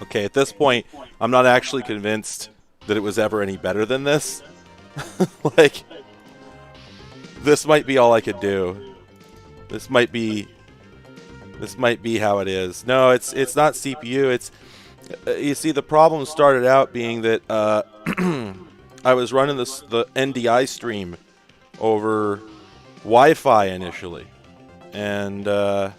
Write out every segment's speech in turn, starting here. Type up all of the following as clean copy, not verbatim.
Okay, at this point, I'm not actually convinced that it was ever any better than this. Like, this might be all I could do. This might be how it is. No, it's not CPU. It's you see, the problem started out being that I was running the NDI stream over Wi-Fi initially, and I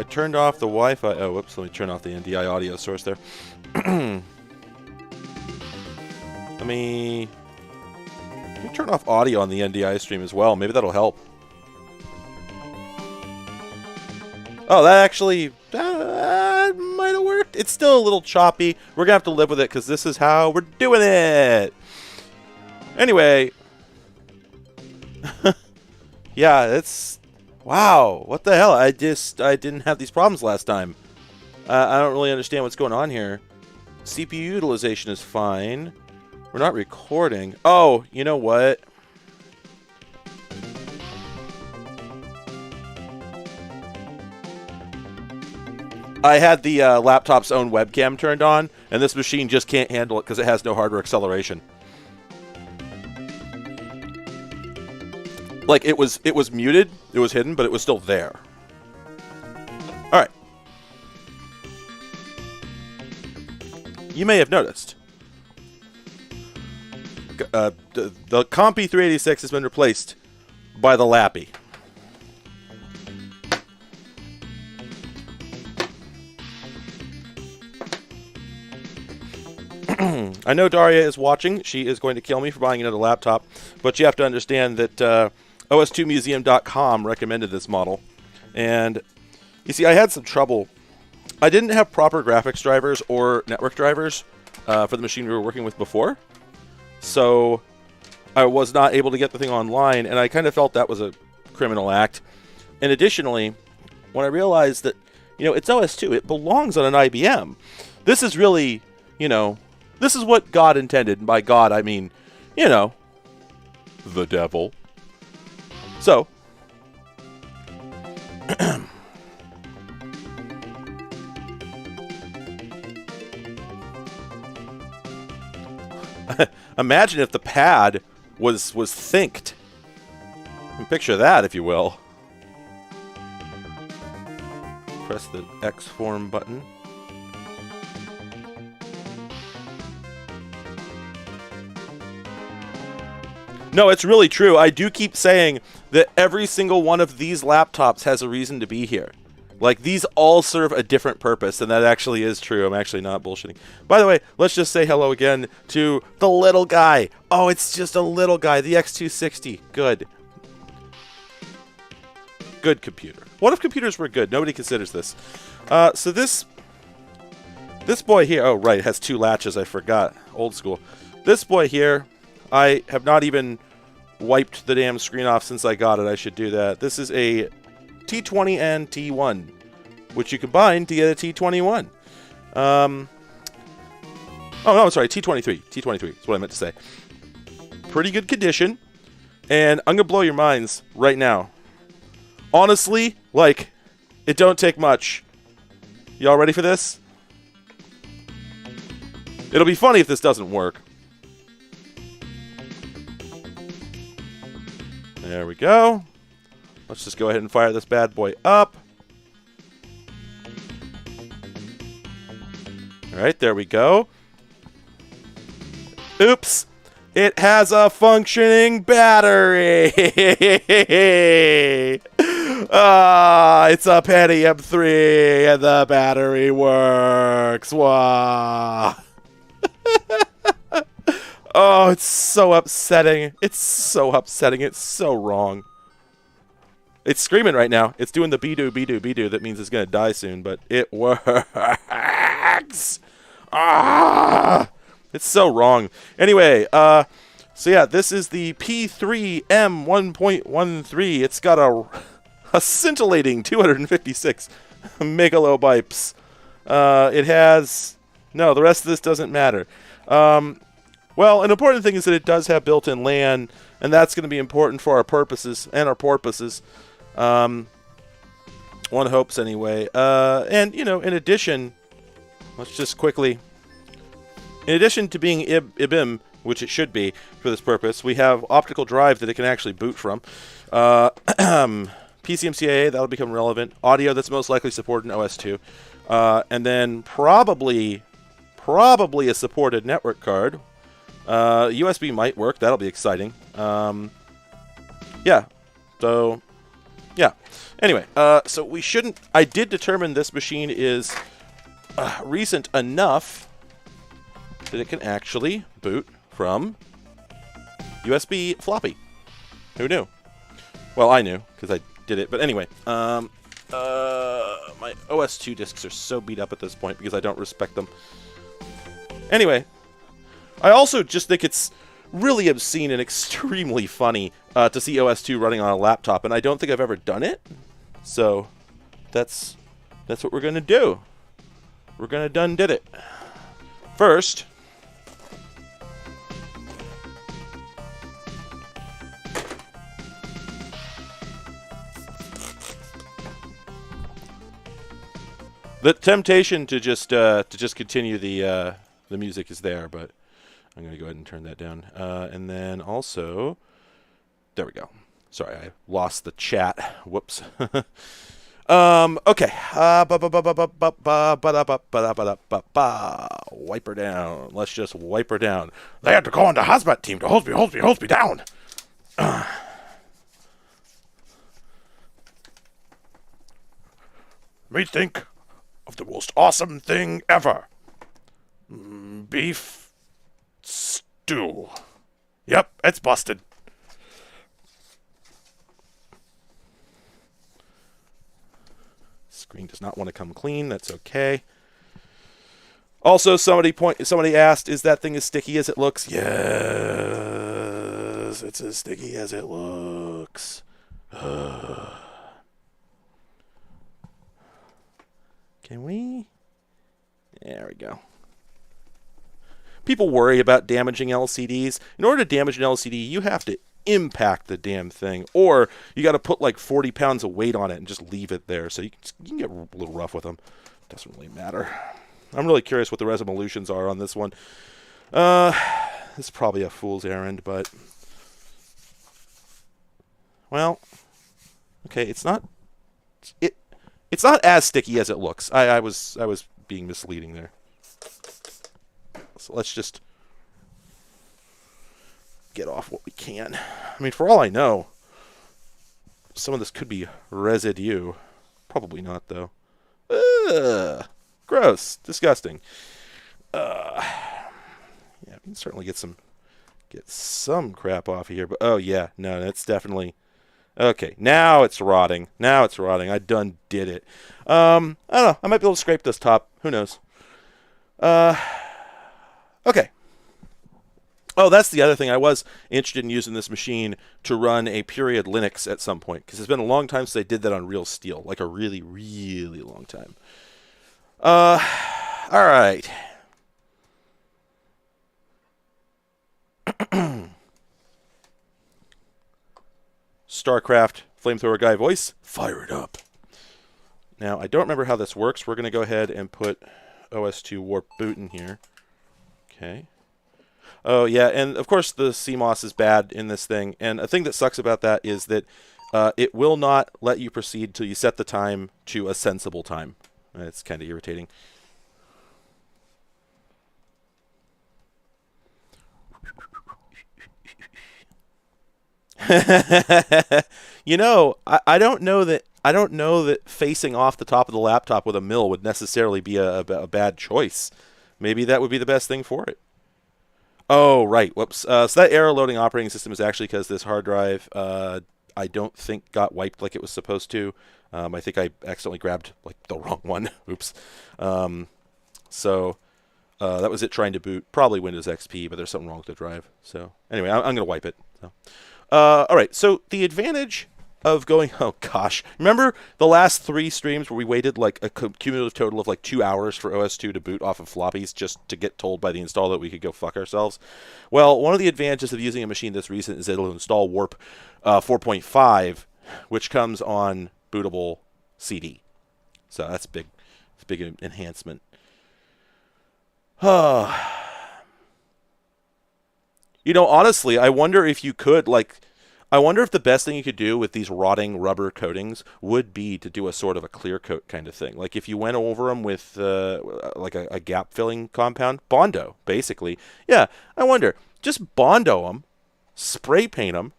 turned off the Wi-Fi. Oh, whoops! Let me turn off the NDI audio source there. Let me turn off audio on the NDI stream as well. Maybe that'll help. Oh, that actually might have worked. It's still a little choppy. We're going to have to live with it because this is how we're doing it. Anyway. Yeah, it's... Wow, what the hell? I didn't have these problems last time. I don't really understand what's going on here. CPU utilization is fine. We're not recording. Oh, you know what? I had the laptop's own webcam turned on, and this machine just can't handle it because it has no hardware acceleration. Like, it was muted, it was hidden, but it was still there. All right. You may have noticed. The Compy 386 has been replaced by the Lappy. I know Daria is watching. She is going to kill me for buying another laptop, but you have to understand that os2museum.com recommended this model. And you see, I had some trouble. I didn't have proper graphics drivers or network drivers for the machine we were working with before. So I was not able to get the thing online, and I kind of felt that was a criminal act. And additionally, when I realized that, you know, it's OS2, it belongs on an IBM. This is really, you know, this is what God intended. And by God, I mean, you know, the devil. So, imagine if the pad was thinked. Picture that, if you will. Press the X form button. No, it's really true. I do keep saying that every single one of these laptops has a reason to be here. Like, these all serve a different purpose, and that actually is true. I'm actually not bullshitting. By the way, let's just say hello again to the little guy. Oh, it's just a little guy. The X260. Good. Good computer. What if computers were good? Nobody considers this. So this boy here... Oh, right. It has two latches. I forgot. Old school. This boy here... I have not even wiped the damn screen off since I got it. I should do that. This is a T20 and T1, which you combine to get a T21. Oh, no, I'm sorry, T23. T23 is what I meant to say. Pretty good condition. And I'm going to blow your minds right now. Honestly, like, it don't take much. Y'all ready for this? It'll be funny if this doesn't work. There we go. Let's just go ahead and fire this bad boy up. All right, there we go. Oops. It has a functioning battery. It's a Pentium 3 and the battery works. Wow. Oh, it's so upsetting. It's so upsetting. It's so wrong. It's screaming right now. It's doing the be-do, be-do, be-do. That means it's going to die soon, but it works. Ah! It's so wrong. Anyway, so yeah, this is the P3M 1.13. It's got a scintillating 256 megalobytes. It has... No, the rest of this doesn't matter. Well, an important thing is that it does have built-in LAN, and that's going to be important for our purposes and our porpoises. One hopes anyway. And, you know, in addition, let's just quickly... In addition to being IBIM, which it should be for this purpose, we have optical drive that it can actually boot from. PCMCIA, that'll become relevant. Audio, that's most likely supported in OS2. And then probably a supported network card. USB might work. That'll be exciting. Yeah. So, yeah. Anyway, so we shouldn't... I did determine this machine is recent enough that it can actually boot from USB floppy. Who knew? Well, I knew, because I did it. But anyway, my OS2 discs are so beat up at this point because I don't respect them. Anyway, I also just think it's really obscene and extremely funny to see OS2 running on a laptop, and I don't think I've ever done it. So that's what we're gonna do. We're gonna did it. First, the temptation to just continue the music is there, but I'm going to go ahead and turn that down. And then also, there we go. Sorry, I lost the chat. Whoops. Okay. Wipe her down. Let's just wipe her down. They had to call on the hazmat team to hold me down. Me think of the most awesome thing ever. Beef stew. Yep, it's busted. Screen does not want to come clean. That's okay. Also, somebody asked, is that thing as sticky as it looks? Yes, it's as sticky as it looks. Can we? There we go. People worry about damaging LCDs. In order to damage an LCD, you have to impact the damn thing, or you got to put like 40 pounds of weight on it and just leave it there. So you can get a little rough with them. Doesn't really matter. I'm really curious what the resolutions are on this one. This is probably a fool's errand, but well, okay, it's not as sticky as it looks. I was being misleading there. So let's just get off what we can. I mean, for all I know, some of this could be residue. Probably not, though. Ugh. Gross. Disgusting. Yeah, we can certainly get some crap off of here. But oh yeah, no, that's definitely okay. Now it's rotting. I done did it. I don't know. I might be able to scrape this top. Who knows? Okay. Oh, that's the other thing. I was interested in using this machine to run a period Linux at some point, because it's been a long time since I did that on real steel, like a really, really long time. All right. StarCraft flamethrower guy voice, fire it up. Now, I don't remember how this works. We're going to go ahead and put OS2 warp boot in here. Okay. Oh, yeah, and of course the CMOS is bad in this thing, and a thing that sucks about that is that it will not let you proceed until you set the time to a sensible time. It's kind of irritating. You know, I don't know that facing off the top of the laptop with a mill would necessarily be a bad choice. Maybe that would be the best thing for it. Oh, right. Whoops. So that error loading operating system is actually because this hard drive, I don't think got wiped like it was supposed to. I think I accidentally grabbed like the wrong one. Oops. So that was it trying to boot probably Windows XP, but there's something wrong with the drive. So anyway, I'm going to wipe it. So. All right. So the advantage of going, oh gosh, remember the last 3 streams where we waited like a cumulative total of like 2 hours for OS2 to boot off of floppies just to get told by the installer that we could go fuck ourselves? Well, one of the advantages of using a machine this recent is it'll install Warp 4.5, which comes on bootable CD. So that's big. It's a big enhancement. Honestly, I wonder if you could, I wonder if the best thing you could do with these rotting rubber coatings would be to do a sort of a clear coat kind of thing. Like if you went over them with like a gap filling compound, Bondo, basically. Yeah, I wonder. Just Bondo them, spray paint them.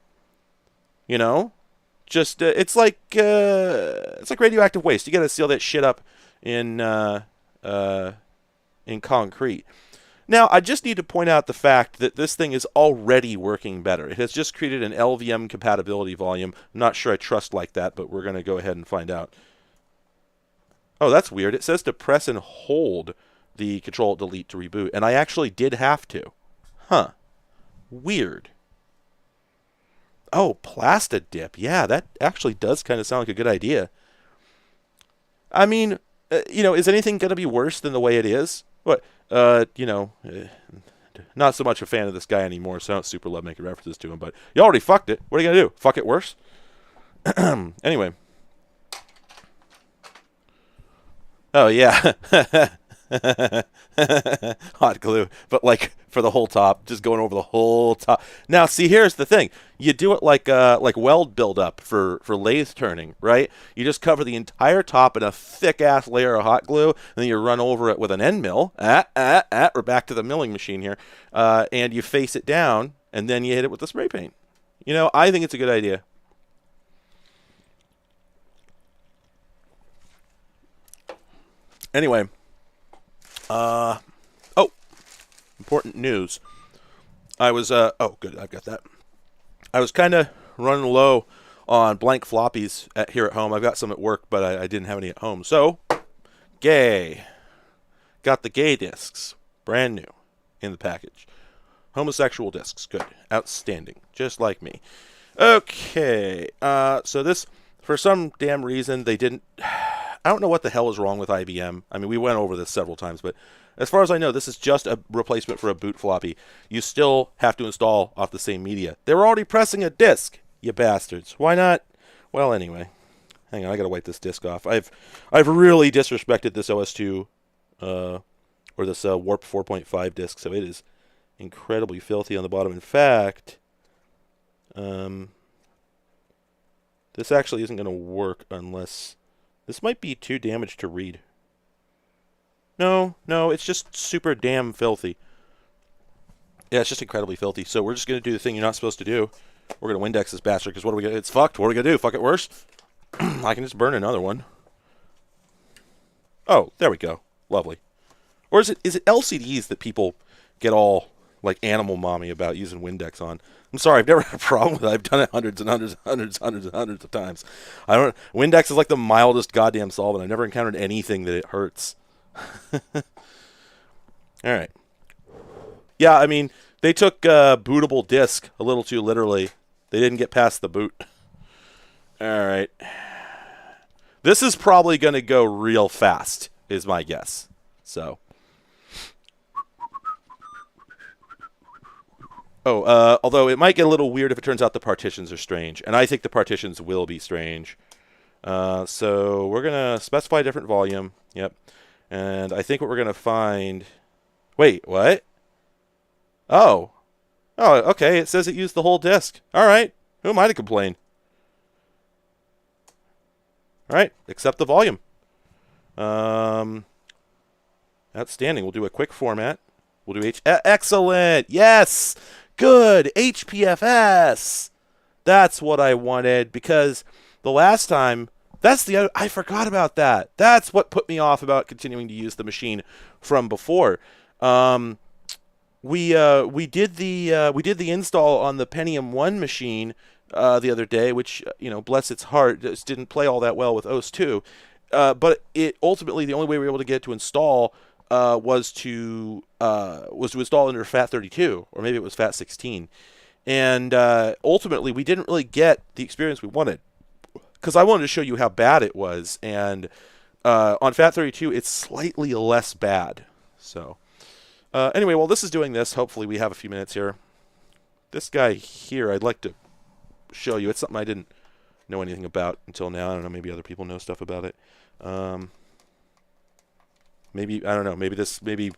Just it's like radioactive waste. You got to seal that shit up in concrete. Now, I just need to point out the fact that this thing is already working better. It has just created an LVM compatibility volume. I'm not sure I trust like that, but we're going to go ahead and find out. Oh, that's weird. It says to press and hold the Control-Delete to reboot, and I actually did have to. Huh. Weird. Oh, Plasta Dip. Yeah, that actually does kind of sound like a good idea. I mean, is anything going to be worse than the way it is? What? Not so much a fan of this guy anymore, so I don't super love making references to him, but you already fucked it. What are you going to do? Fuck it worse? Anyway. Oh, yeah. Hot glue. But, for the whole top, just going over the whole top. Now, see, here's the thing. You do it like weld buildup for lathe turning, right? You just cover the entire top in a thick-ass layer of hot glue, and then you run over it with an end mill. We're back to the milling machine here. And you face it down, and then you hit it with the spray paint. I think it's a good idea. Anyway. Important news. I was, good, I've got that. I was kind of running low on blank floppies here at home. I've got some at work, but I didn't have any at home. So, gay. Got the gay discs. Brand new in the package. Homosexual discs. Good. Outstanding. Just like me. Okay. So this, for some damn reason, they didn't... I don't know what the hell is wrong with IBM. I mean, we went over this several times, but as far as I know, this is just a replacement for a boot floppy. You still have to install off the same media. They were already pressing a disk, you bastards. Why not? Well, anyway. Hang on, I gotta wipe this disk off. I've really disrespected this OS2, or this Warp 4.5 disk, so it is incredibly filthy on the bottom. In fact, this actually isn't gonna work unless... This might be too damaged to read. No, it's just super damn filthy. Yeah, it's just incredibly filthy. So we're just going to do the thing you're not supposed to do. We're going to Windex this bastard, because what are we going to... It's fucked. What are we going to do? Fuck it worse? I can just burn another one. Oh, there we go. Lovely. Or is it LCDs that people get all, animal mommy about using Windex on? I'm sorry, I've never had a problem with it. I've done it hundreds and hundreds of times. Windex is like the mildest goddamn solvent. I've never encountered anything that it hurts. All right. Yeah, I mean, they took bootable disk a little too literally. They didn't get past the boot. All right. This is probably going to go real fast, is my guess. So... although it might get a little weird if it turns out the partitions are strange. And I think the partitions will be strange. So we're going to specify a different volume. Yep. And I think what we're going to find... Wait, what? Oh, okay. It says it used the whole disk. All right. Who am I to complain? All right. Accept the volume. Outstanding. We'll do a quick format. We'll do excellent. Yes. Good. HPFS. That's what I wanted, because the last time, I forgot about that. That's what put me off about continuing to use the machine from before. We did the install on the Pentium 1 machine the other day, which, bless its heart, just didn't play all that well with OS 2. But it ultimately, the only way we were able to get it to install was to install under FAT32, or maybe it was FAT16. And ultimately, we didn't really get the experience we wanted, because I wanted to show you how bad it was. And on FAT32, it's slightly less bad. So anyway, while this is doing this, hopefully we have a few minutes here. This guy here, I'd like to show you. It's something I didn't know anything about until now. I don't know. Maybe other people know stuff about it. Maybe I don't know. Maybe frickin'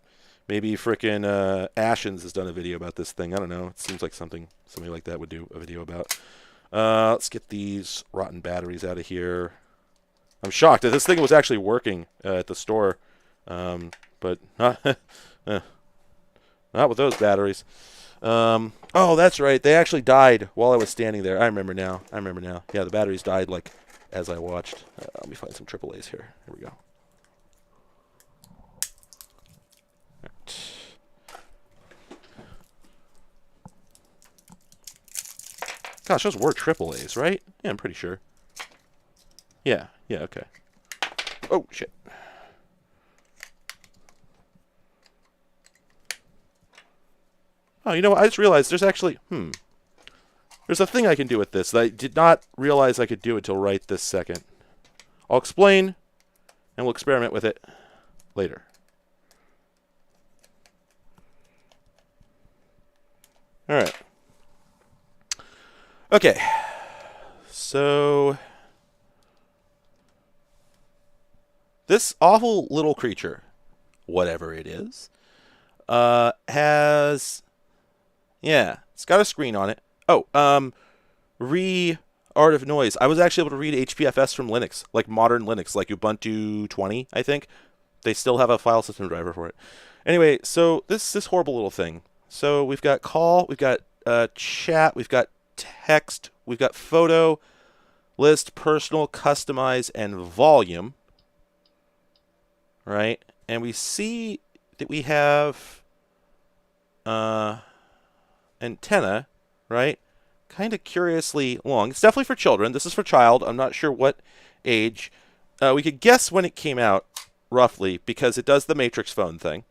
Ashens has done a video about this thing. I don't know. It seems like somebody like that would do a video about. Let's get these rotten batteries out of here. I'm shocked that this thing was actually working at the store, but not with those batteries. Oh, that's right. They actually died while I was standing there. I remember now. Yeah, the batteries died like as I watched. Let me find some AAAs here. Here we go. Gosh, those were AAAs, right? Yeah, I'm pretty sure. Yeah, okay. Oh, shit. Oh, you know what? I just realized there's actually, there's a thing I can do with this that I did not realize I could do until right this second. I'll explain, and we'll experiment with it later. All right. Okay. So this awful little creature, whatever it is, has, yeah, it's got a screen on it. Oh, Art of Noise. I was actually able to read HPFS from Linux, like modern Linux, like Ubuntu 20, I think. They still have a file system driver for it. Anyway, so this horrible little thing. So we've got call, we've got chat, we've got text, we've got photo, list, personal, customize, and volume. Right? And we see that we have antenna, right? Kind of curiously long. It's definitely for children. This is for child. I'm not sure what age. We could guess when it came out, roughly, because it does the matrix phone thing.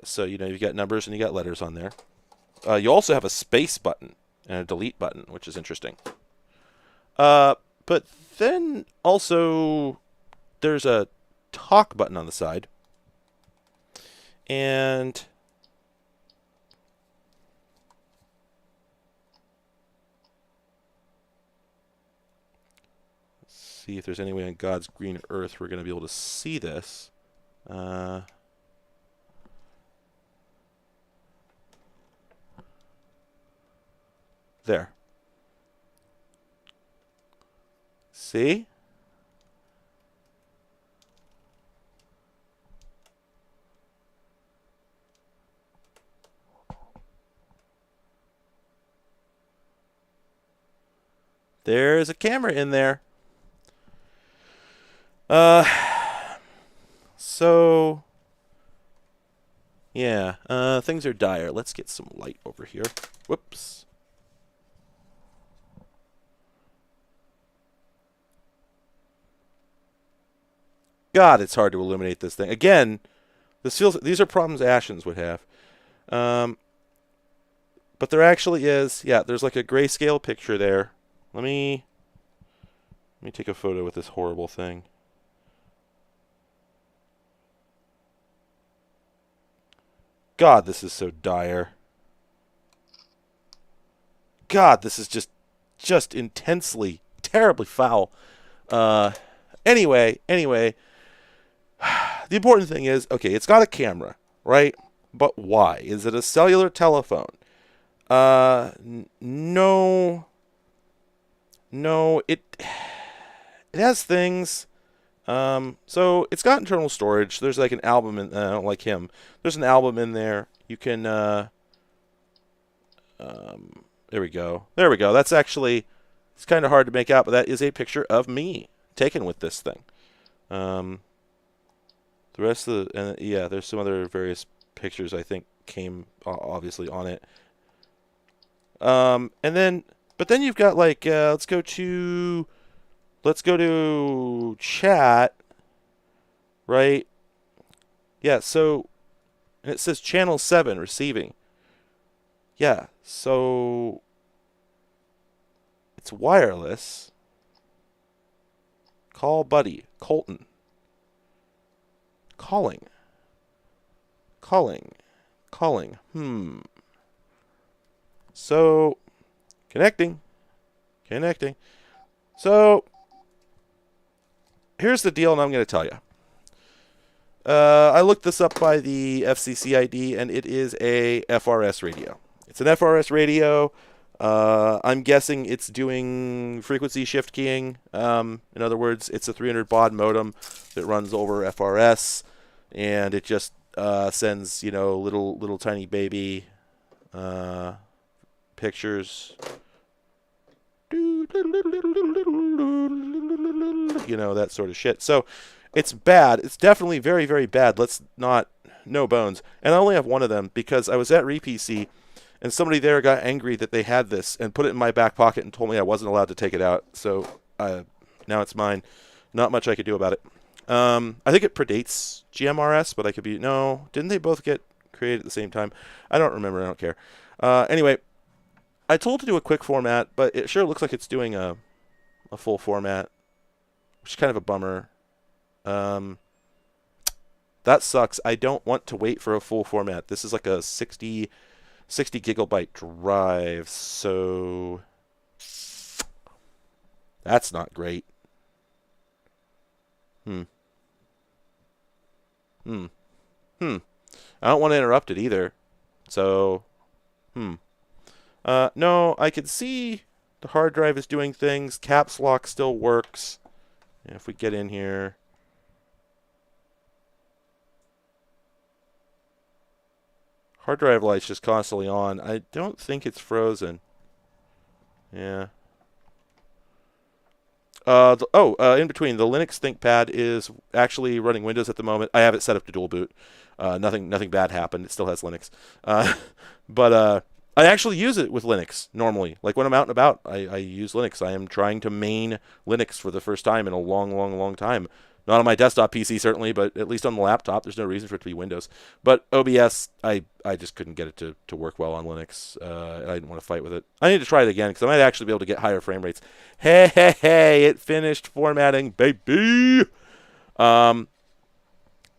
So, you know, you've got numbers and you got letters on there. You also have a space button and a delete button, which is interesting. But then also there's a talk button on the side. And let's see if there's any way on God's green earth we're going to be able to see this. There. See? There's a camera in there. So yeah, things are dire. Let's get some light over here. Whoops. God, it's hard to illuminate this thing. Again, these are problems Ashens would have. But there actually is, yeah, there's like a grayscale picture there. Let me take a photo with this horrible thing. God, this is so dire. God, this is just intensely, terribly foul. Anyway, the important thing is, okay, it's got a camera, right? But why? Is it a cellular telephone? No, it has things. So it's got internal storage. There's like an album in, like him. There's an album in there. You can, there we go. There we go. That's actually, it's kind of hard to make out, but that is a picture of me taken with this thing. The rest of the, and yeah, there's some other various pictures I think came obviously on it. And then, but then you've got like, let's go to chat, right? Yeah, so, and it says channel 7 receiving. Yeah, so it's wireless. Call buddy, Colton. Calling. So, connecting. Connecting. So, here's the deal, and I'm going to tell you. I looked this up by the FCC ID, and it is a FRS radio. It's an FRS radio. I'm guessing it's doing frequency shift keying. In other words, it's a 300 baud modem that runs over FRS, and it just sends, little tiny baby pictures. That sort of shit. So it's bad. It's definitely very, very bad. No bones. And I only have one of them because I was at RePC and somebody there got angry that they had this and put it in my back pocket and told me I wasn't allowed to take it out. So now it's mine. Not much I could do about it. I think it predates GMRS, but I could be... No, didn't they both get created at the same time? I don't remember. I don't care. Anyway, I told to do a quick format, but it sure looks like it's doing a full format, which is kind of a bummer. That sucks. I don't want to wait for a full format. This is like a 60 gigabyte drive, so that's not great. I don't want to interrupt it either. So, no, I can see the hard drive is doing things. Caps lock still works. And if we get in here, hard drive light's just constantly on. I don't think it's frozen. Yeah. In between, the Linux ThinkPad is actually running Windows at the moment. I have it set up to dual boot. Nothing bad happened. It still has Linux. But I actually use it with Linux normally. Like when I'm out and about, I use Linux. I am trying to main Linux for the first time in a long time. Not on my desktop PC, certainly, but at least on the laptop. There's no reason for it to be Windows. But OBS, I just couldn't get it to work well on Linux. I didn't want to fight with it. I need to try it again, because I might actually be able to get higher frame rates. Hey, it finished formatting, baby!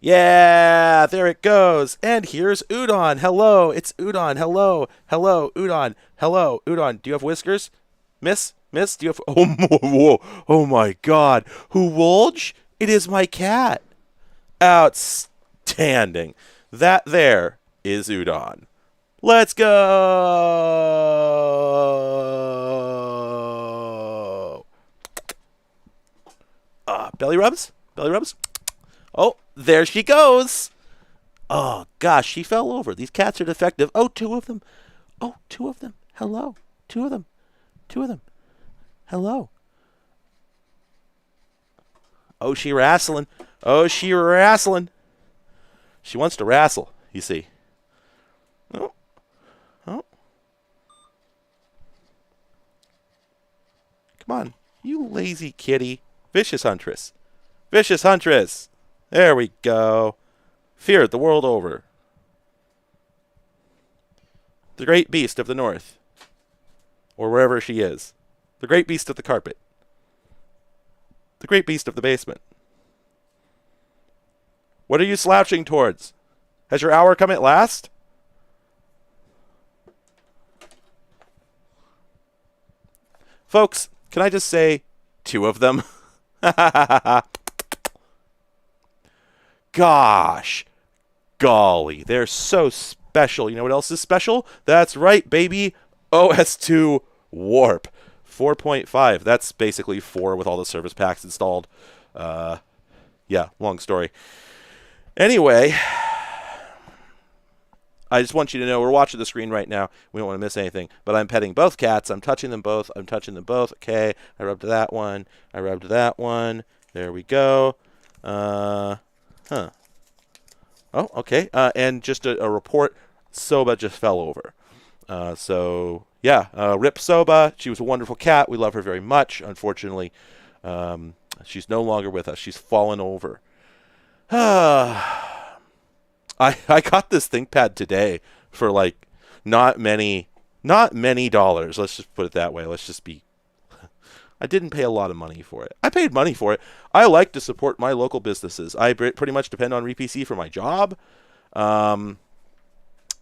Yeah, there it goes. And here's Udon. Hello, it's Udon. Hello, Udon. Hello, Udon. Do you have whiskers? Miss, do you have... Oh my God. Who Wolge? It is my cat. Outstanding. That there is Udon. Let's go. Belly rubs? Oh, there she goes. Oh, gosh, she fell over. These cats are defective. Oh, two of them. Hello. Two of them. Hello. Oh, she wrestling. She wants to wrestle, you see. Oh. Come on, you lazy kitty. Vicious Huntress. There we go. Feared the world over. The great beast of the north. Or wherever she is. The great beast of the carpet. The great beast of the basement. What are you slouching towards? Has your hour come at last? Folks, can I just say, two of them? Gosh. Golly, they're so special. You know what else is special? That's right, baby. OS2 Warp 4.5. That's basically 4 with all the service packs installed. Yeah, long story. Anyway, I just want you to know we're watching the screen right now. We don't want to miss anything. But I'm petting both cats. I'm touching them both. Okay, I rubbed that one. There we go. Oh, okay. And just a report, Soba just fell over. So, yeah, rip Soba. She was a wonderful cat. We love her very much. Unfortunately, she's no longer with us. She's fallen over. I got this ThinkPad today for, like, not many dollars. Let's just put it that way. I didn't pay a lot of money for it. I paid money for it. I like to support my local businesses. I pretty much depend on RePC for my job.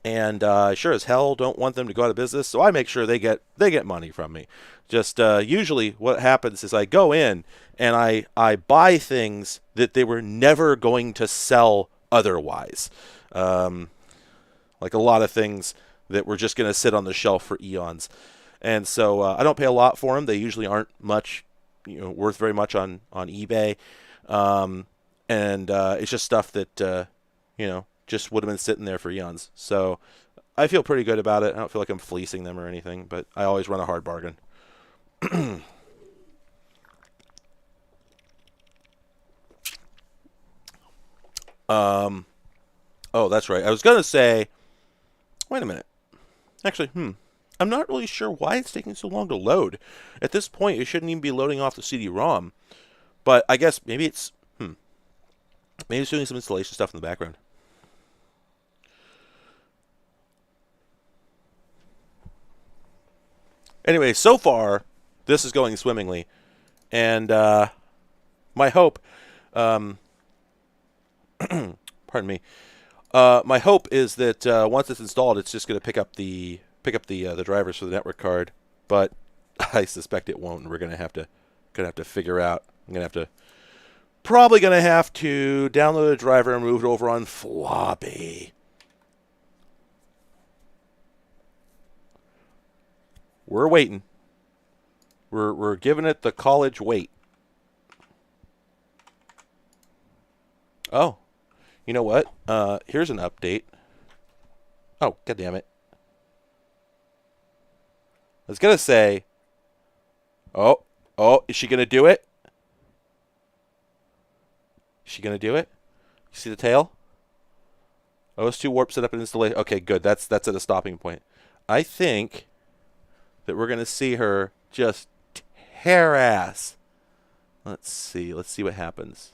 And I sure as hell don't want them to go out of business, so I make sure they get money from me. Just usually what happens is I go in and I buy things that they were never going to sell otherwise. Like a lot of things that were just going to sit on the shelf for eons. And so I don't pay a lot for them. They usually aren't much, worth very much on eBay. And it's just stuff that, just would have been sitting there for eons. So I feel pretty good about it. I don't feel like I'm fleecing them or anything, but I always run a hard bargain. Oh, that's right. I was going to say, wait a minute. Actually, I'm not really sure why it's taking so long to load. At this point, it shouldn't even be loading off the CD-ROM. But I guess maybe it's doing some installation stuff in the background. Anyway, so far, this is going swimmingly. And my hope, pardon me, my hope is that once it's installed, it's just going to pick up the drivers for the network card. But I suspect it won't, and we're going to have to figure out. I'm going to have to probably going to have to download a driver and move it over on floppy. We're waiting. We're giving it the college wait. Oh, you know what? Here's an update. Oh, god damn it. I was gonna say. Oh, is she gonna do it? Is she gonna do it? You see the tail? OS2 warp setup and installation. Okay, good. That's at a stopping point. I think that we're gonna see her just tear ass. Let's see what happens.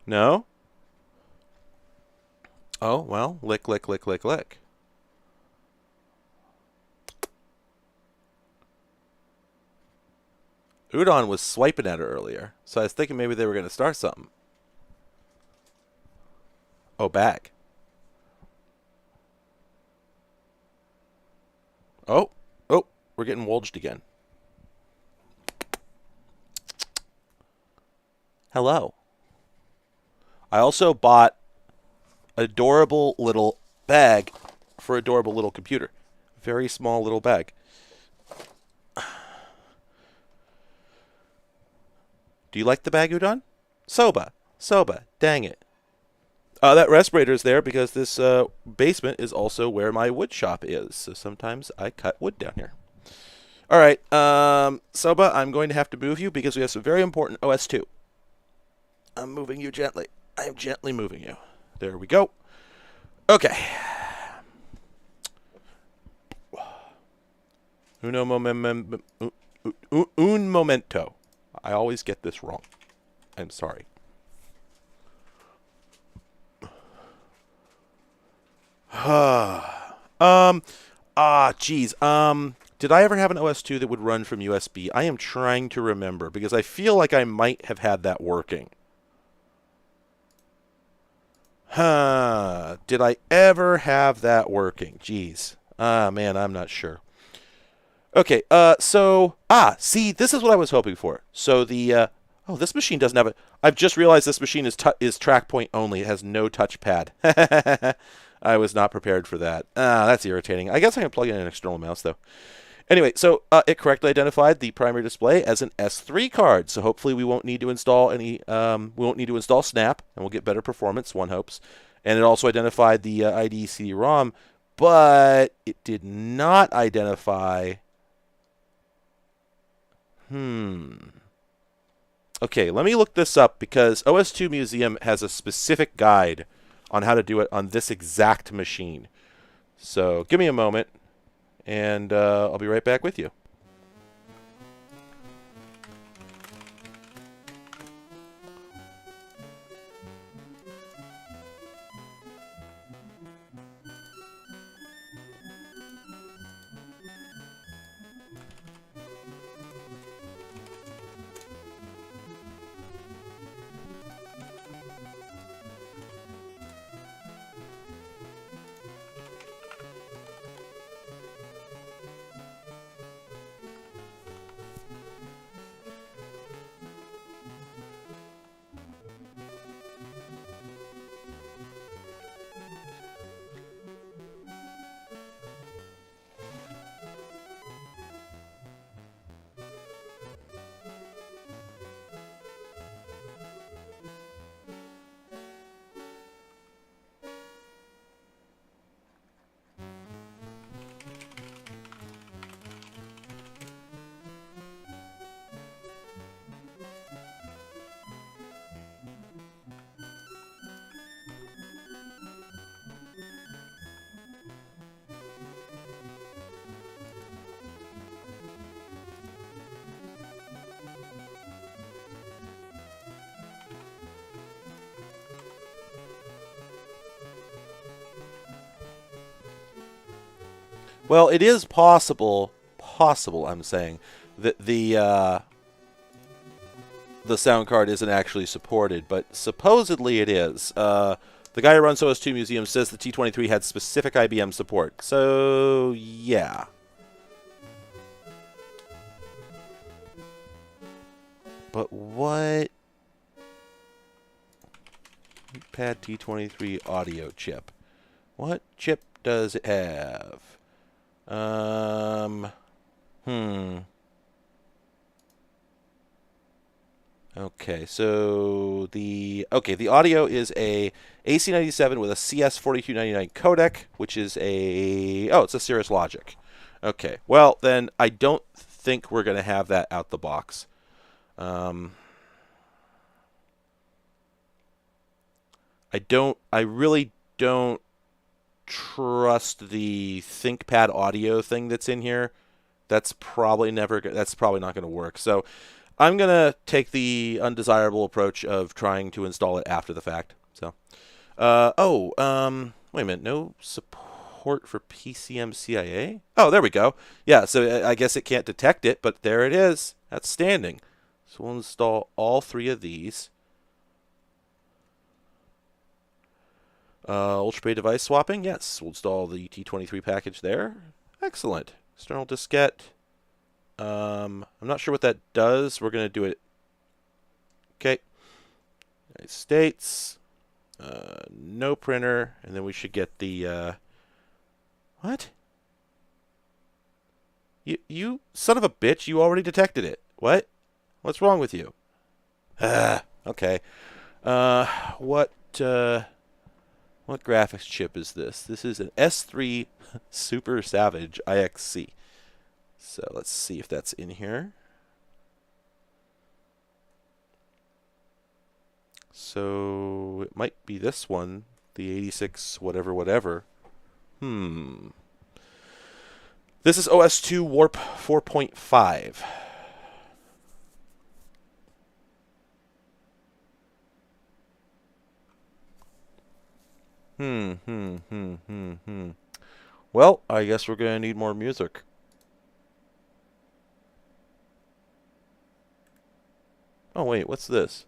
No? Oh, well, lick, lick, lick, lick, lick. Udon was swiping at her earlier, so I was thinking maybe they were going to start something. Oh, back. Oh, we're getting wolged again. Hello. I also bought adorable little bag for adorable little computer. Very small little bag. Do you like the bag, Udon? Soba. Dang it. That respirator is there because this basement is also where my wood shop is. So sometimes I cut wood down here. All right, Soba, I'm going to have to move you because we have some very important OS2. I'm moving you gently. I'm gently moving you. There we go. Okay. Un momento. I always get this wrong. I'm sorry. Geez. Did I ever have an OS2 that would run from USB? I am trying to remember because I feel like I might have had that working. Did I ever have that working? Jeez. Man, I'm not sure. Okay, see, this is what I was hoping for. So the, this machine doesn't have I've just realized this machine is track point only. It has no touchpad. I was not prepared for that. That's irritating. I guess I can plug in an external mouse, though. Anyway, so it correctly identified the primary display as an S3 card. So hopefully we won't need to install Snap, and we'll get better performance, one hopes. And it also identified the ID CD-ROM, but it did not identify. Okay, let me look this up because OS2 Museum has a specific guide on how to do it on this exact machine. So give me a moment, and I'll be right back with you. Well, it is possible, I'm saying, that the sound card isn't actually supported, but supposedly it is. The guy who runs OS2 Museum says the T23 had specific IBM support. So, yeah. But what? ThinkPad T23 audio chip. What chip does it have? Okay, so the audio is a AC97 with a CS4299 codec, which is it's a Cirrus Logic. Okay, well then I don't think we're gonna have that out the box. I really don't trust the ThinkPad audio thing that's in here. That's probably not going to work. So I'm going to take the undesirable approach of trying to install it after the fact. So, wait a minute. No support for PCMCIA? Oh, there we go. Yeah, so I guess it can't detect it, but there it is. That's standing. So we'll install all three of these. Ultrapay device swapping, yes. We'll install the T23 package there. Excellent. External diskette. I'm not sure what that does. We're going to do it. Okay. United States. No printer. And then we should get the... What? You son of a bitch. You already detected it. What? What's wrong with you? Okay. What graphics chip is this? This is an S3 Super Savage IXC. So let's see if that's in here. So it might be this one, the 86 whatever. This is OS2 Warp 4.5. Well, I guess we're going to need more music. Oh, wait, what's this?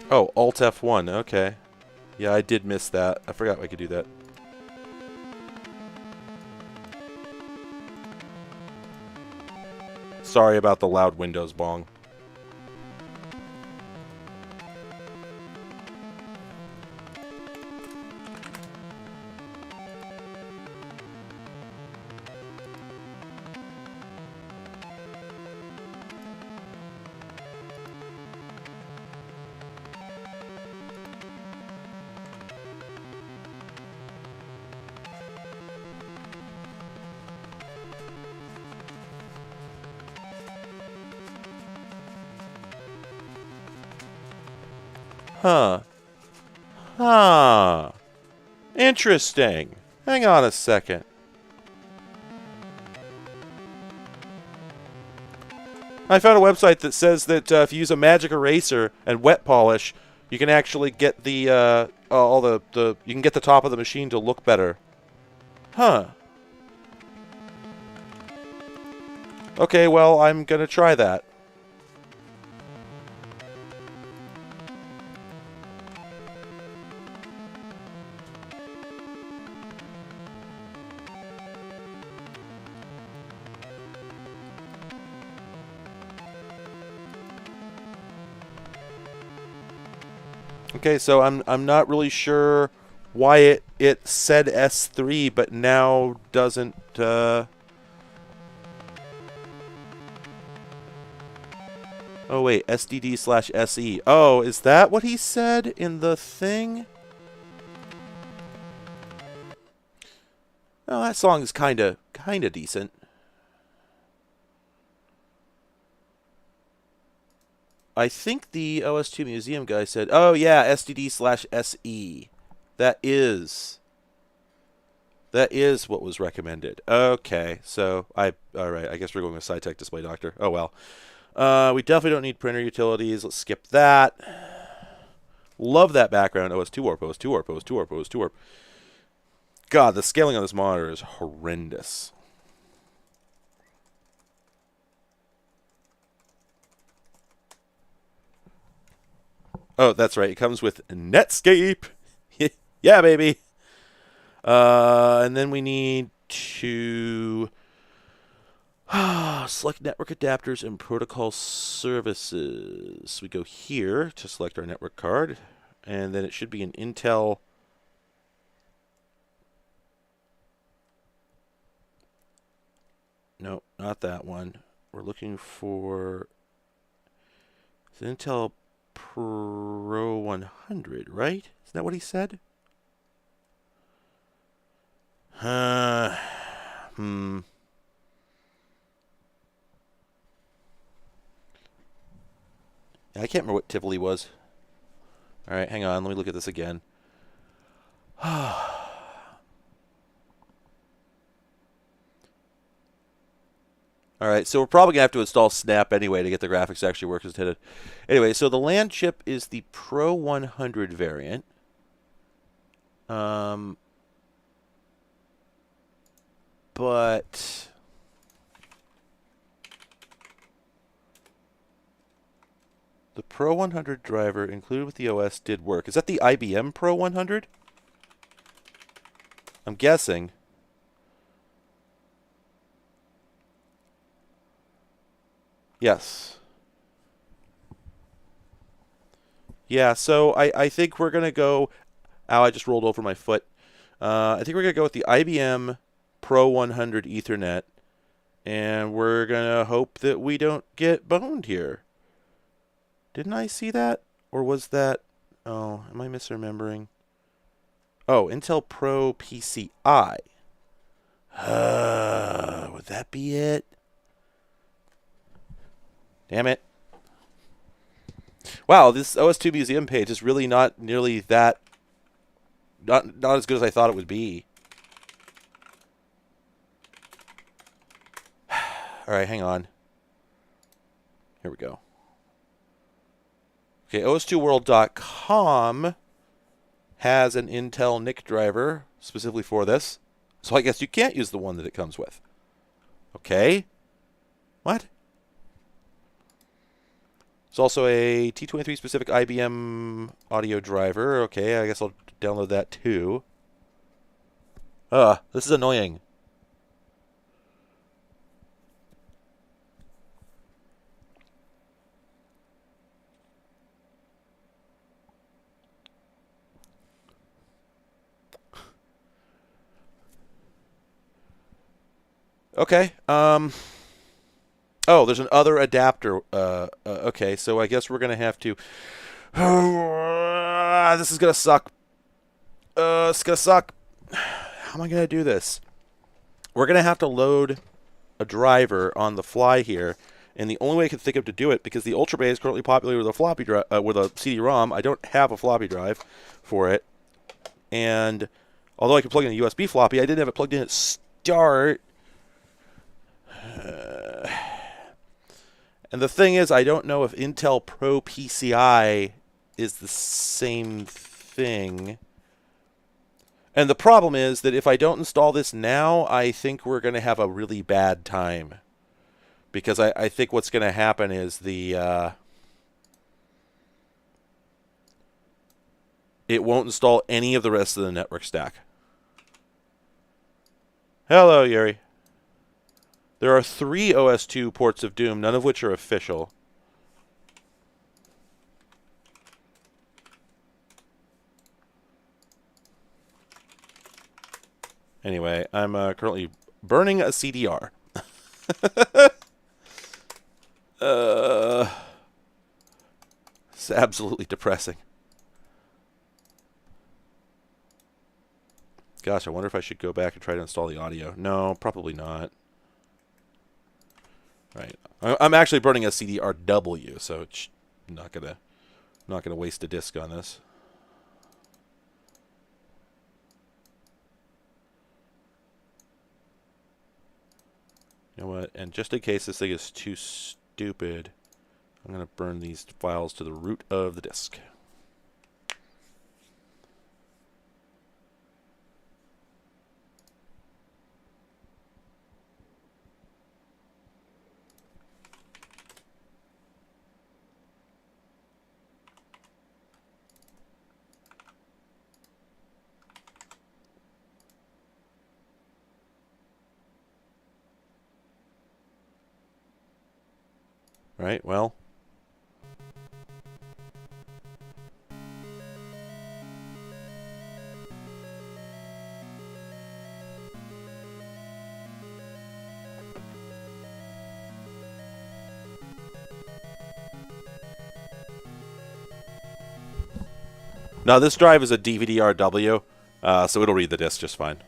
Oh, Alt F1, okay. Yeah, I did miss that. I forgot I could do that. Sorry about the loud Windows bong. Huh. Interesting. Hang on a second. I found a website that says that if you use a magic eraser and wet polish, you can actually get the you can get the top of the machine to look better. Huh. Okay, well, I'm gonna try that. Okay, so I'm not really sure why it said S3 but now doesn't Oh, wait. SDD/SE. Oh, is that what he said in the thing? Oh, that song is kind of decent. I think the OS2 Museum guy said, oh, yeah, SDD/SE. That is what was recommended. Okay, so all right, I guess we're going with SciTech Display Doctor. Oh, well. We definitely don't need printer utilities. Let's skip that. Love that background. OS2 warp, OS2 warp, OS2 warp, OS2 warp. God, the scaling on this monitor is horrendous. Oh, that's right. It comes with Netscape. Yeah, baby. And then we need to select network adapters and protocol services. We go here to select our network card, and then it should be an Intel. No, not that one. We're looking for Intel Pro 100, right? Isn't that what he said? I can't remember what Tivoli was. All right, hang on. Let me look at this again. All right, so we're probably going to have to install Snap anyway to get the graphics to actually work as intended. Anyway, so the LAN chip is the Pro 100 variant. But the Pro 100 driver included with the OS did work. Is that the IBM Pro 100? I'm guessing. Yes. Yeah, so I think we're going to go... Ow, I just rolled over my foot. I think we're going to go with the IBM Pro 100 Ethernet. And we're going to hope that we don't get boned here. Didn't I see that? Or was that... Oh, am I misremembering? Oh, Intel Pro PCI. Would that be it? Damn it. Wow, this OS2 Museum page is really not nearly that... Not as good as I thought it would be. Alright, hang on. Here we go. Okay, os2world.com has an Intel NIC driver specifically for this. So I guess you can't use the one that it comes with. Okay. What? It's also a T23 specific IBM audio driver. Okay, I guess I'll download that too. This is annoying. Okay. Oh, there's an other adapter. Okay, so I guess we're gonna have to. This is gonna suck. It's gonna suck. How am I gonna do this? We're gonna have to load a driver on the fly here, and the only way I can think of to do it, because the Ultra Bay is currently popular with a floppy drive, with a CD-ROM. I don't have a floppy drive for it, and although I can plug in a USB floppy, I didn't have it plugged in at start. And the thing is, I don't know if Intel Pro PCI is the same thing. And the problem is that if I don't install this now, I think we're going to have a really bad time. Because I think what's going to happen is it won't install any of the rest of the network stack. Hello, Yuri. There are 3 OS2 ports of Doom, none of which are official. Anyway, I'm currently burning a CDR. absolutely depressing. Gosh, I wonder if I should go back and try to install the audio. No, probably not. Right. I'm actually burning a CDRW, so it's not gonna waste a disk on this. You know what? And just in case this thing is too stupid, I'm gonna burn these files to the root of the disk. Right, well. Now this drive is a DVD-RW, so it'll read the disk just fine.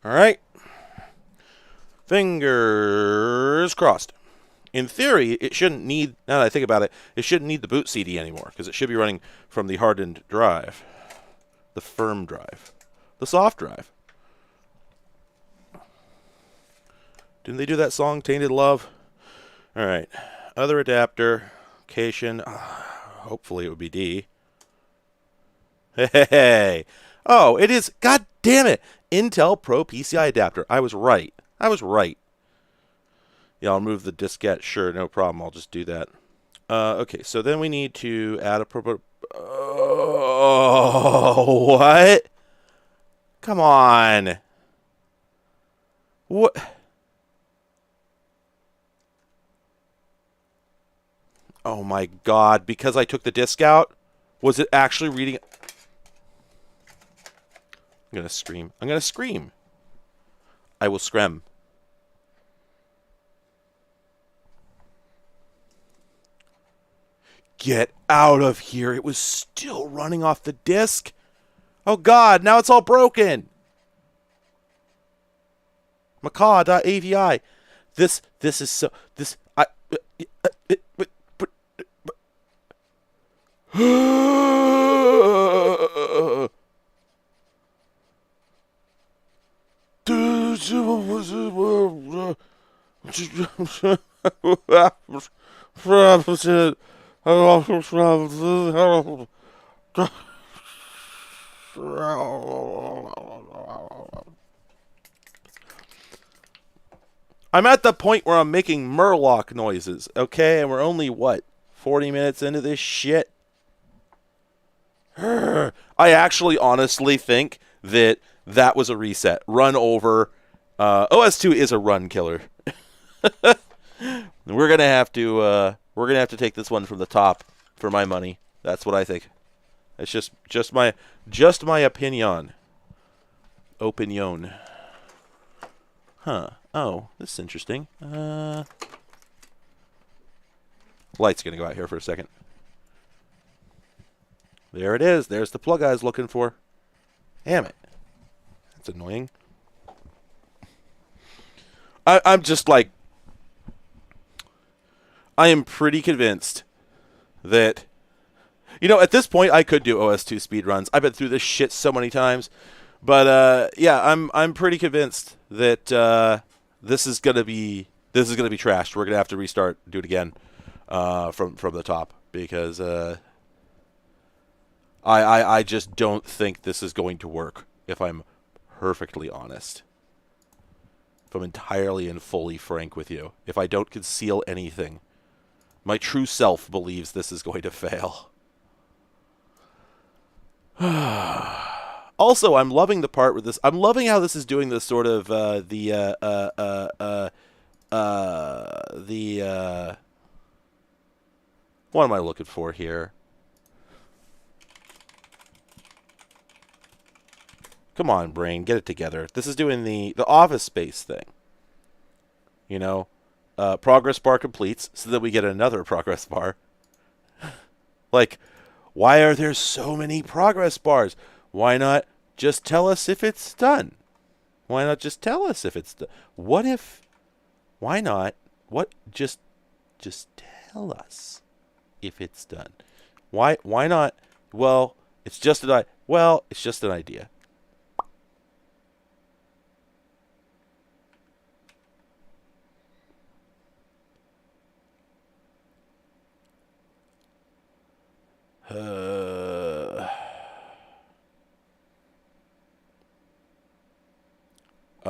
All right. Fingers crossed. In theory, it shouldn't need, now that I think about it, it shouldn't need the boot CD anymore, because it should be running from the hardened drive. The firm drive. The soft drive. Didn't they do that song, Tainted Love? All right. Other adapter. Location. Hopefully it would be D. Hey. Oh, it is. God damn it. Intel Pro PCI adapter. I was right. I was right. Yeah, I'll move the diskette. Sure, no problem. I'll just do that. Okay, so then we need to add a what? Come on. What? Oh my God, because I took the disk out? Was it actually reading? I'm going to scream. I'm going to scream. I will scream. Get out of here. It was still running off the disk. Oh God, now it's all broken. macaw.avi. This is so, this, I, I'm at the point where I'm making Murloc noises, okay? And we're only, what, 40 minutes into this shit? I actually honestly think that that was a reset. Run over. OS2 is a run killer. We're gonna have to take this one from the top for my money. That's what I think. It's just my opinion. Opinion. Huh. Oh, this is interesting. Light's gonna go out here for a second. There it is. There's the plug I was looking for. Damn it. That's annoying. I'm just like, I am pretty convinced that, at this point I could do OS2 speedruns. I've been through this shit so many times. But yeah, I'm pretty convinced that this is gonna be trashed. We're gonna have to restart, do it again from the top, because I just don't think this is going to work, if I'm perfectly honest. If I'm entirely and fully frank with you, if I don't conceal anything, my true self believes this is going to fail. Also, I'm loving the part with this. I'm loving how this is doing this sort of what am I looking for here? Come on, brain, get it together. This is doing the office space thing. Progress bar completes, so that we get another progress bar. Like, why are there so many progress bars? Why not just tell us if it's done? Why not just tell us if it's done? What if? Why not? What? Just tell us if it's done. Why not? Well, it's just an idea.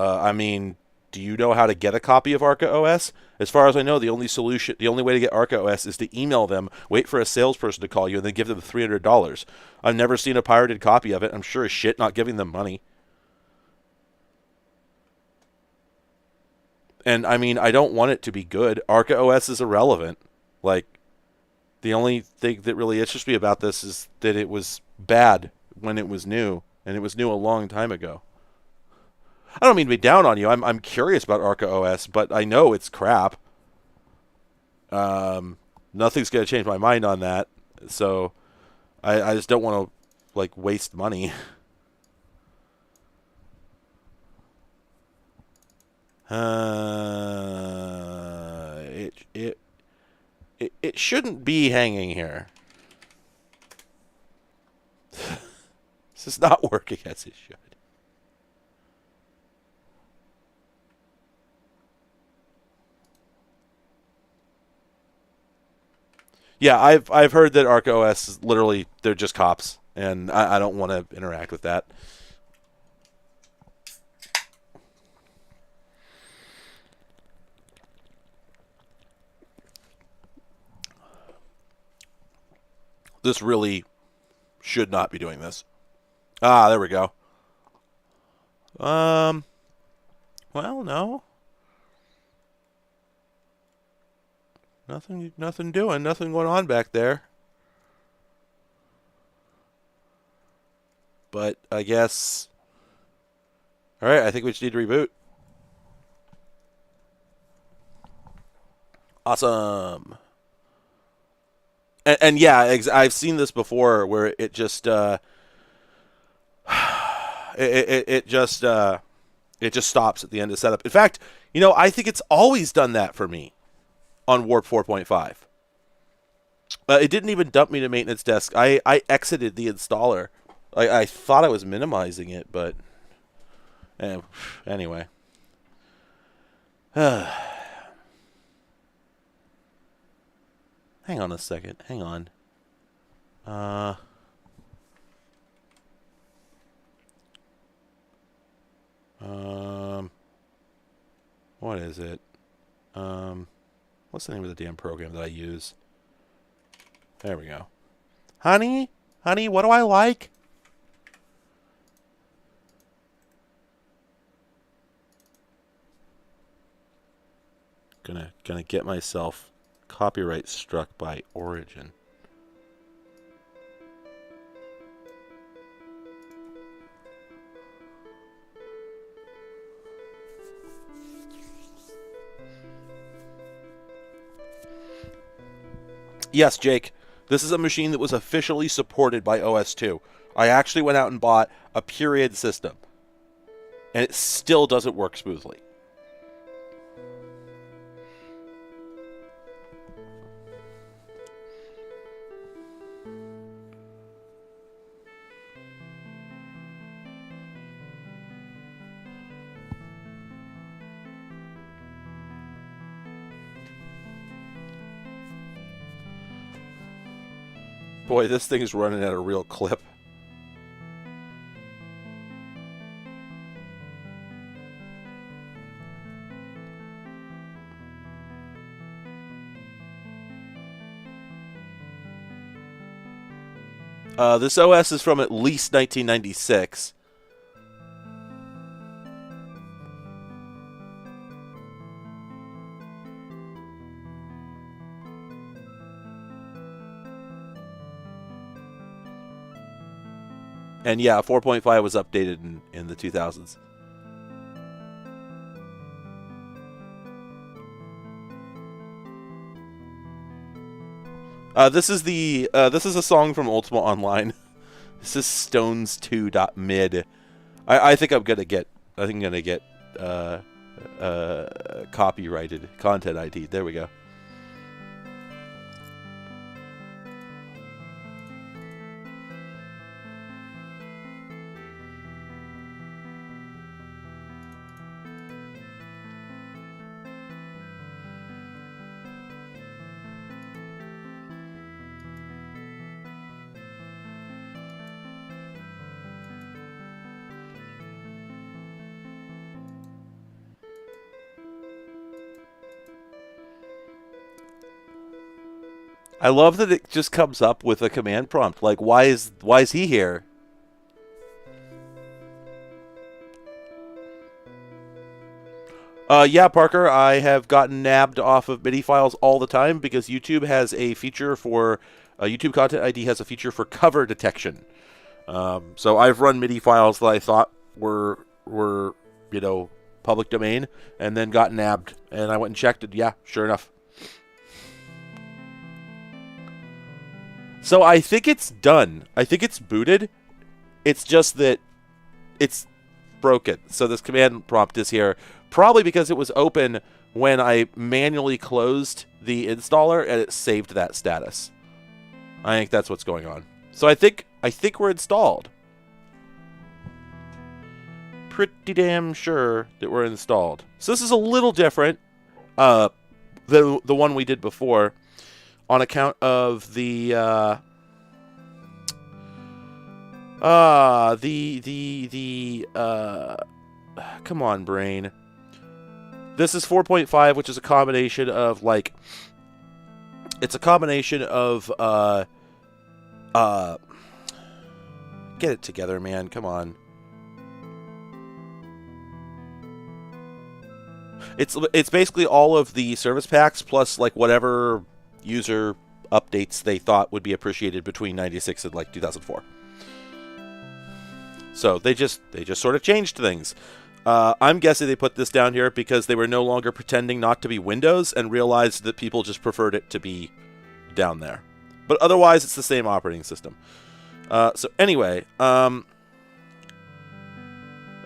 I mean, do you know how to get a copy of Arca OS? As far as I know, the only way to get Arca OS is to email them, wait for a salesperson to call you, and then give them $300. I've never seen a pirated copy of it. I'm sure as shit not giving them money. And I mean, I don't want it to be good. Arca OS is irrelevant. Like, the only thing that really interests me about this is that it was bad when it was new, and it was new a long time ago. I don't mean to be down on you. I'm curious about Arca OS, but I know it's crap. Nothing's going to change my mind on that. So I just don't want to waste money. It shouldn't be hanging here. This is not working as it should. Yeah, I've heard that Arc OS is literally, they're just cops, and I don't want to interact with that. This really should not be doing this. Ah, there we go. Well, no. Nothing going on back there. But I guess... Alright, I think we just need to reboot. Awesome. And yeah, I've seen this before where it just... it just stops at the end of setup. In fact, I think it's always done that for me on Warp 4.5. It didn't even dump me to maintenance desk. I exited the installer. I thought I was minimizing it, but anyway. Hang on a second. Hang on. What is it? What's the name of the damn program that I use? There we go. Honey, what do I like? Gonna get myself copyright struck by Origin. Yes, Jake, this is a machine that was officially supported by OS2. I actually went out and bought a period system, and it still doesn't work smoothly. Boy, this thing is running at a real clip. This OS is from at least 1996. And yeah, 4.5 was updated in the 2000s. This is a song from Ultima Online. This is Stones2.mid. I think I'm gonna get copyrighted content ID. There we go. I love that it just comes up with a command prompt. Like, why is he here? Yeah, Parker, I have gotten nabbed off of MIDI files all the time because YouTube has a feature for YouTube Content ID has a feature for cover detection. So I've run MIDI files that I thought were public domain, and then got nabbed, and I went and checked it. Yeah, sure enough. So I think it's done. I think it's booted. It's just that it's broken. So this command prompt is here, probably because it was open when I manually closed the installer and it saved that status. I think that's what's going on. So I think we're installed. Pretty damn sure that we're installed. So this is a little different than the one we did before, on account of the come on, brain. This is 4.5, which is a combination of it's a combination of get it together, man. Come on. It's basically all of the service packs plus whatever user updates they thought would be appreciated between 96 and 2004. So they just sort of changed things. I'm guessing they put this down here because they were no longer pretending not to be Windows and realized that people just preferred it to be down there. But otherwise, it's the same operating system. So anyway,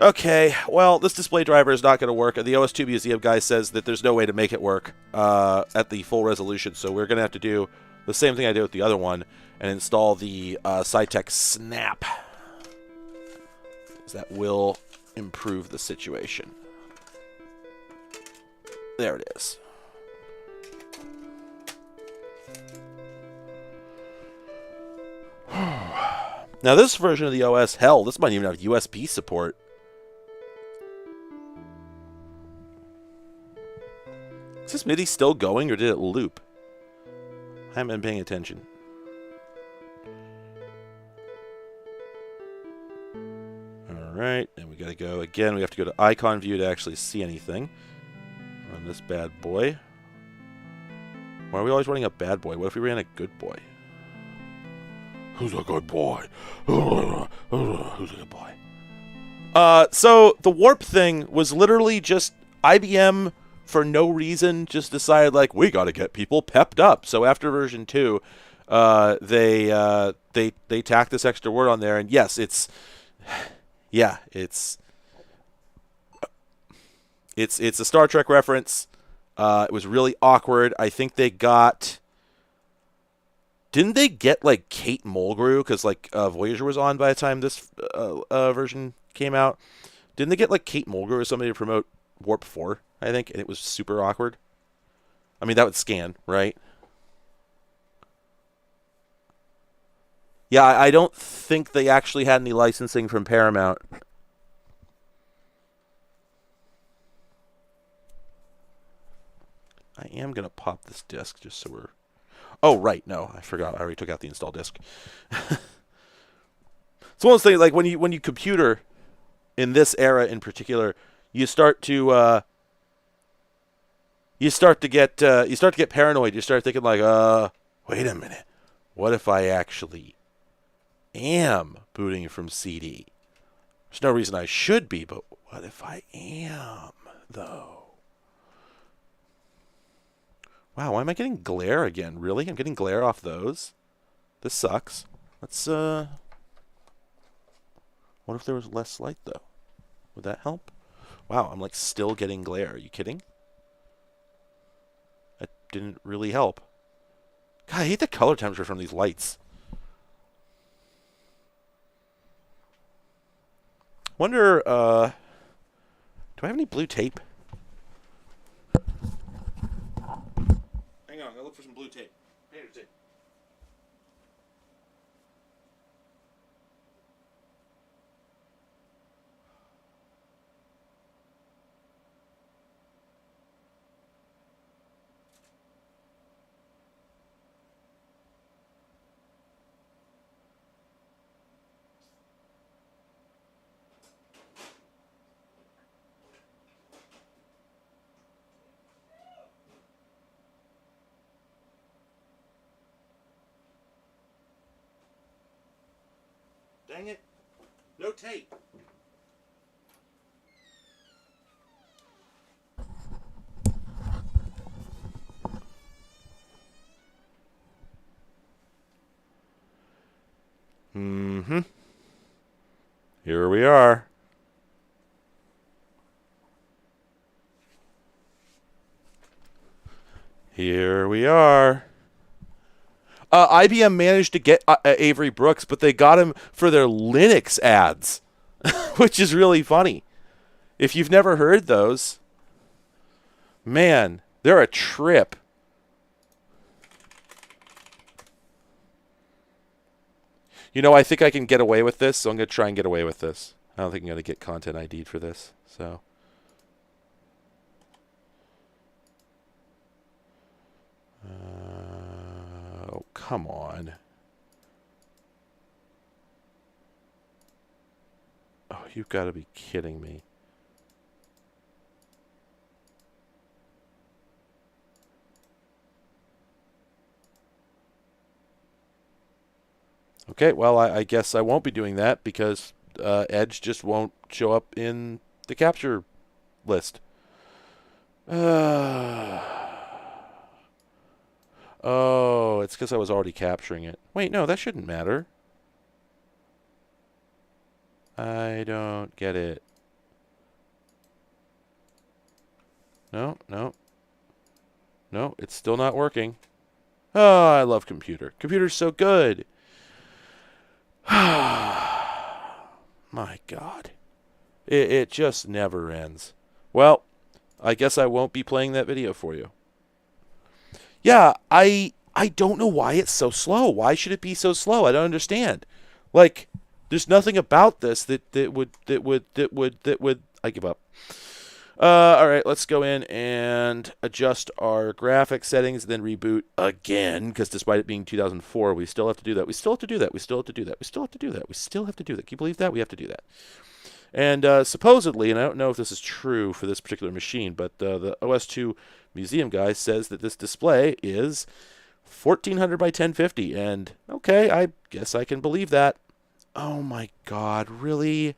okay, well, this display driver is not going to work. The OS2 Museum guy says that there's no way to make it work at the full resolution, so we're going to have to do the same thing I did with the other one and install the Cytec Snap. That will improve the situation. There it is. Now this version of the OS, hell, this might even have USB support. Is this MIDI still going, or did it loop? I haven't been paying attention. Alright, and we gotta go again. We have to go to icon view to actually see anything. Run this bad boy. Why are we always running a bad boy? What if we ran a good boy? Who's a good boy? Who's a good boy? So the warp thing was literally just IBM, for no reason, just decided we gotta get people pepped up. So after version 2, they tacked this extra word on there, and yes, it's a Star Trek reference. It was really awkward. I think they got... Didn't they get, Kate Mulgrew? Because, Voyager was on by the time this version came out. Didn't they get, Kate Mulgrew or somebody to promote Warp 4, I think? And it was super awkward. I mean, that would scan, right? Yeah, I don't think they actually had any licensing from Paramount. I am going to pop this disc just so we're... Oh, right. No, I forgot. I already took out the install disc. It's one of those things, like when you computer, in this era in particular, you start to get paranoid. You start thinking like, wait a minute. What if I actually am booting from CD? There's no reason I should be, but what if I am, though? Wow, why am I getting glare again? Really? I'm getting glare off those? This sucks. Let's, what if there was less light, though? Would that help? Wow, I'm, like, still getting glare. Are you kidding? That didn't really help. God, I hate the color temperature from these lights. Wonder, do I have any blue tape? Hang on, I'm gonna look for some blue tape. Painter tape. Dang it. No tape. Mm-hmm. Here we are. Here we are. IBM managed to get Avery Brooks, but they got him for their Linux ads, which is really funny. If you've never heard those, man, they're a trip. You know, I think I can get away with this, so I'm going to try and get away with this. I don't think I'm going to get content ID'd for this, so... oh, come on. Oh, you've got to be kidding me. Okay, well, I guess I won't be doing that because Edge just won't show up in the capture list. Oh, it's because I was already capturing it. Wait, no, that shouldn't matter. I don't get it. No, no. No, it's still not working. Oh, I love computer. Computer's so good. My God. It just never ends. Well, I guess I won't be playing that video for you. Yeah, I don't know why it's so slow. Why should it be so slow? I don't understand. Like, there's nothing about this that would I give up. All right, let's go in and adjust our graphics settings, then reboot again, because despite it being 2004, we still have to do that. We still have to do that. We still have to do that. We still have to do that. We still have to do that. Can you believe that? We have to do that. And supposedly, and I don't know if this is true for this particular machine, but the OS2 museum guy says that this display is 1400 by 1050. And okay, I guess I can believe that. Oh my God, really?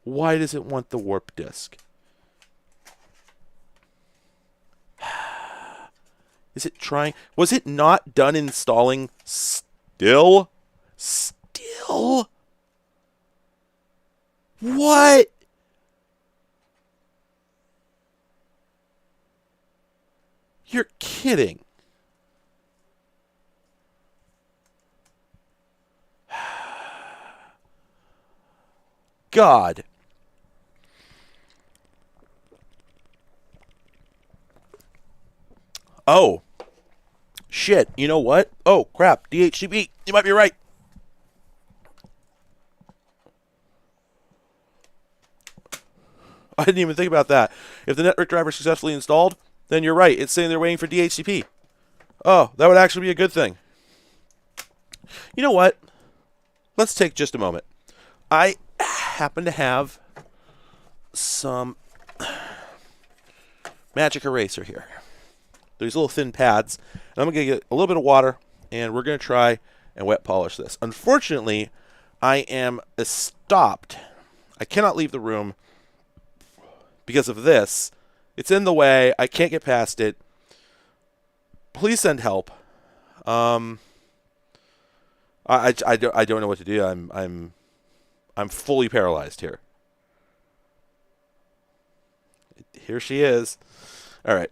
Why does it want the warp disk? Is it trying? Was it not done installing still? Still? What? You're kidding. God. Oh. Shit. You know what? Oh, crap. DHCP. You might be right. I didn't even think about that. If the network driver is successfully installed, then you're right. It's saying they're waiting for DHCP. Oh, that would actually be a good thing. You know what? Let's take just a moment. I happen to have some magic eraser here. These little thin pads. And I'm going to get a little bit of water, and we're going to try and wet polish this. Unfortunately, I am stopped. I cannot leave the room because of this. It's in the way. I can't get past it. Please send help. I don't know what to do. I'm fully paralyzed here. Here she is. All right.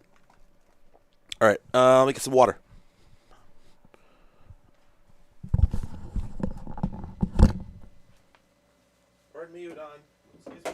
Let me get some water. Pardon me, Udon. Excuse me.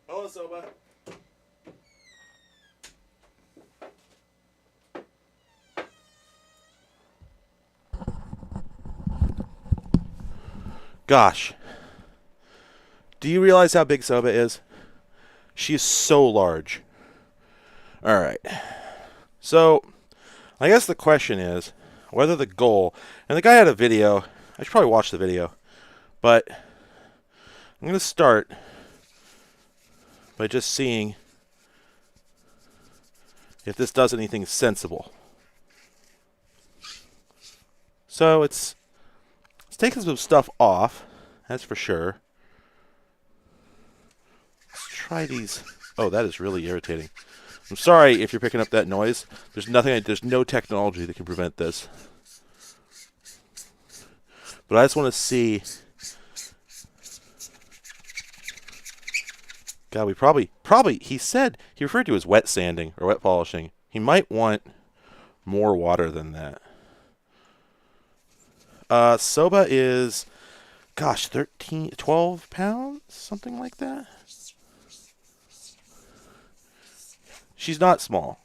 Hello, Soba. Gosh. Do you realize how big Soba is? She is so large. Alright. So, I guess the question is whether the goal... And the guy had a video. I should probably watch the video. But I'm going to start by just seeing if this does anything sensible. So it's taking some stuff off, that's for sure. Let's try these. Oh, that is really irritating. I'm sorry if you're picking up that noise. There's no technology that can prevent this. But I just want to see. God, we probably, he said, he referred to as wet sanding or wet polishing. He might want more water than that. Soba is, gosh, 12 pounds? Something like that? She's not small.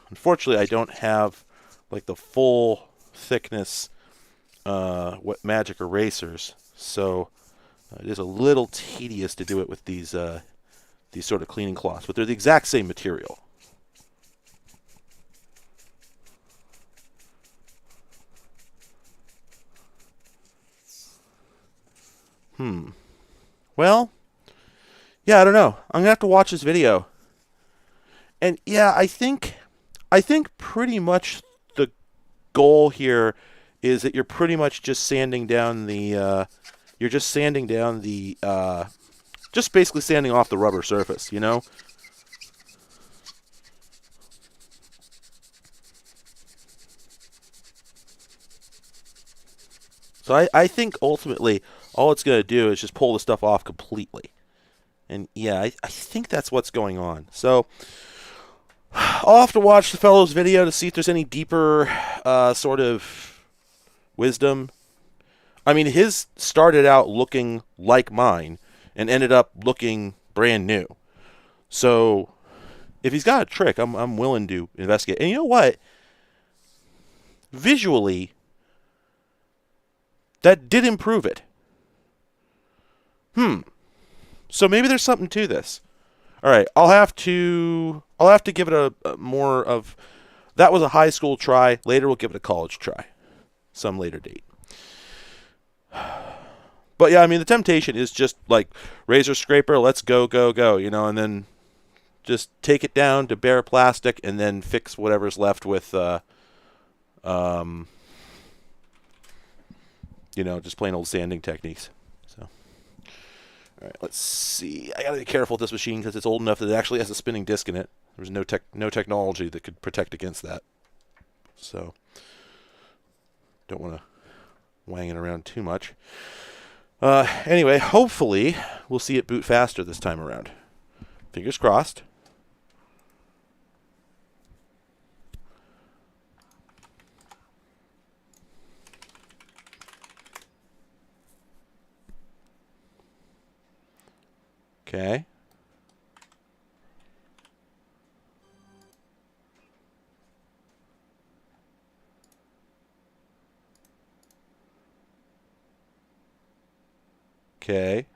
Unfortunately, I don't have, like, the full thickness magic erasers, so it is a little tedious to do it with these sort of cleaning cloths, but they're the exact same material. Well, yeah, I don't know. I'm gonna have to watch this video. And yeah, I think pretty much the goal here is that you're pretty much just sanding down the just basically sanding off the rubber surface, you know? So I think ultimately all it's going to do is just pull the stuff off completely. And yeah, I think that's what's going on. So I'll have to watch the fellow's video to see if there's any deeper sort of wisdom. I mean, his started out looking like mine and ended up looking brand new. So if he's got a trick, I'm willing to investigate. And you know what? Visually, that did improve it. So maybe there's something to this. All right, I'll have to give it a more of. That was a high school try. Later, we'll give it a college try, some later date. But yeah, I mean, the temptation is just like razor scraper. Let's go, go, go. And then just take it down to bare plastic, and then fix whatever's left with, just plain old sanding techniques. So. All right, let's see. I gotta be careful with this machine because it's old enough that it actually has a spinning disc in it. There's no technology that could protect against that. So, don't want to wang it around too much. Anyway, hopefully we'll see it boot faster this time around. Fingers crossed. Okay. Okay.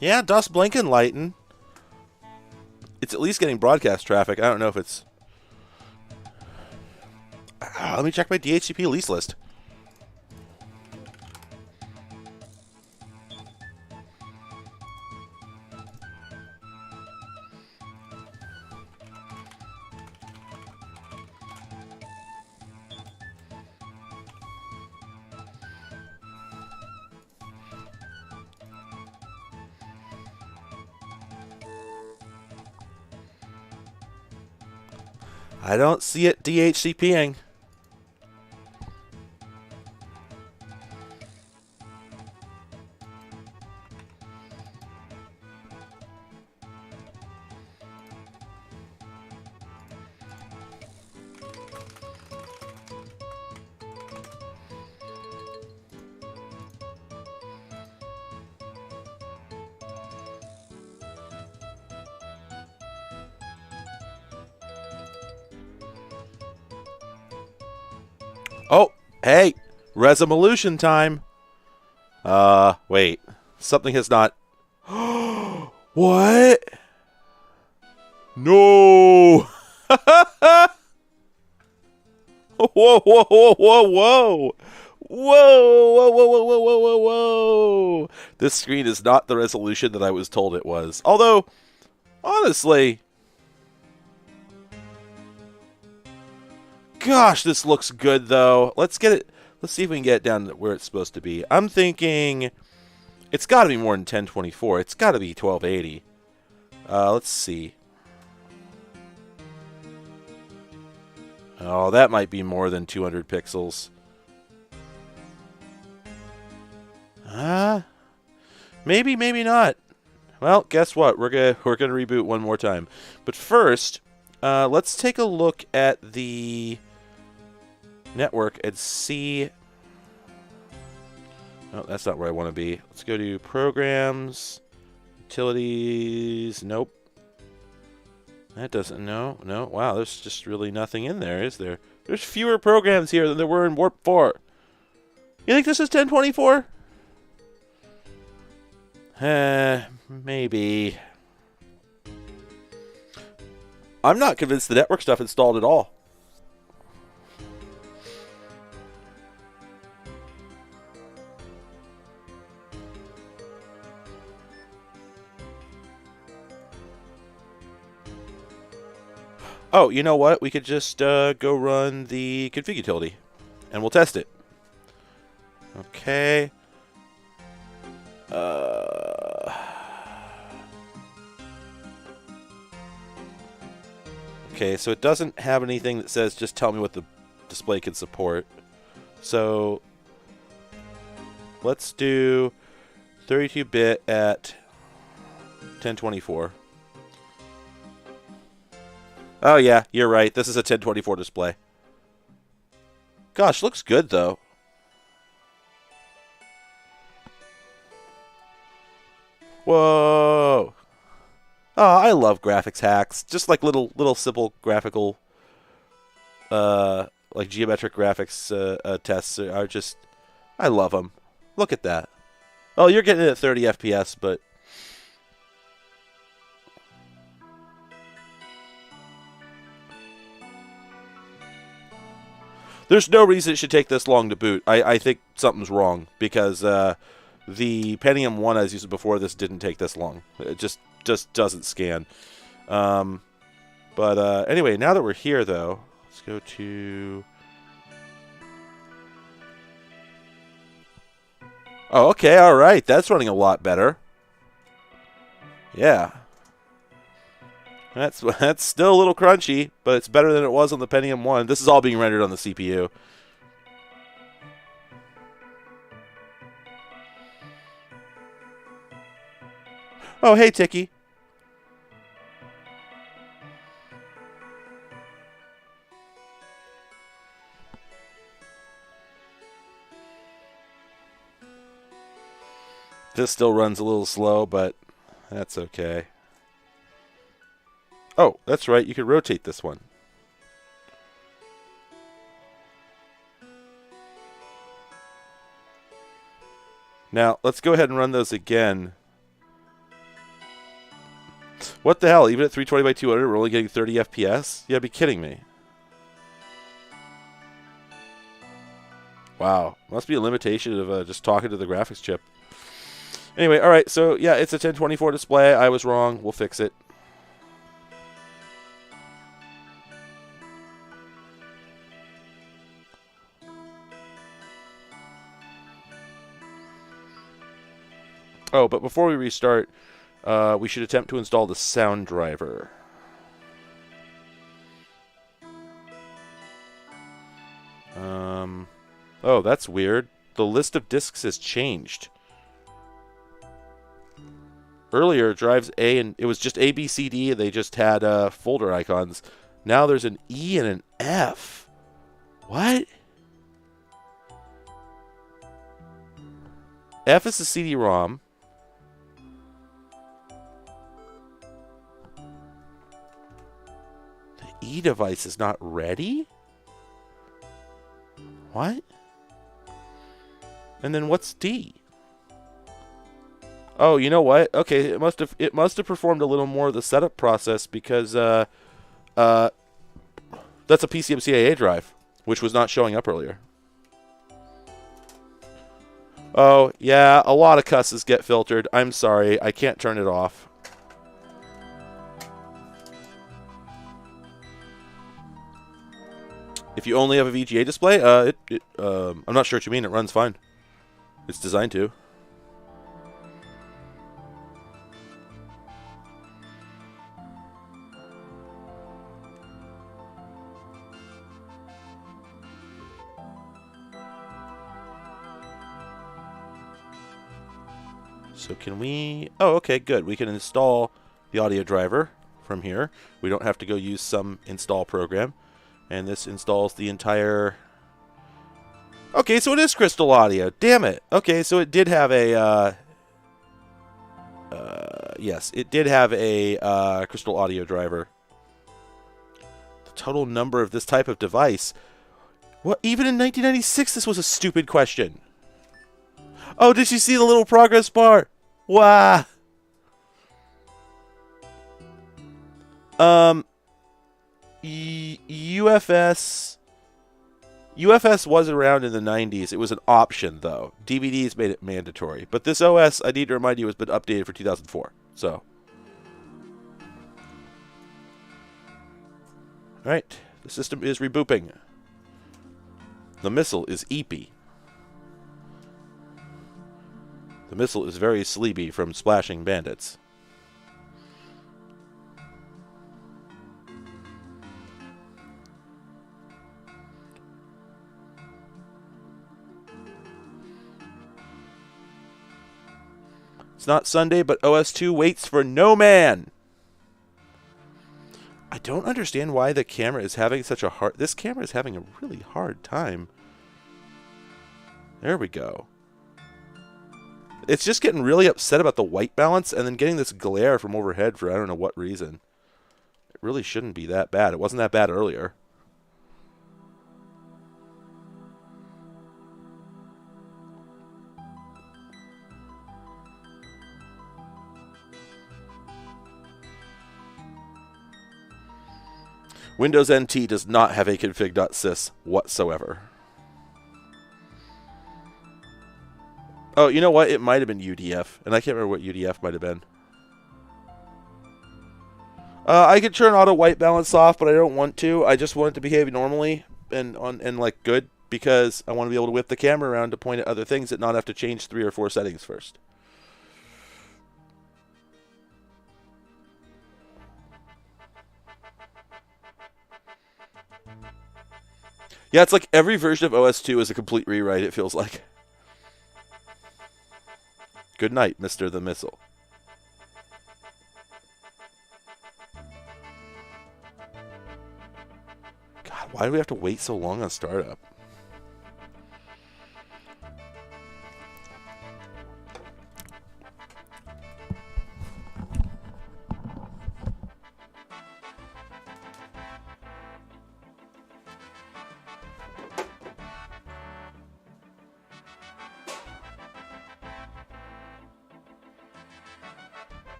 Yeah, dust blinking lighting. It's at least getting broadcast traffic. I don't know if it's... let me check my DHCP lease list. I don't see it DHCPing. Oh, hey, resolution time. Wait. Something has not... What? No! Whoa, whoa, whoa, whoa, whoa! Whoa, whoa, whoa, whoa, whoa, whoa, whoa, whoa! This screen is not the resolution that I was told it was. Although, honestly... Gosh, this looks good, though. Let's get it. Let's see if we can get it down to where it's supposed to be. I'm thinking it's got to be more than 1024. It's got to be 1280. Let's see. Oh, that might be more than 200 pixels. Maybe, maybe not. Well, guess what? We're gonna reboot one more time. But first, let's take a look at the network and see. Oh, that's not where I want to be. Let's go to programs, utilities. Nope. That doesn't. No. Wow, there's just really nothing in there, is there? There's fewer programs here than there were in Warp 4. You think this is 1024? Maybe. I'm not convinced the network stuff installed at all. Oh, you know what? We could just go run the config utility, and we'll test it. Okay. Okay, so it doesn't have anything that says just tell me what the display can support. So let's do 32-bit at 1024. Oh yeah, you're right. This is a 1024 display. Gosh, looks good though. Whoa. Oh, I love graphics hacks. Just like little simple graphical like geometric graphics tests are just, I love them. Look at that. Oh, you're getting it at 30 FPS, but there's no reason it should take this long to boot. I think something's wrong because the Pentium 1 I was using before this didn't take this long. It just doesn't scan. But anyway, now that we're here, though, let's go to... Oh, okay, all right. That's running a lot better. Yeah. That's still a little crunchy, but it's better than it was on the Pentium 1. This is all being rendered on the CPU. Oh, hey, Tiki. This still runs a little slow, but that's okay. Oh, that's right. You can rotate this one. Now, let's go ahead and run those again. What the hell? Even at 320 by 200, we're only getting 30 FPS? You gotta be kidding me. Wow. Must be a limitation of just talking to the graphics chip. Anyway, alright, so yeah, it's a 1024 display. I was wrong. We'll fix it. Oh, but before we restart, we should attempt to install the sound driver. Oh, that's weird. The list of disks has changed. Earlier, drives A and it was just A, B, C, D, and they just had folder icons. Now there's an E and an F. What? F is the CD-ROM. The E device is not ready? What? And then what's D? Oh, you know what? Okay, it must have performed a little more of the setup process because that's a PCMCIA drive, which was not showing up earlier. Oh, yeah, a lot of cusses get filtered. I'm sorry, I can't turn it off. If you only have a VGA display, I'm not sure what you mean. It runs fine. It's designed to. So can we... Oh, okay, good. We can install the audio driver from here. We don't have to go use some install program. And this installs the entire... Okay, so it is Crystal Audio. Damn it. Okay, so it did have a... yes, it did have a Crystal Audio driver. The total number of this type of device... What? Even in 1996, this was a stupid question. Oh, did you see the little progress bar? Wow. UFS was around in the 90s. It was an option, though. DVDs made it mandatory. But this OS, I need to remind you, has been updated for 2004. So. Alright. The system is rebooping. The missile is eepy. The missile is very sleepy from splashing bandits. It's not Sunday, but OS2 waits for no man. I don't understand why the camera is having such a hard... This camera is having a really hard time. There we go. It's just getting really upset about the white balance and then getting this glare from overhead for I don't know what reason. It really shouldn't be that bad. It wasn't that bad earlier. Windows NT does not have a config.sys whatsoever. Oh, you know what? It might have been UDF, and I can't remember what UDF might have been. I could turn auto white balance off, but I don't want to. I just want it to behave normally and like good, because I want to be able to whip the camera around to point at other things and not have to change 3 or 4 settings first. Yeah, it's like every version of OS2 is a complete rewrite, it feels like. Good night, Mr. the Missile. God, why do we have to wait so long on startup?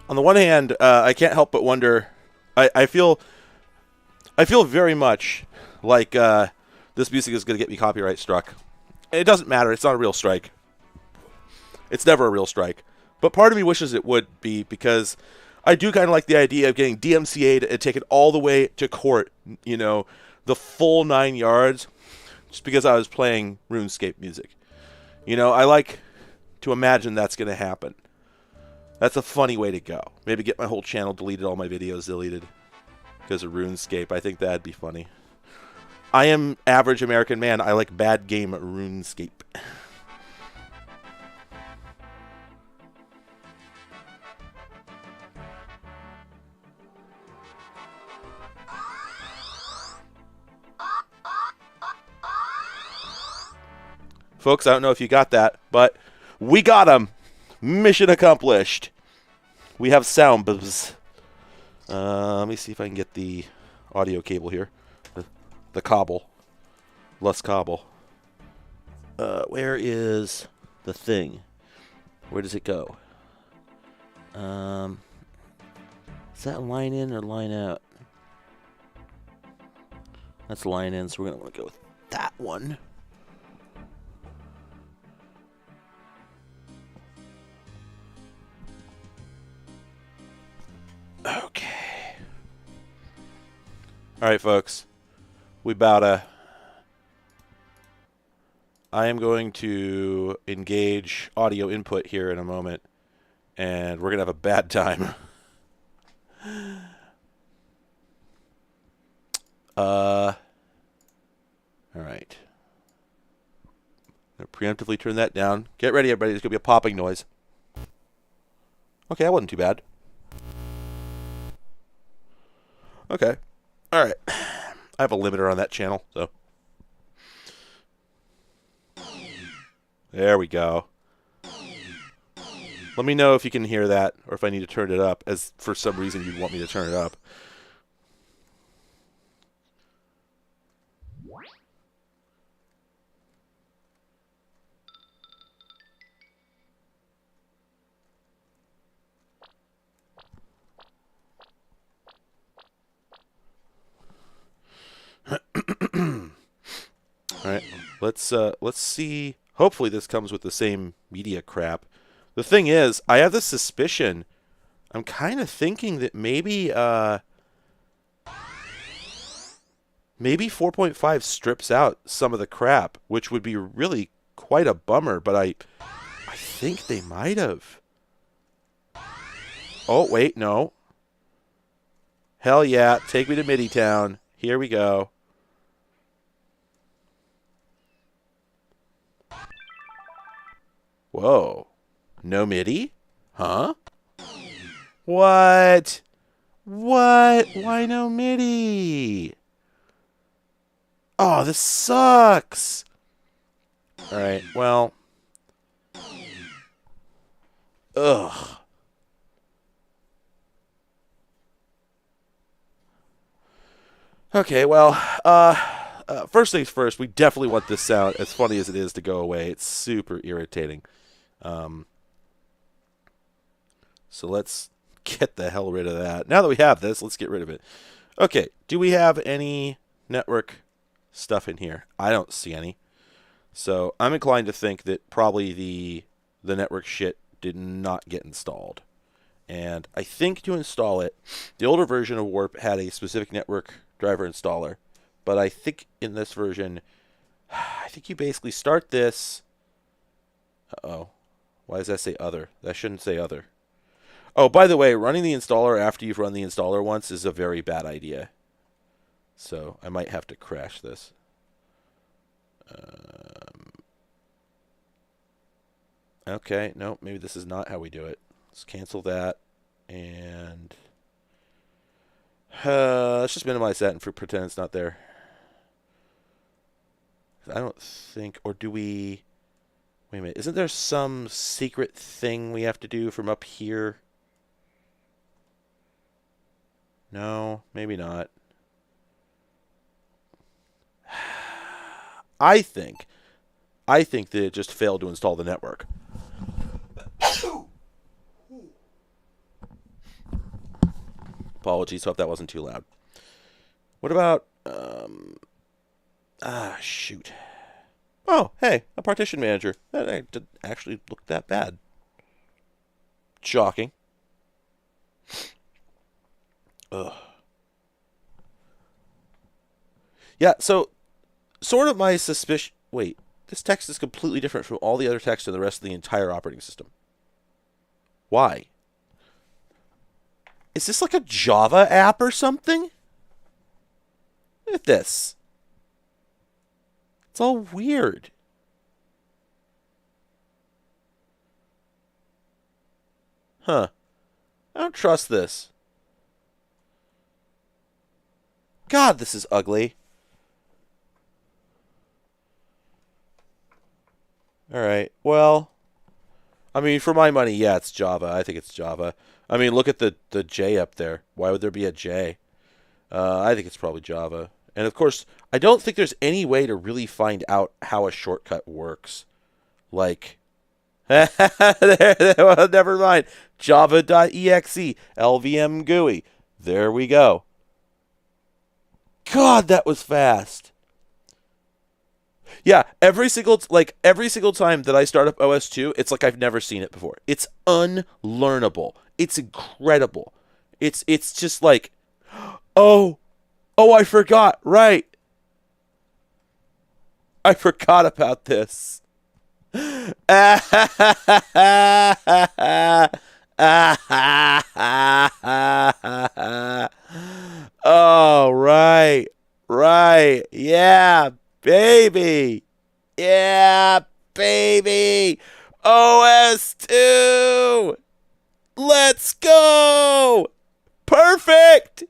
On the one hand, I can't help but wonder. I feel very much like this music is going to get me copyright struck. It doesn't matter. It's not a real strike. It's never a real strike. But part of me wishes it would be, because I do kind of like the idea of getting DMCA'd and taken all the way to court, you know, the full 9 yards, just because I was playing RuneScape music. You know, I like to imagine that's going to happen. That's a funny way to go. Maybe get my whole channel deleted, all my videos deleted because of RuneScape. I think that'd be funny. I am average American man. I like bad game RuneScape. Folks, I don't know if you got that, but we got him. Mission accomplished. We have sound bubs. Let me see if I can get the audio cable here. The cobble. Less cobble. Where is the thing? Where does it go? Is that line in or line out? That's line in, so we're going to want to go with that one. Okay. All right, folks. I am going to engage audio input here in a moment, and we're going to have a bad time. All right. I'm going to preemptively turn that down. Get ready, everybody. There's going to be a popping noise. Okay, that wasn't too bad. Okay. All right. I have a limiter on that channel, so. There we go. Let me know if you can hear that, or if I need to turn it up, as for some reason you'd want me to turn it up. All right, let's see. Hopefully this comes with the same media crap. The thing is, I have this suspicion. I'm kind of thinking that maybe 4.5 strips out some of the crap, which would be really quite a bummer. But I think they might have. Oh, wait, no. Hell yeah, take me to MIDI Town. Here we go. Whoa. No MIDI? Huh? What? What? Why no MIDI? Oh, this sucks. All right, well. Ugh. Okay, well, first things first, we definitely want this sound, as funny as it is, to go away. It's super irritating. So let's get the hell rid of that. Now that we have this, let's get rid of it. Okay, do we have any network stuff in here? I don't see any. So I'm inclined to think that probably the network shit did not get installed. And I think to install it, the older version of Warp had a specific network driver installer. But I think in this version, I think you basically start this. Uh-oh. Why does that say other? That shouldn't say other. Oh, by the way, running the installer after you've run the installer once is a very bad idea. So I might have to crash this. Okay, no, maybe this is not how we do it. Let's cancel that. And let's just minimize that and pretend it's not there. I don't think, or do we... Wait a minute, isn't there some secret thing we have to do from up here? No, maybe not. I think that it just failed to install the network. Apologies, hope that wasn't too loud. What about, shoot. Oh, hey, a partition manager. That didn't actually look that bad. Shocking. Ugh. Yeah, so, sort of my suspicion... Wait, this text is completely different from all the other text in the rest of the entire operating system. Why? Is this like a Java app or something? Look at this. It's all weird. Huh. I don't trust this. God, this is ugly. Alright, well... I mean, for my money, yeah, it's Java. I think it's Java. I mean, look at the J up there. Why would there be a J? I think it's probably Java. And, of course, I don't think there's any way to really find out how a shortcut works. Like... well, never mind. Java.exe, LVM GUI. There we go. God, that was fast. Yeah, every single time that I start up OS2, it's like I've never seen it before. It's unlearnable. It's incredible. It's just like, oh, I forgot. Right. I forgot about this. Oh, right. Right. Yeah, baby. Yeah, baby. OS2. Let's go. Perfect.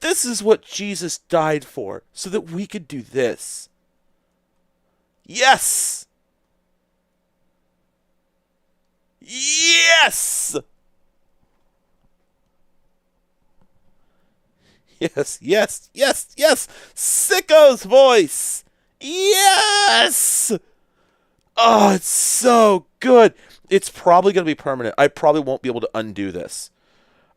This is what Jesus died for, so that we could do this. Yes. Yes. Yes, yes, yes, yes. Sicko's voice. Yes. Oh, it's so good. It's probably going to be permanent. I probably won't be able to undo this.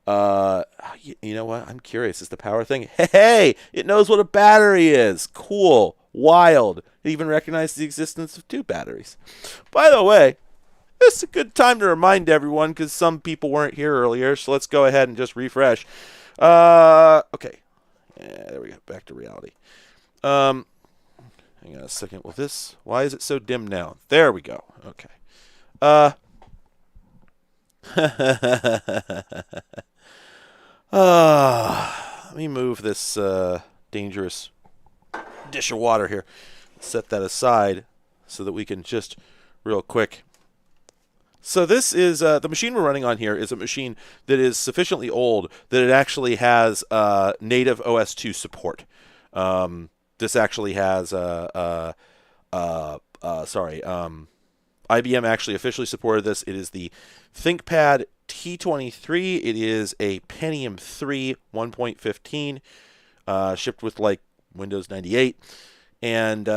You know what? I'm curious. Is the power thing? Hey, it knows what a battery is. Cool. Wild. It even recognizes the existence of two batteries. By the way, this is a good time to remind everyone because some people weren't here earlier, so let's go ahead and just refresh. Okay. Yeah, there we go. Back to reality. Hang on a second. Well, this... Why is it so dim now? There we go. Okay. Let me move this dangerous dish of water here. Set that aside so that we can just real quick. So this is the machine we're running on here is a machine that is sufficiently old that it actually has native OS2 support. This actually has IBM actually officially supported this. It is the ThinkPad T23. It is a Pentium 3 1.15, shipped with like Windows 98, and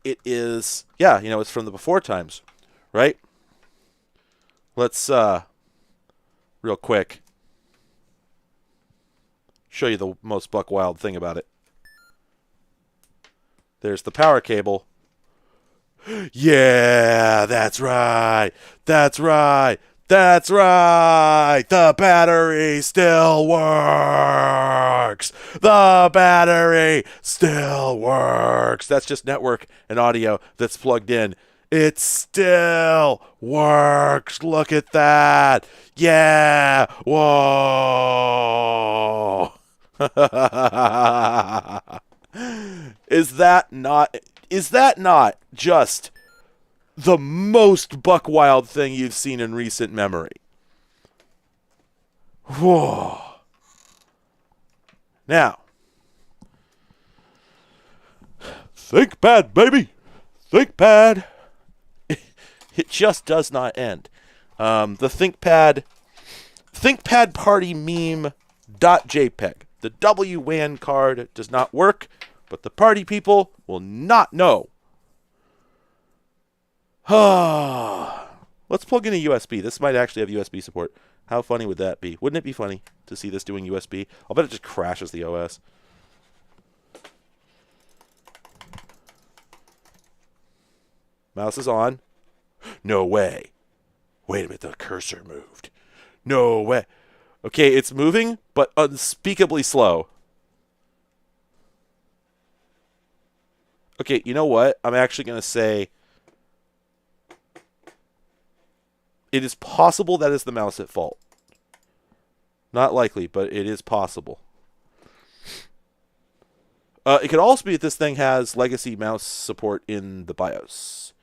it is it's from the before times, right? Let's real quick show you the most buck wild thing about it. There's the power cable. Yeah, that's right. That's right. That's right. The battery still works. The battery still works. That's just network and audio that's plugged in. It still works. Look at that. Yeah. Whoa. Is that not just the most buck wild thing you've seen in recent memory? Whoa. Now, ThinkPad, baby. ThinkPad. It just does not end. The ThinkPad party meme.jpg. The WWAN card does not work, but the party people will not know. Let's plug in a USB. This might actually have USB support. How funny would that be? Wouldn't it be funny to see this doing USB? I'll bet it just crashes the OS. Mouse is on. No way. Wait a minute, the cursor moved. No way. Okay, it's moving, but unspeakably slow. Okay, you know what? I'm actually going to say it is possible that is the mouse at fault. Not likely, but it is possible. It could also be that this thing has legacy mouse support in the BIOS.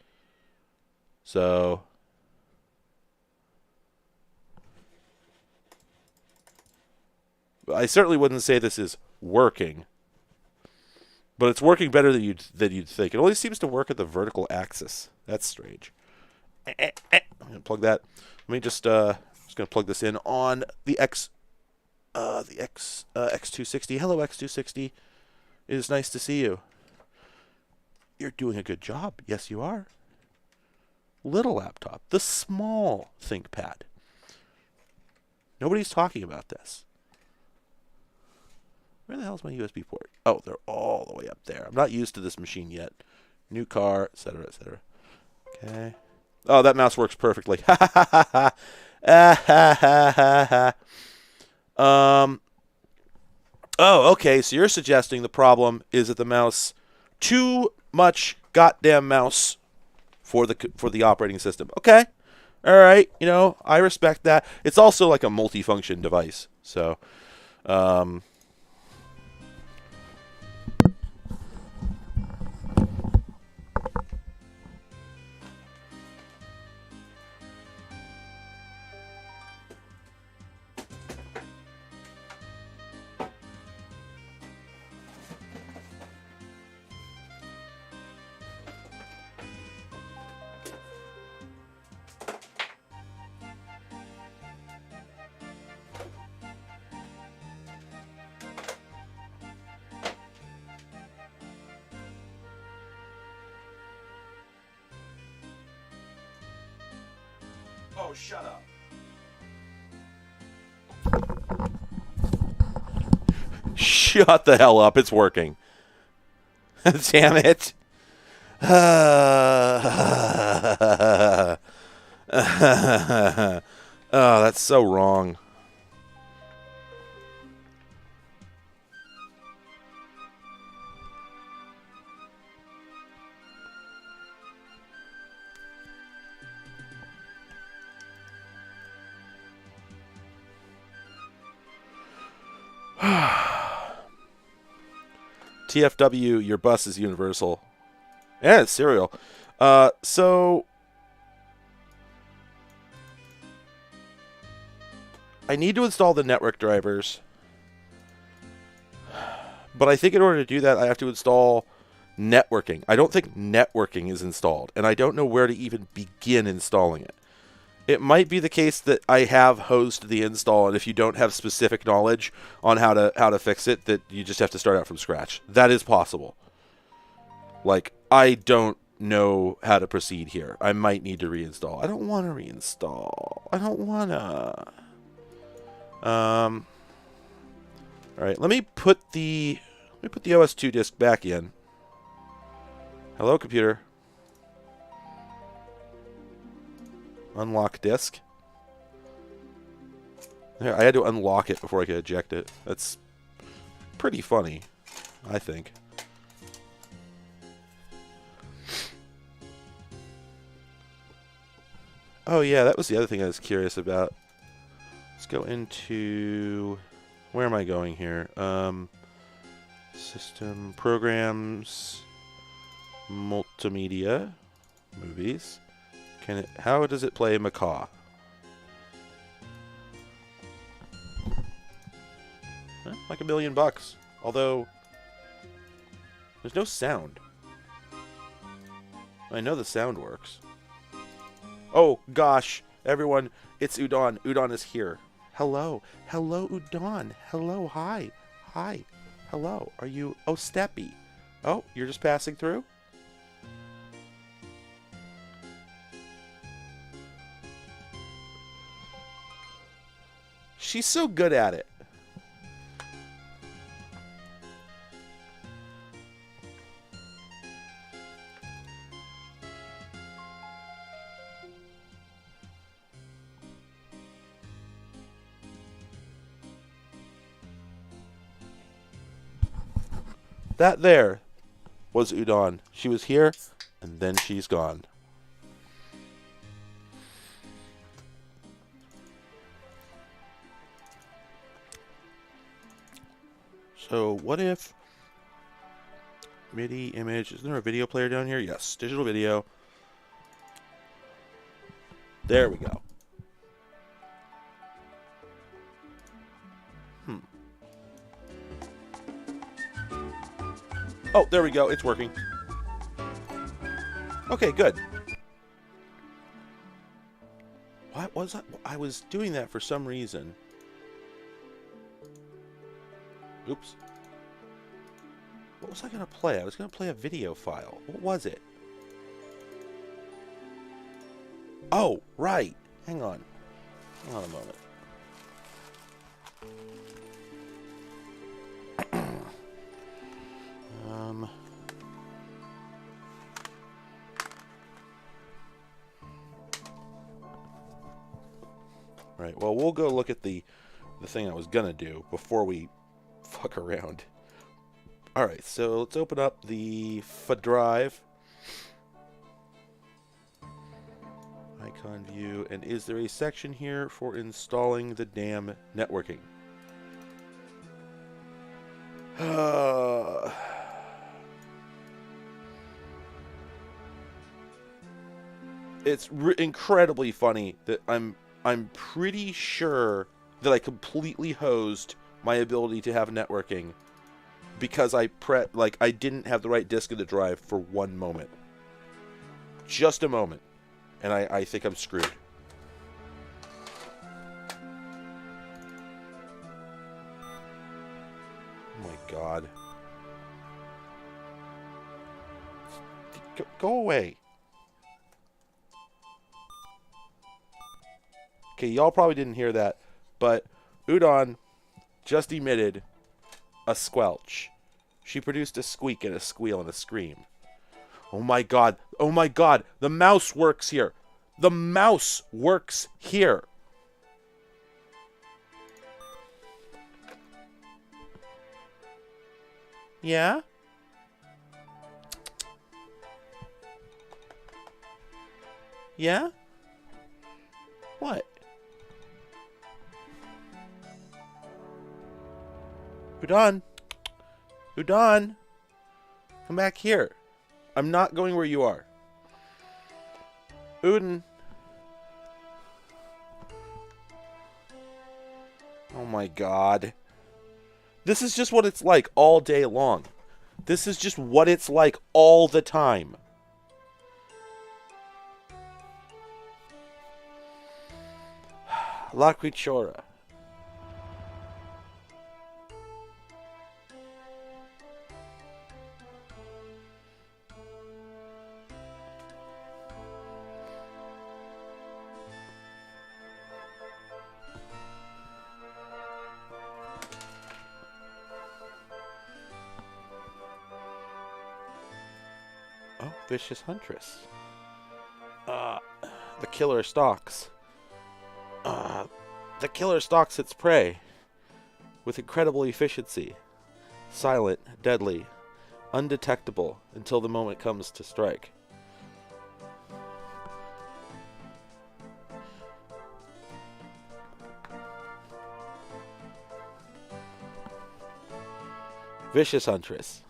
So I certainly wouldn't say this is working, but it's working better than you'd think. It only seems to work at the vertical axis. That's strange. I'm gonna plug that. Let me just gonna plug this in on the X260. Hello, X260. It is nice to see you. You're doing a good job. Yes, you are. Little laptop, the small ThinkPad. Nobody's talking about this. Where the hell is my USB port? Oh, they're all the way up there. I'm not used to this machine yet. New car, etc., etc. Okay. Oh, that mouse works perfectly. Oh, okay. So you're suggesting the problem is that the mouse, too much goddamn mouse for the operating system. Okay. All right. I respect that. It's also like a multifunction device. So, oh, shut up. Shut the hell up. It's working. Damn it. Oh, that's so wrong. TFW, your bus is universal. Yeah, it's serial. So I need to install the network drivers. But I think in order to do that, I have to install networking. I don't think networking is installed, and I don't know where to even begin installing it. It might be the case that I have hosed the install, and if you don't have specific knowledge on how to fix it, that you just have to start out from scratch. That is possible. Like, I don't know how to proceed here. I might need to reinstall. I don't want to reinstall. I don't want to. All right, let me put the OS2 disk back in. Hello, computer. Unlock disk. Yeah, I had to unlock it before I could eject it. That's pretty funny, I think. Oh yeah, that was the other thing I was curious about. Let's go into... Where am I going here? System, programs, multimedia, movies. How does it play Macaw? Like $1,000,000. Although, there's no sound. I know the sound works. Oh, gosh. Everyone, it's Udon. Udon is here. Hello. Hello, Udon. Hello, hi. Hi. Hello. Are you... Oh, Steppy. Oh, you're just passing through? She's so good at it. That there was Udon. She was here, and then she's gone. So what if MIDI image, is there a video player down here? Yes, digital video. There we go. Oh, there we go. It's working. Okay, good. What was that? I was doing that for some reason. Oops. What was I going to play? I was going to play a video file. What was it? Oh, right. Hang on. Hang on a moment. Right, well, we'll go look at the thing I was going to do before we fuck around. Alright, so let's open up the drive. Icon view. And is there a section here for installing the damn networking? It's incredibly funny that I'm pretty sure that I completely hosed my ability to have networking because I didn't have the right disk of the drive for one moment. Just a moment. And I think I'm screwed. Oh my god. Go away. Okay, y'all probably didn't hear that, but Udon just emitted a squelch. She produced a squeak and a squeal and a scream. Oh my god. Oh my god. The mouse works here. The mouse works here. Yeah? Yeah? What? Udon. Udon. Come back here. I'm not going where you are. Udon. Oh my god. This is just what it's like all day long. This is just what it's like all the time. La Quichora. Oh, Vicious Huntress. The killer stalks. The killer stalks its prey with incredible efficiency. Silent, deadly, undetectable until the moment comes to strike. Vicious Huntress.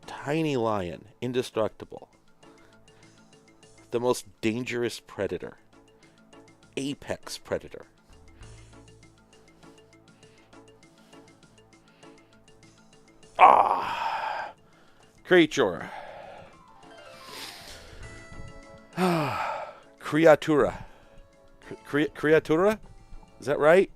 Tiny lion, indestructible. The most dangerous predator. Apex predator. Creature. Creatura. Creatura? Is that right?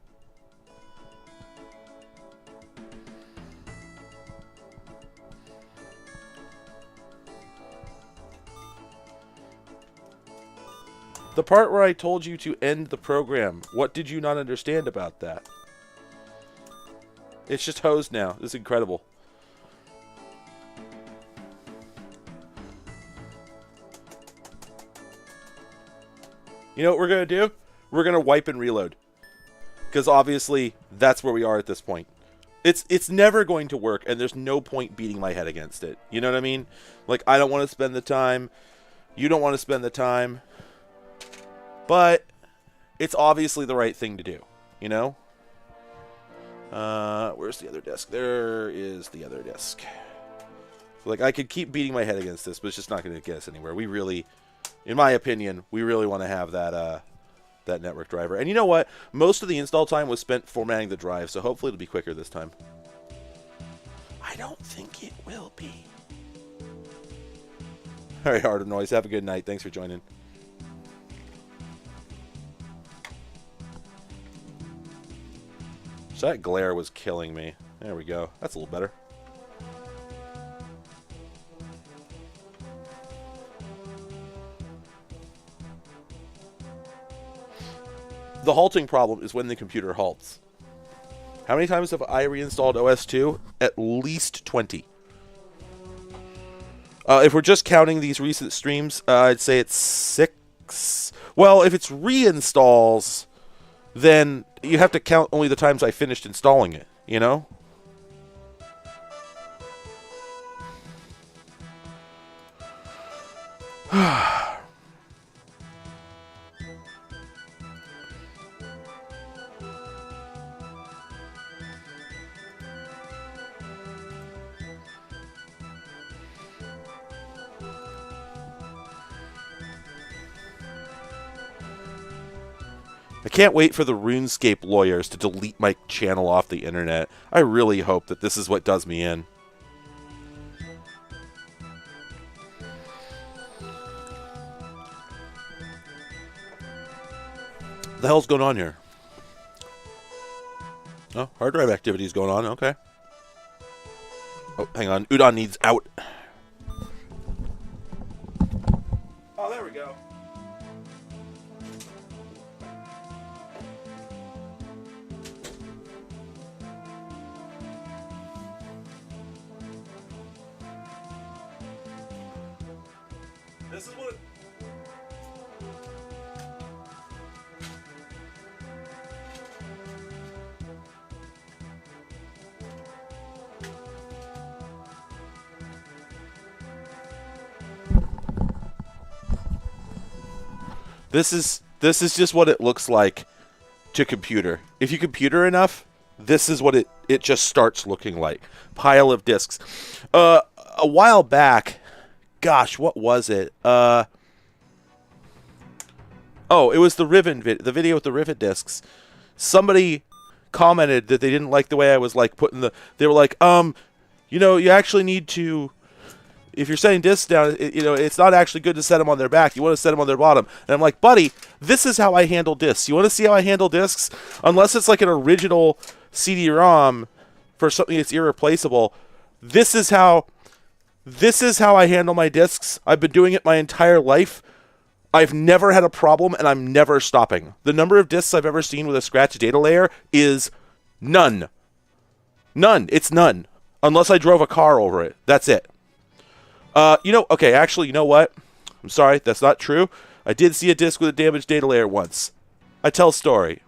The part where I told you to end the program, what did you not understand about that? It's just hosed now. This is incredible. You know what we're going to do? We're going to wipe and reload. Because obviously, that's where we are at this point. It's never going to work, and there's no point beating my head against it. You know what I mean? Like, I don't want to spend the time. You don't want to spend the time. But it's obviously the right thing to do, you know? Where's the other disc? There is the other disc. Like, I could keep beating my head against this, but it's just not going to get us anywhere. We really, in my opinion, we really want to have that that network driver. And you know what? Most of the install time was spent formatting the drive, so hopefully it'll be quicker this time. I don't think it will be. All right, Art of Noise, have a good night. Thanks for joining. So that glare was killing me. There we go. That's a little better. The halting problem is when the computer halts. How many times have I reinstalled OS2? At least 20. If we're just counting these recent streams, I'd say it's 6. Well, if it's reinstalls, then you have to count only the times I finished installing it, you know? I can't wait for the RuneScape lawyers to delete my channel off the internet. I really hope that this is what does me in. What the hell's going on here? Oh, hard drive activity is going on. Okay. Oh, hang on. Udon needs out. Oh, there we go. This is what... This is just what it looks like to computer. If you computer enough, This is what it just starts looking like. Pile of discs. A while back, gosh, what was it? Oh, it was the the video with the Rivet discs. Somebody commented that they didn't like the way I was like putting the. They were like, you know, you actually need to. If you're setting discs down, you know, it's not actually good to set them on their back. You want to set them on their bottom. And I'm like, buddy, this is how I handle discs. You want to see how I handle discs? Unless it's like an original CD-ROM for something that's irreplaceable, this is how I handle my discs. I've been doing it my entire life. I've never had a problem, and I'm never stopping. The number of discs I've ever seen with a scratch data layer is none. None. It's none. Unless I drove a car over it. That's it. You know, okay, actually, you know what? I'm sorry, that's not true. I did see a disc with a damaged data layer once. I tell a story.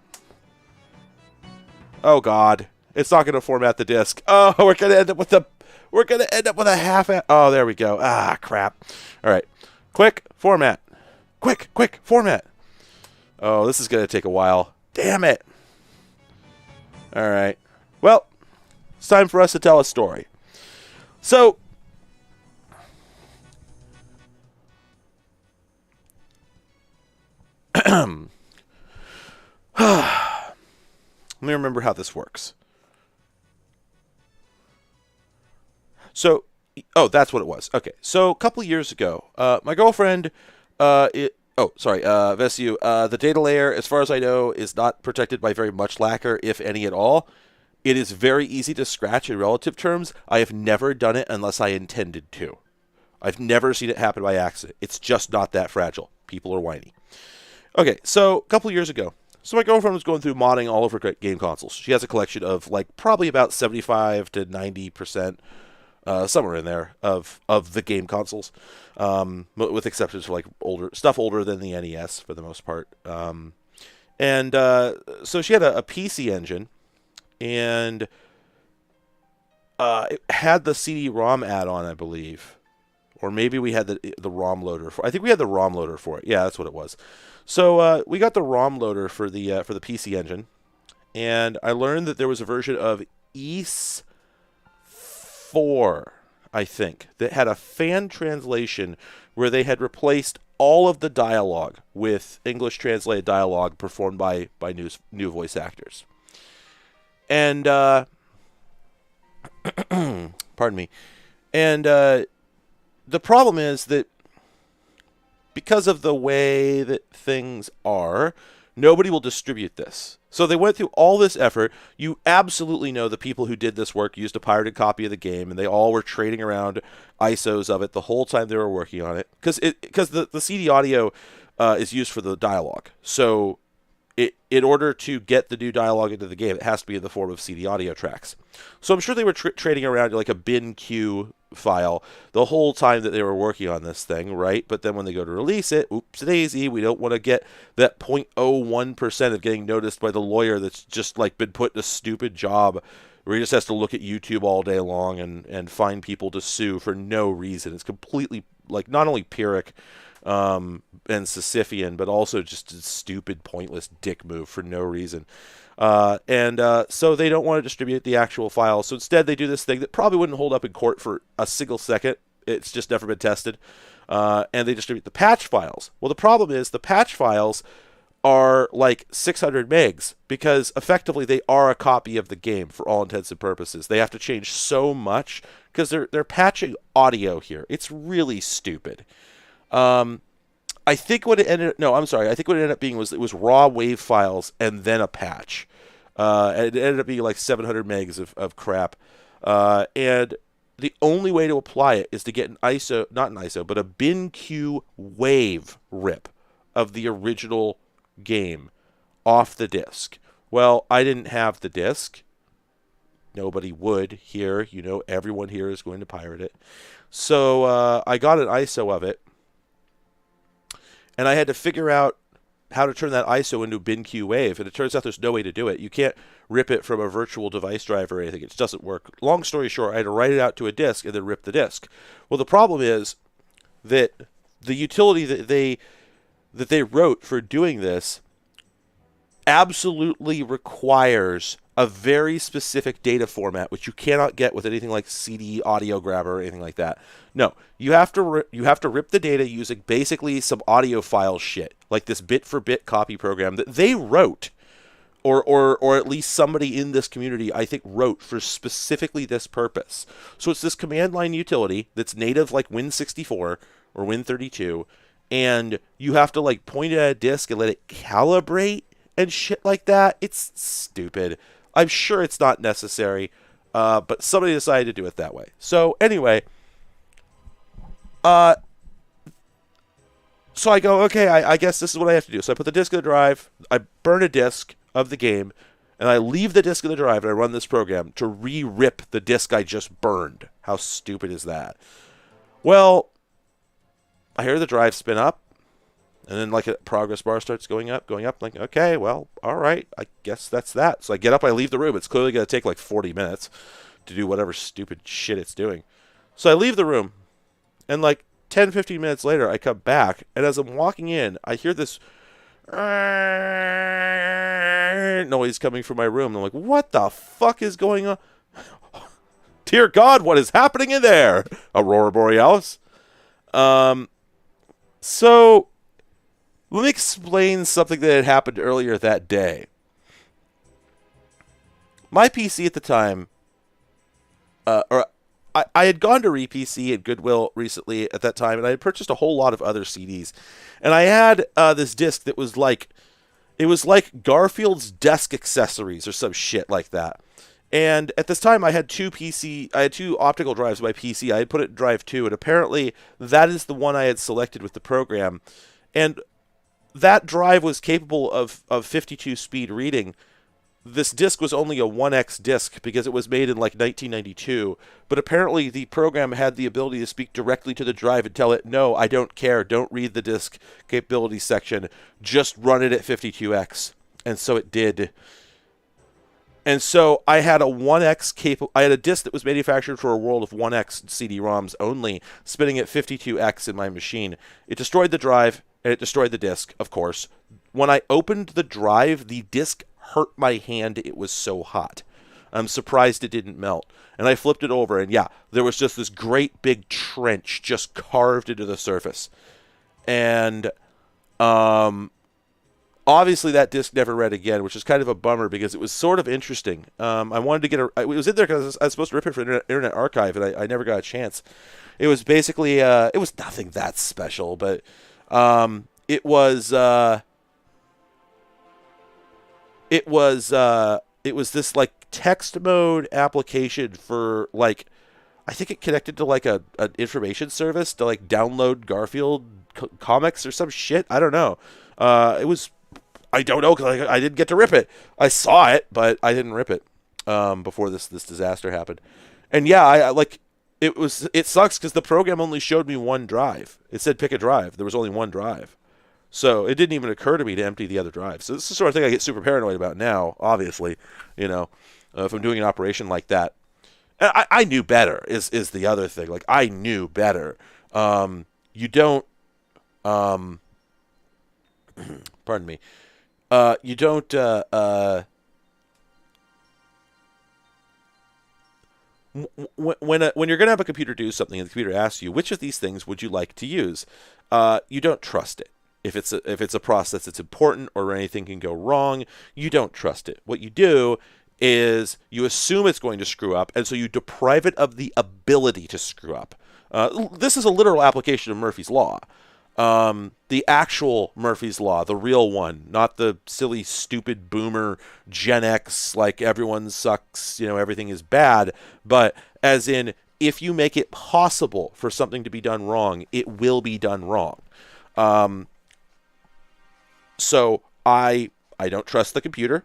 Oh, God. It's not going to format the disc. Oh, we're going to end up with a half. Oh, there we go. Ah, crap. All right. Quick, format. Quick, format. Oh, this is going to take a while. Damn it. All right. Well, it's time for us to tell a story. So, let me remember how this works. So, oh, that's what it was. Okay, so a couple of years ago, my girlfriend, Vesu, the data layer, as far as I know, is not protected by very much lacquer, if any at all. It is very easy to scratch in relative terms. I have never done it unless I intended to. I've never seen it happen by accident. It's just not that fragile. People are whiny. Okay, so a couple of years ago, so my girlfriend was going through modding all of her game consoles. She has a collection of like probably about 75 to 90%, somewhere in there, of the game consoles, with exceptions for like older than the NES for the most part. So she had a PC engine, and it had the CD-ROM add-on, I believe. Or maybe we had the ROM loader for. I think we had the ROM loader for it. Yeah, that's what it was. So we got the ROM loader for the PC engine, and I learned that there was a version of EASE 4, I think, that had a fan translation where they had replaced all of the dialogue with English translated dialogue performed by new voice actors. And pardon me. And the problem is that because of the way that things are, nobody will distribute this. So they went through all this effort. You absolutely know the people who did this work used a pirated copy of the game, and they all were trading around ISOs of it the whole time they were working on it. Because the CD audio is used for the dialogue. So in order to get the new dialogue into the game, it has to be in the form of CD audio tracks. So I'm sure they were trading around like a bin queue file the whole time that they were working on this thing, right? But then when they go to release it, oops daisy, we don't want to get that 0.01% of getting noticed by the lawyer that's just like been put in a stupid job where he just has to look at YouTube all day long and find people to sue for no reason. It's completely like not only Pyrrhic and Sisyphean, but also just a stupid, pointless dick move for no reason. So they don't want to distribute the actual file. So instead they do this thing that probably wouldn't hold up in court for a single second. It's just never been tested. And they distribute the patch files. Well, the problem is the patch files are like 600 megs because effectively they are a copy of the game for all intents and purposes. They have to change so much because they're patching audio here. It's really stupid. I think what it ended up being was it was raw wave files and then a patch. And it ended up being like 700 megs of crap. And the only way to apply it is to get not an ISO, but a bin-queue wave rip of the original game off the disc. Well, I didn't have the disc. Nobody would here. You know, everyone here is going to pirate it. So I got an ISO of it. And I had to figure out how to turn that ISO into bin-queue wave, and it turns out there's no way to do it. You can't rip it from a virtual device drive or anything. It just doesn't work. Long story short, I had to write it out to a disk and then rip the disk. Well, the problem is that the utility that they wrote for doing this absolutely requires a very specific data format, which you cannot get with anything like CD audio grabber or anything like that. No, you have to rip the data using basically some audio file shit, like this bit-for-bit copy program that they wrote, or at least somebody in this community, I think, wrote for specifically this purpose. So it's this command line utility that's native like Win64 or Win32, and you have to like point it at a disk and let it calibrate and shit like that. It's stupid. I'm sure it's not necessary, but somebody decided to do it that way. So anyway, so I go, okay, I guess this is what I have to do. So I put the disk in the drive, I burn a disk of the game, and I leave the disk in the drive, and I run this program to re-rip the disk I just burned. How stupid is that? Well, I hear the drive spin up, and then like a progress bar starts going up. Like, okay, well, all right, I guess that's that. So I get up, I leave the room. It's clearly going to take like 40 minutes to do whatever stupid shit it's doing. So I leave the room, and like 10, 15 minutes later, I come back, and as I'm walking in, I hear this noise coming from my room. And I'm like, what the fuck is going on? Dear God, what is happening in there? Aurora Borealis. So let me explain something that had happened earlier that day. My PC at the time, I had gone to RePC at Goodwill recently at that time, and I had purchased a whole lot of other CDs. And I had this disc that was like, it was like Garfield's Desk Accessories or some shit like that. And at this time, I had two optical drives in my PC. I had put it in drive 2, and apparently that is the one I had selected with the program. And that drive was capable of 52 speed reading. This disc was only a 1X disc because it was made in like 1992, but apparently the program had the ability to speak directly to the drive and tell it, no, I don't care, don't read the disc capability section, just run it at 52X. And so it did. And so I had I had a disc that was manufactured for a world of 1X CD-ROMs only, spinning at 52X in my machine. It destroyed the drive, and it destroyed the disc, of course. When I opened the drive, the disc hurt my hand. It was so hot. I'm surprised it didn't melt. And I flipped it over, and yeah, there was just this great big trench just carved into the surface. And obviously that disc never read again, which is kind of a bummer because it was sort of interesting. I wanted to get it was in there because I was supposed to rip it for Internet Archive, and I never got a chance. It was basically it was nothing that special, but it was this like text mode application for like, I think it connected to like an information service to like download Garfield comics or some shit. I don't know. I don't know because I didn't get to rip it. I saw it, but I didn't rip it before this disaster happened. And yeah, I like it sucks because the program only showed me one drive. It said pick a drive. There was only one drive. So it didn't even occur to me to empty the other drive. So this is the sort of thing I get super paranoid about now, obviously, you know, if I'm doing an operation like that. And I knew better is the other thing. Like, I knew better. You don't, pardon me, you don't, when you're going to have a computer do something and the computer asks you, which of these things would you like to use? You don't trust it. If it's a process that's important or anything can go wrong, you don't trust it. What you do is you assume it's going to screw up, and so you deprive it of the ability to screw up. This is a literal application of Murphy's Law. The actual Murphy's Law, the real one, not the silly, stupid boomer Gen X, like everyone sucks, you know, everything is bad, but as in, if you make it possible for something to be done wrong, it will be done wrong. So I don't trust the computer.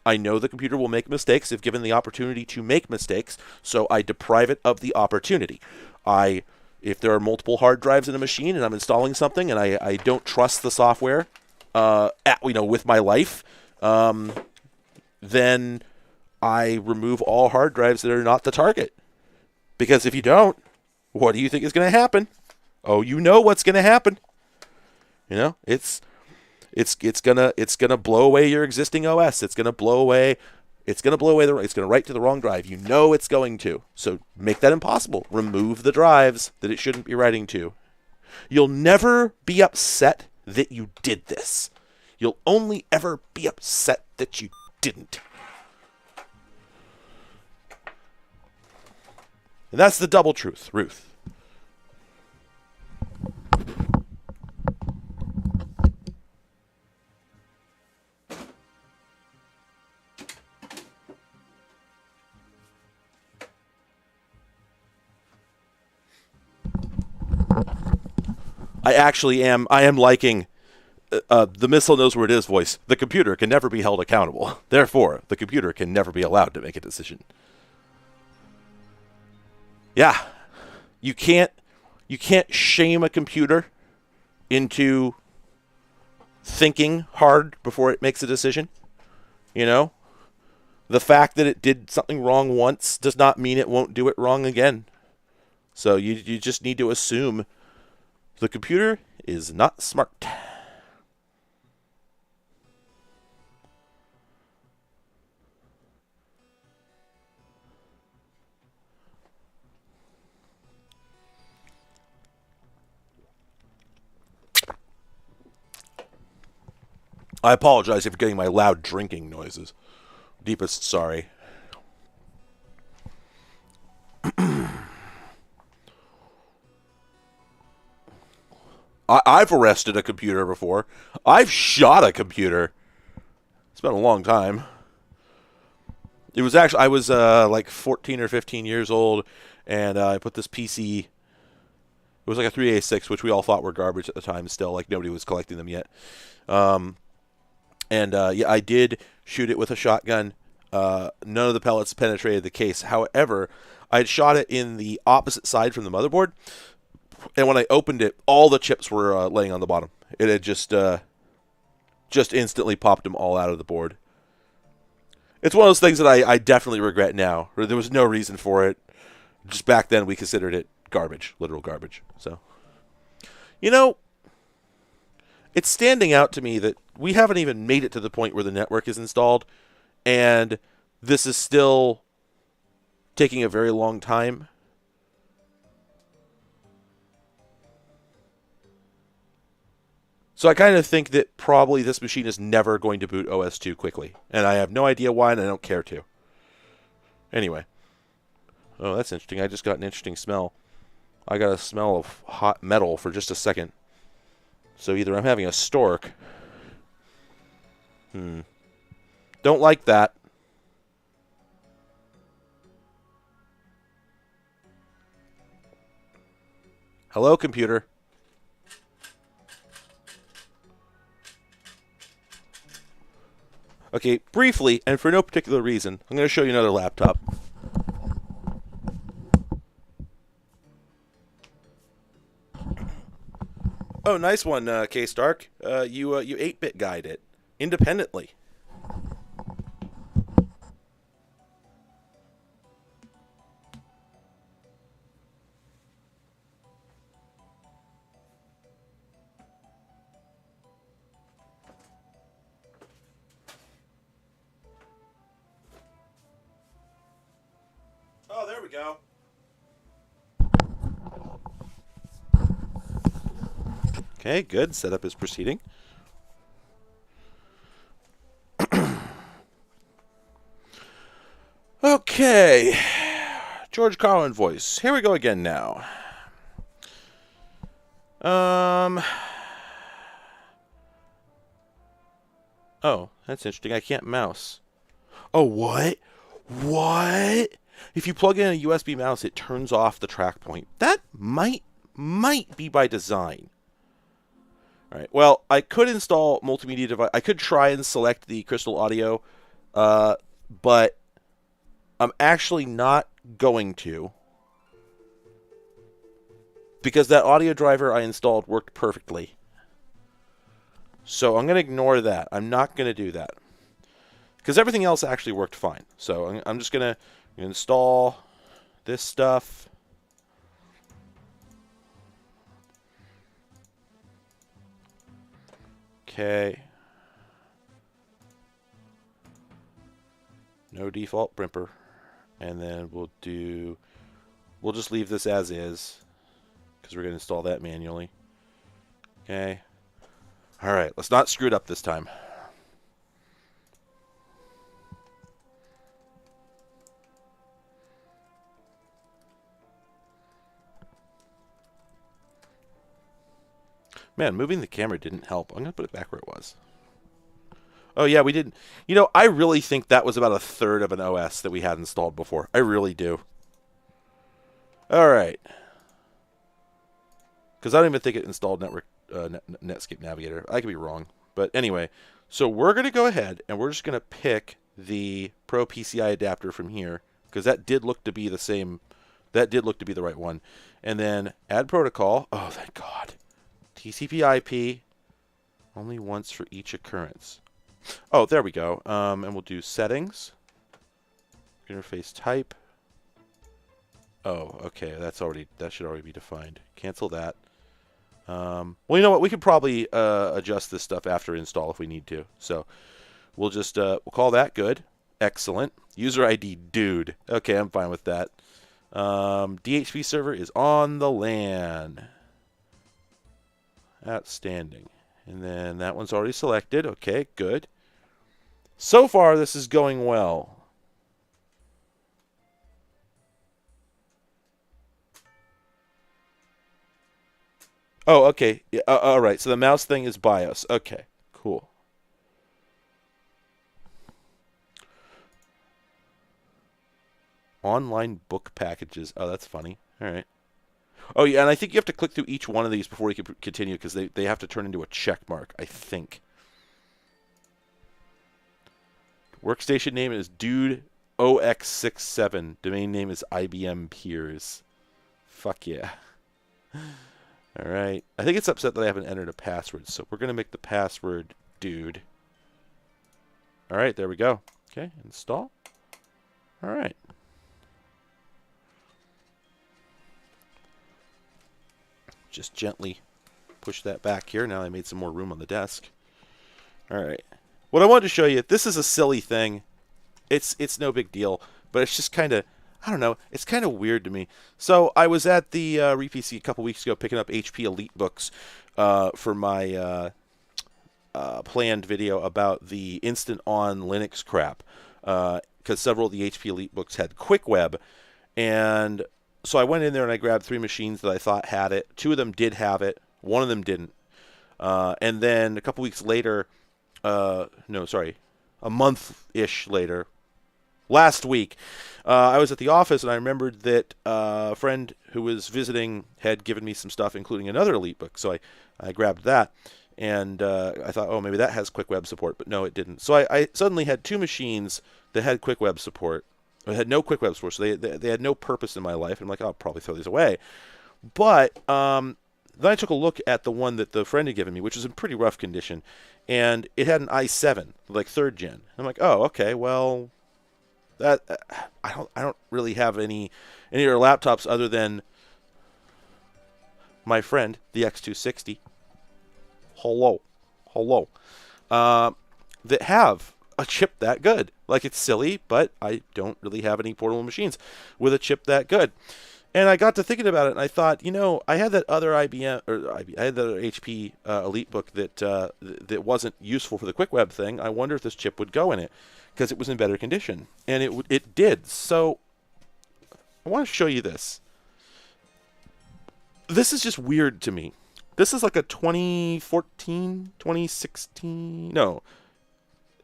I know the computer will make mistakes if given the opportunity to make mistakes, so I deprive it of the opportunity. If there are multiple hard drives in a machine and I'm installing something and I don't trust the software, with my life, then I remove all hard drives that are not the target. Because if you don't, what do you think is going to happen? Oh, you know what's going to happen. You know, it's gonna blow away your existing OS. It's gonna blow away It's going to blow away it's going to write to the wrong drive. You know it's going to. So make that impossible. Remove the drives that it shouldn't be writing to. You'll never be upset that you did this. You'll only ever be upset that you didn't. And that's the double truth, Ruth. I am liking the missile knows where it is voice. The computer can never be held accountable. Therefore, the computer can never be allowed to make a decision. Yeah. You can't shame a computer into thinking hard before it makes a decision. You know? The fact that it did something wrong once does not mean it won't do it wrong again. So you just need to assume the computer is not smart. I apologize if you're getting my loud drinking noises. Deepest sorry. I've arrested a computer before. I've shot a computer. It's been a long time. It was actually, I was like 14 or 15 years old, and I put this PC. It was like a 386, which we all thought were garbage at the time still. Like, nobody was collecting them yet. Yeah, I did shoot it with a shotgun. None of the pellets penetrated the case. However, I had shot it in the opposite side from the motherboard. And when I opened it, all the chips were laying on the bottom. It had just instantly popped them all out of the board. It's one of those things that I definitely regret now. There was no reason for it. Just back then, we considered it garbage, literal garbage. So, you know, it's standing out to me that we haven't even made it to the point where the network is installed, and this is still taking a very long time. So I kind of think that probably this machine is never going to boot OS 2 quickly. And I have no idea why, and I don't care to. Anyway. Oh, that's interesting. I just got an interesting smell. I got a smell of hot metal for just a second. So either I'm having a stork. Don't like that. Hello, computer. Okay, briefly, and for no particular reason, I'm going to show you another laptop. Oh, nice one, K-Stark. You 8-bit guide it independently. Oh, there we go. Okay, good. Setup is proceeding. Okay. George Carlin voice. Here we go again now. Oh, that's interesting. I can't mouse. Oh, what? What? If you plug in a USB mouse, it turns off the track point. That might be by design. All right. Well, I could install multimedia device. I could try and select the Crystal Audio, but I'm actually not going to, because that audio driver I installed worked perfectly. So I'm going to ignore that. I'm not going to do that, because everything else actually worked fine. So I'm just going to install this stuff. Okay. no default brimper. And then we'll just leave this as is, because we're going to install that manually. Okay. All right, let's not screw it up this time. Man, moving the camera didn't help. I'm going to put it back where it was. Oh, yeah, we didn't. You know, I really think that was about a third of an OS that we had installed before. I really do. All right. Because I don't even think it installed Netscape Navigator. I could be wrong. But anyway, so we're going to go ahead and we're just going to pick the Pro PCI adapter from here, because that did look to be the same. That did look to be the right one. And then add protocol. Oh, thank God. TCP/IP only once for each occurrence. Oh, there we go. And we'll do settings. Interface type. Oh, okay. That should already be defined. Cancel that. Well, you know what? We could probably adjust this stuff after install if we need to. So we'll just we'll call that good. Excellent. User ID dude. Okay, I'm fine with that. DHP server is on the LAN. Outstanding. And then that one's already selected. Okay, good. So far, this is going well. Oh, okay. All right. So the mouse thing is BIOS. Okay, cool. Online book packages. Oh, that's funny. All right. Oh, yeah, and I think you have to click through each one of these before you can continue, because they have to turn into a check mark, I think. Workstation name is Dude OX67. Domain name is IBM Peers. Fuck yeah. All right. I think it's upset that I haven't entered a password, so we're going to make the password Dude. All right, there we go. Okay, install. All right. Just gently push that back here. Now I made some more room on the desk. All right. What I wanted to show you, this is a silly thing. It's no big deal, but it's just kind of, I don't know, it's kind of weird to me. So I was at the RePC a couple weeks ago picking up HP Elite books for my planned video about the Instant On Linux crap, because several of the HP Elite books had Quick Web, and so I went in there and I grabbed 3 machines that I thought had it. 2 of them did have it. 1 of them didn't. And then a couple weeks later, a month-ish later, last week, I was at the office and I remembered that a friend who was visiting had given me some stuff, including another Elite book. So I grabbed that, and I thought, oh, maybe that has Quick Web support. But no, it didn't. So I suddenly had 2 machines that had Quick Web support. It had no Quick Web support, so they had no purpose in my life. And I'm like, I'll probably throw these away. But then I took a look at the one that the friend had given me, which was in pretty rough condition, and it had an i7, like 3rd gen. I'm like, oh, okay, well, that I don't really have any other laptops other than my friend, the X260. Hello, that have a chip that good. Like, it's silly, but I don't really have any portable machines with a chip that good. And I got to thinking about it, and I thought, you know, I had that other I had that other HP Elite book that wasn't useful for the Quick Web thing. I wonder if this chip would go in it, because it was in better condition, and it did. So I want to show you this. This is just weird to me. This is like a 2014, 2016, no,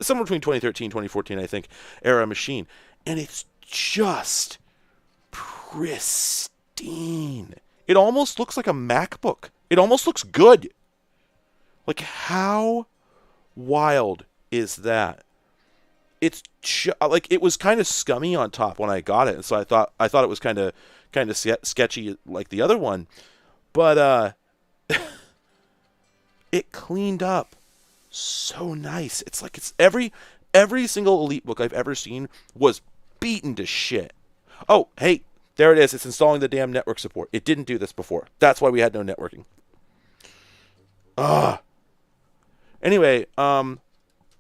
somewhere between 2013 2014, I think, era machine. And it's just pristine. It almost looks like a MacBook. It almost looks good. Like, how wild is that? It's like, it was kind of scummy on top when I got it, and so I thought it was kind of sketchy like the other one, but it cleaned up so nice. It's like it's every single Elite book I've ever seen was beaten to shit. Oh, hey, there it is. It's installing the damn network support. It didn't do this before. That's why we had no networking. Anyway,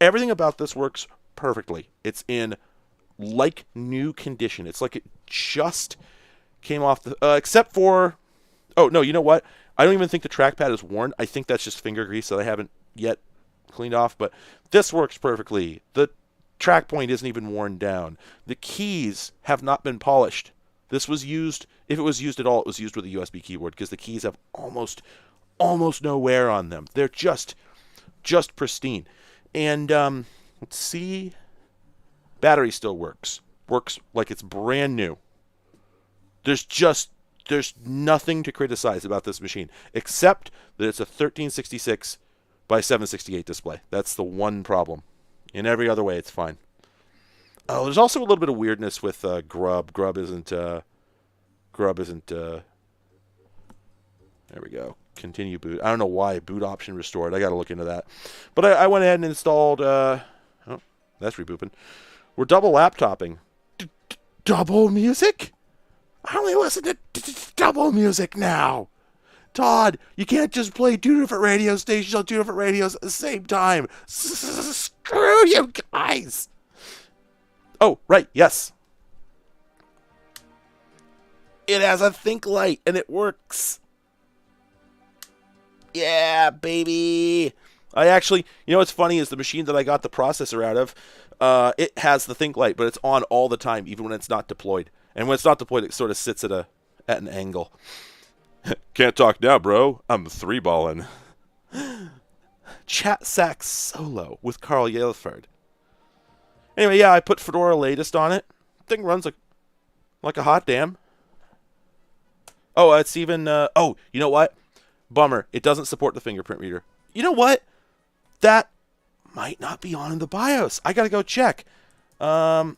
everything about this works perfectly. It's in like new condition. It's like it just came off the... except for... Oh, no, you know what? I don't even think the trackpad is worn. I think that's just finger grease that I haven't yet cleaned off. But this works perfectly. The track point isn't even worn down. The keys have not been polished. This was used... If it was used at all, it was used with a USB keyboard because the keys have almost no wear on them. They're just pristine. And let's see. Battery still works. Works like it's brand new. There's nothing to criticize about this machine except that it's a 1366 by 768 display. That's the one problem. In every other way, it's fine. Oh, there's also a little bit of weirdness with Grub. Grub isn't. There we go. Continue boot. I don't know why boot option restored. I got to look into that. But I went ahead and installed. Oh, that's rebooping. We're double laptopping. Double music? I only listen to double music now. Todd, you can't just play two different radio stations on two different radios at the same time. Screw you guys. Oh, right, yes. It has a Think Light, and it works. Yeah, baby. I actually, you know what's funny is the machine that I got the processor out of, it has the Think Light, but it's on all the time, even when it's not deployed. And when it's not deployed, it sort of sits at an angle. Can't talk now, bro. I'm three-balling. Chat sax solo with Carl Yelford. Anyway, yeah, I put Fedora latest on it. Thing runs like a hot damn. Oh, it's even... oh, you know what? Bummer. It doesn't support the fingerprint reader. You know what? That might not be on in the BIOS. I gotta go check. But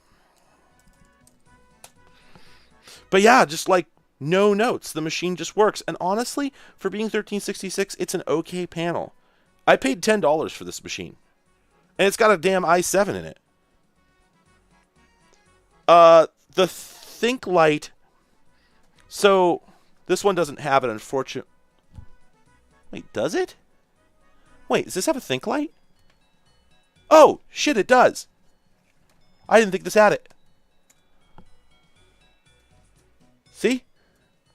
yeah, just like no notes. The machine just works. And honestly, for being 1366, it's an okay panel. I paid $10 for this machine. And it's got a damn i7 in it. The Think Light. So, this one doesn't have it, unfortunately. Wait, does it? Wait, does this have a Think Light? Oh, shit, it does. I didn't think this had it. See?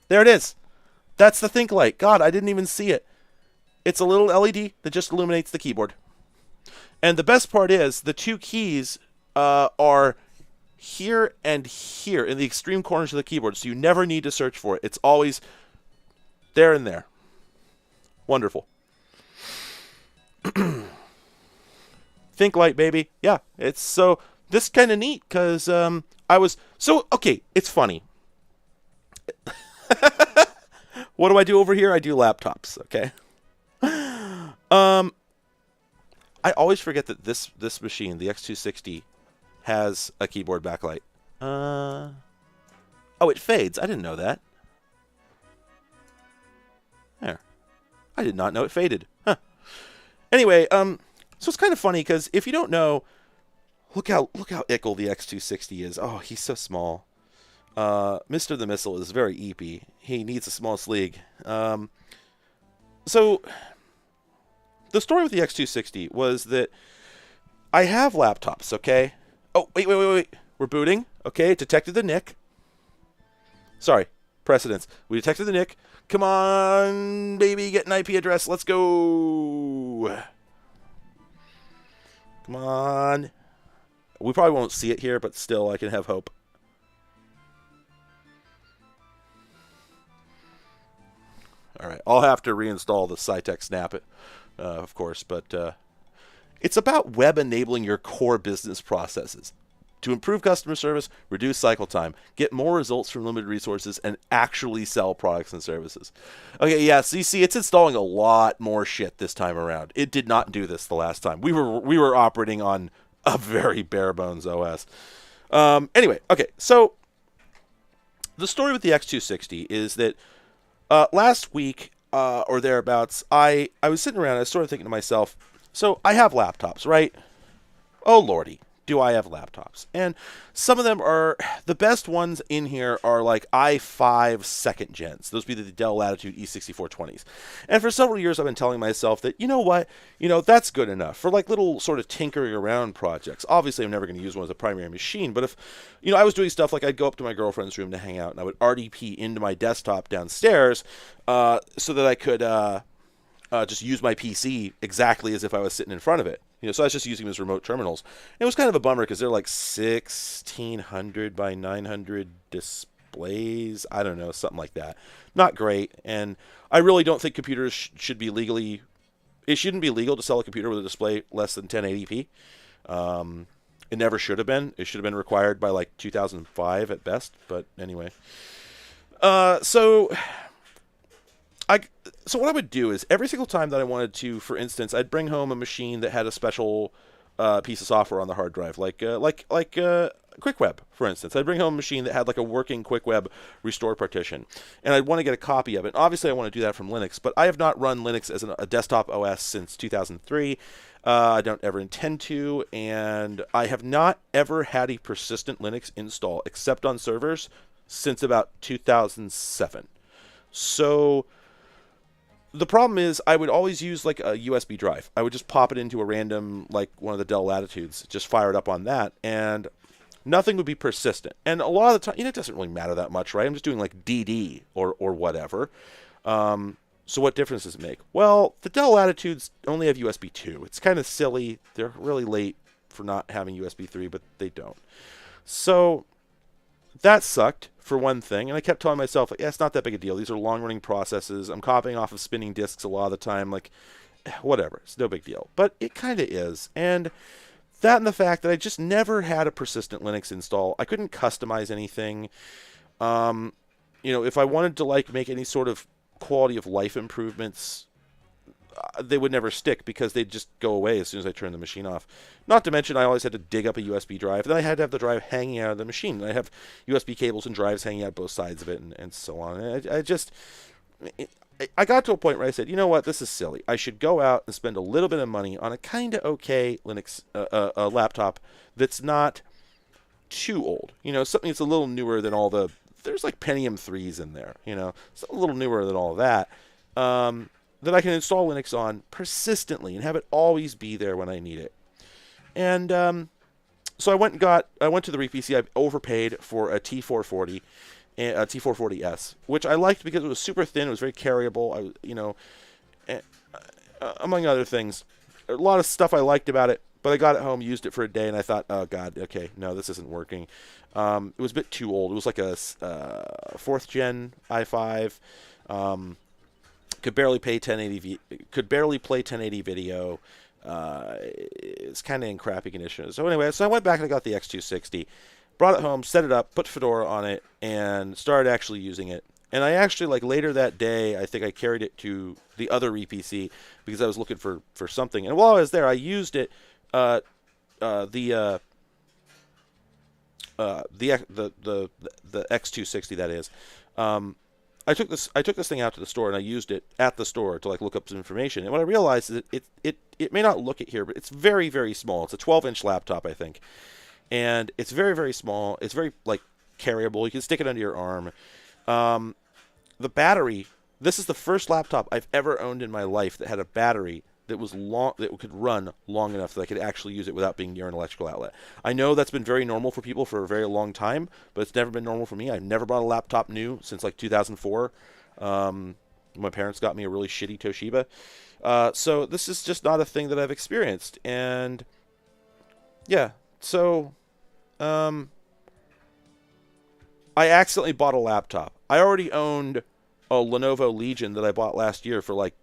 There it is. That's the Think Light. God, I didn't even see it. It's a little LED that just illuminates the keyboard. And the best part is the two keys are here and here in the extreme corners of the keyboard, so you never need to search for it. It's always there and there. Wonderful. Think Light, baby. Yeah, it's so... This is kind of neat, because I was... So, okay, it's funny. What do I do over here? I do laptops, okay? I always forget that this machine, the X260, has a keyboard backlight. Oh, it fades. I didn't know that. There. I did not know it faded. Huh. Anyway, so it's kind of funny because if you don't know, look how ickle the X260 is. Oh, he's so small. Mr. the Missile is very eepy. He needs a small sleeve. So the story with the X260 was that I have laptops, okay? Oh, wait. We're booting. Okay, detected the NIC. Sorry, precedence. We detected the NIC. Come on, baby, get an IP address. Let's go. Come on. We probably won't see it here, but still, I can have hope. All right, I'll have to reinstall the Cytec Snap, of course, but it's about web enabling your core business processes to improve customer service, reduce cycle time, get more results from limited resources, and actually sell products and services. Okay, yeah, so you see, it's installing a lot more shit this time around. It did not do this the last time. We were operating on a very bare bones OS. Anyway, okay, so the story with the X260 is that last week or thereabouts, I was sitting around, I was sort of thinking to myself, so I have laptops, right? Oh lordy, do I have laptops? And some of them are, the best ones in here are like i5 second gens. Those would be the Dell Latitude E6420s. And for several years I've been telling myself that, you know what, that's good enough for like little sort of tinkering around projects. Obviously I'm never going to use one as a primary machine, but if, I was doing stuff like I'd go up to my girlfriend's room to hang out and I would RDP into my desktop downstairs so that I could just use my PC exactly as if I was sitting in front of it. So I was just using them as remote terminals. And it was kind of a bummer because they're like 1600 by 900 displays. I don't know, something like that. Not great. And I really don't think computers should be legally... It shouldn't be legal to sell a computer with a display less than 1080p. It never should have been. It should have been required by like 2005 at best. But anyway. So what I would do is every single time that I wanted to, for instance, I'd bring home a machine that had a special piece of software on the hard drive, like QuickWeb, for instance. I'd bring home a machine that had like a working QuickWeb restore partition, and I'd want to get a copy of it. Obviously, I want to do that from Linux, but I have not run Linux as a desktop OS since 2003. I don't ever intend to, and I have not ever had a persistent Linux install except on servers since about 2007. So the problem is I would always use like a USB drive. I would just pop it into a random, like one of the Dell Latitudes, just fire it up on that, and nothing would be persistent. And a lot of the time, it doesn't really matter that much, right? I'm just doing like DD or whatever. So what difference does it make? Well, the Dell Latitudes only have USB 2. It's kind of silly. They're really late for not having USB 3, but they don't. So that sucked, for one thing, and I kept telling myself, like, yeah, it's not that big a deal. These are long-running processes. I'm copying off of spinning disks a lot of the time. Like, whatever. It's no big deal. But it kind of is. And that and the fact that I just never had a persistent Linux install. I couldn't customize anything. If I wanted to, like, make any sort of quality of life improvements, they would never stick because they'd just go away as soon as I turned the machine off. Not to mention I always had to dig up a USB drive. Then I had to have the drive hanging out of the machine. And I have USB cables and drives hanging out both sides of it and so on. And I got to a point where I said, you know what, this is silly. I should go out and spend a little bit of money on a kind of okay Linux laptop that's not too old. Something that's a little newer than all the... There's like Pentium 3s in there, It's a little newer than all of that. That I can install Linux on persistently and have it always be there when I need it. And so I went to the RePC. I overpaid for a T440, a T440S, which I liked because it was super thin. It was very carryable. Among other things, a lot of stuff I liked about it. But I got it home, used it for a day, and I thought, oh god, okay, no, this isn't working. It was a bit too old. It was like a 4th gen i5. Could barely play 1080 video. It's kind of in crappy condition. So anyway, I went back and I got the X260, brought it home, set it up, put Fedora on it, and started actually using it. And I actually, like, later that day, I think I carried it to the other RePC because I was looking for something. And while I was there, I used it, the X260, that is. I took this thing out to the store and I used it at the store to like look up some information. And what I realized is that it may not look it here, but it's very, very small. It's a 12-inch laptop, I think, and it's very, very small. It's very like carryable. You can stick it under your arm. The battery. This is the first laptop I've ever owned in my life that had a battery that was long, that could run long enough that I could actually use it without being near an electrical outlet. I know that's been very normal for people for a very long time, but it's never been normal for me. I've never bought a laptop new since like 2004. My parents got me a really shitty Toshiba. So this is just not a thing that I've experienced. And yeah, so I accidentally bought a laptop. I already owned a Lenovo Legion that I bought last year for like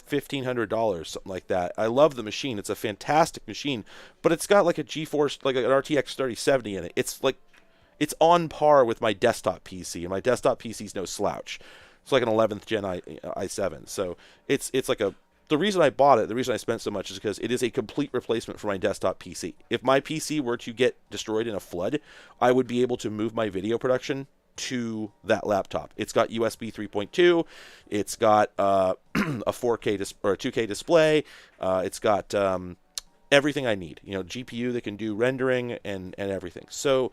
$1,500, something like that. I love the machine. It's a fantastic machine, but it's got like a GeForce, like an RTX 3070 in it. It's like, it's on par with my desktop PC, and my desktop PC is no slouch. It's like an 11th gen i7. So it's like the reason I bought it, the reason I spent so much is because it is a complete replacement for my desktop PC. If my PC were to get destroyed in a flood, I would be able to move my video production to that laptop. It's got USB 3.2. It's got a 4K or a 2K display. It's got everything I need. You know, GPU that can do rendering and everything. So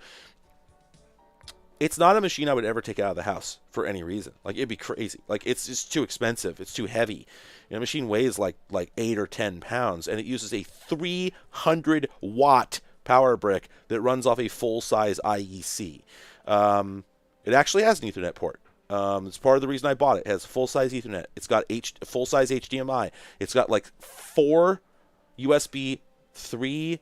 it's not a machine I would ever take out of the house for any reason. Like, it'd be crazy. Like, it's just too expensive. It's too heavy. You know, the machine weighs like 8 or 10 pounds, and it uses a 300-watt power brick that runs off a full-size IEC. It actually has an Ethernet port. It's part of the reason I bought it. It has full-size Ethernet. It's got full-size HDMI. It's got like 4 USB 3.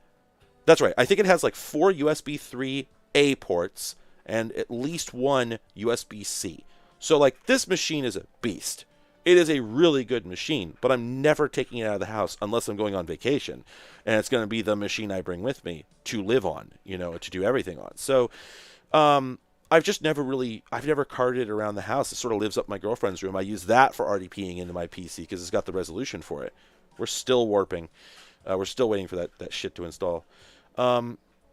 That's right. I think it has like 4 USB 3A ports and at least 1 USB-C. So, like, this machine is a beast. It is a really good machine, but I'm never taking it out of the house unless I'm going on vacation. And it's going to be the machine I bring with me to live on, you know, to do everything on. So, I've never carted it around the house. It sort of lives up my girlfriend's room. I use that for RDPing into my PC because it's got the resolution for it. We're still warping. We're still waiting for that shit to install.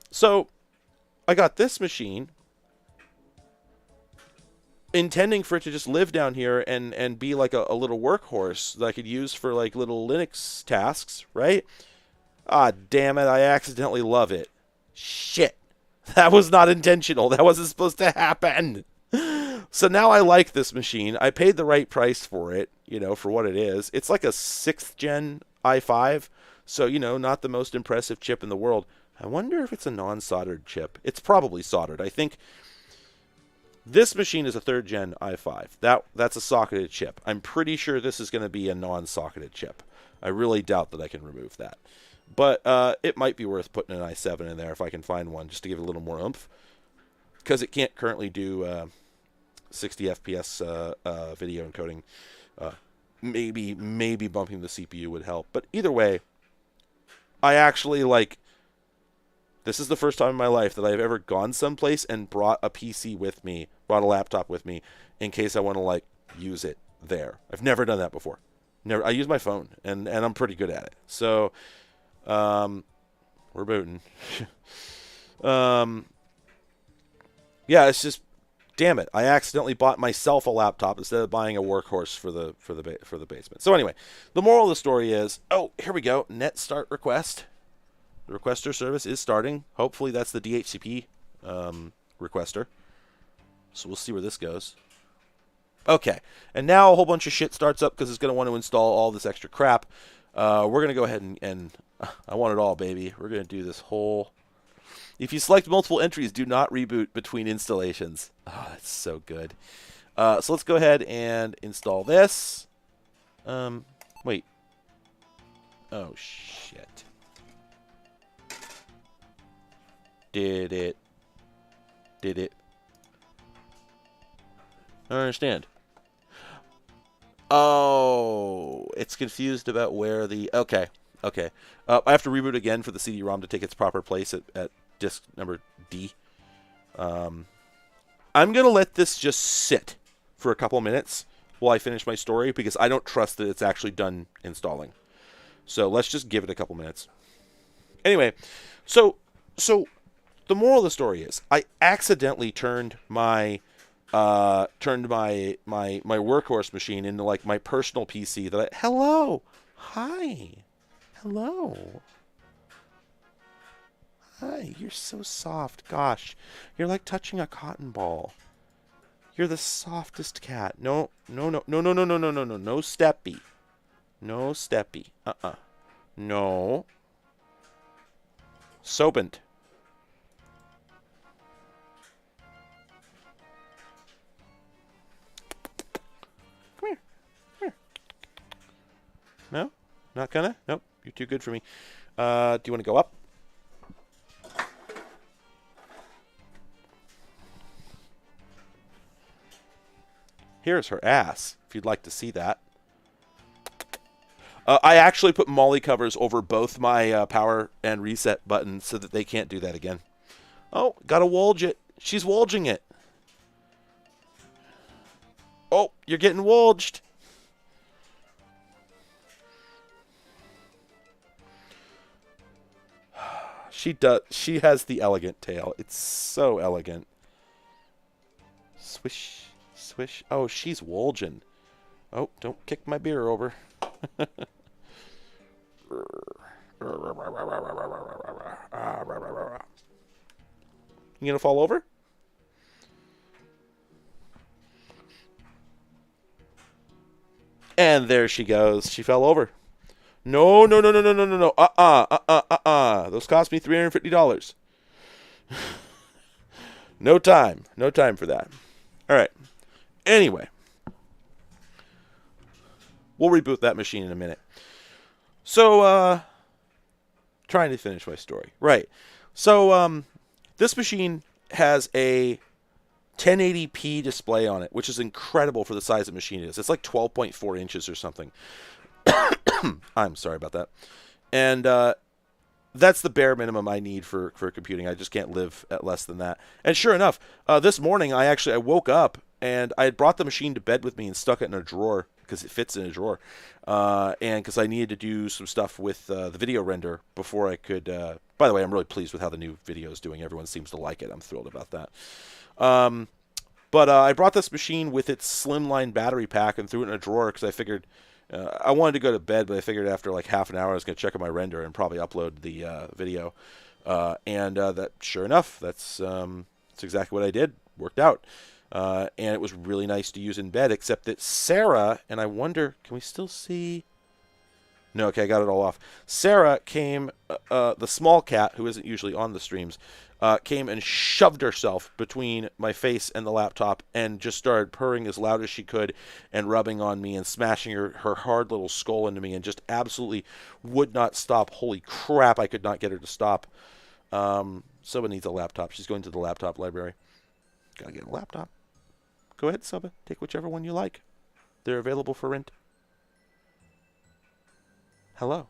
So, I got this machine intending for it to just live down here and be like a little workhorse that I could use for like little Linux tasks, right? Ah, damn it, I accidentally love it. Shit. That was not intentional. That wasn't supposed to happen. So now I like this machine. I paid the right price for it, you know, for what it is. It's like a 6th gen i5, so, you know, not the most impressive chip in the world. I wonder if it's a non-soldered chip. It's probably soldered. I think this machine is a 3rd gen i5. That's a socketed chip. I'm pretty sure this is going to be a non-socketed chip. I really doubt that I can remove that. But it might be worth putting an i7 in there if I can find one, just to give it a little more oomph. Because it can't currently do 60 FPS video encoding. Maybe bumping the CPU would help. But either way, I actually like... This is the first time in my life that I've ever gone someplace and brought a PC with me, brought a laptop with me, in case I want to, like, use it there. I've never done that before. Never. I use my phone, and I'm pretty good at it. So, we're booting. Yeah, it's just, damn it. I accidentally bought myself a laptop instead of buying a Workhorse for the basement. So anyway, the moral of the story is, oh, here we go. Net start request. The requester service is starting. Hopefully that's the DHCP requester. So we'll see where this goes. Okay. And now a whole bunch of shit starts up because it's going to want to install all this extra crap. We're going to go ahead and I want it all, baby. We're going to do this whole... If you select multiple entries, do not reboot between installations. Oh, that's so good. So let's go ahead and install this. Wait. Oh, shit. Did it? I don't understand. Oh, it's confused about where the... Okay. I have to reboot again for the CD-ROM to take its proper place at disk number D. I'm going to let this just sit for a couple minutes while I finish my story because I don't trust that it's actually done installing. So let's just give it a couple minutes. Anyway, so the moral of the story is I accidentally turned my Workhorse machine into like my personal PC that hello. Hi, you're so soft. Gosh, you're like touching a cotton ball. You're the softest cat. No steppy. No steppy. No. Soapent. Come here. No? Not gonna? Nope. You're too good for me. Do you want to go up? Here's her ass, if you'd like to see that. I actually put molly covers over both my power and reset buttons so that they can't do that again. Oh, gotta wolge it. She's wolging it. Oh, you're getting wolged. She does. She has the elegant tail. It's so elegant. Swish, swish. Oh, she's wolging. Oh, don't kick my beer over. You gonna fall over? And there she goes. She fell over. No, no, no, no, no, no, no, no. Those cost me $350. No time. No time for that. All right. Anyway. We'll reboot that machine in a minute. So, trying to finish my story. Right. So, this machine has a 1080p display on it, which is incredible for the size the machine is. It's like 12.4 inches or something. I'm sorry about that. And that's the bare minimum I need for computing. I just can't live at less than that. And sure enough, this morning I woke up and I had brought the machine to bed with me and stuck it in a drawer because it fits in a drawer. And because I needed to do some stuff with the video render before I could... by the way, I'm really pleased with how the new video is doing. Everyone seems to like it. I'm thrilled about that. But I brought this machine with its slimline battery pack and threw it in a drawer because I figured... I wanted to go to bed, but I figured after like half an hour I was going to check on my render and probably upload the video. And that, sure enough, that's exactly what I did. Worked out. And it was really nice to use in bed, except that Sarah, and I wonder, can we still see? No, okay, I got it all off. Sarah came, the small cat, who isn't usually on the streams, came and shoved herself between my face and the laptop and just started purring as loud as she could and rubbing on me and smashing her hard little skull into me and just absolutely would not stop. Holy crap, I could not get her to stop. Soba needs a laptop. She's going to the laptop library. Gotta get a laptop. Go ahead, Soba. Take whichever one you like. They're available for rent. Hello.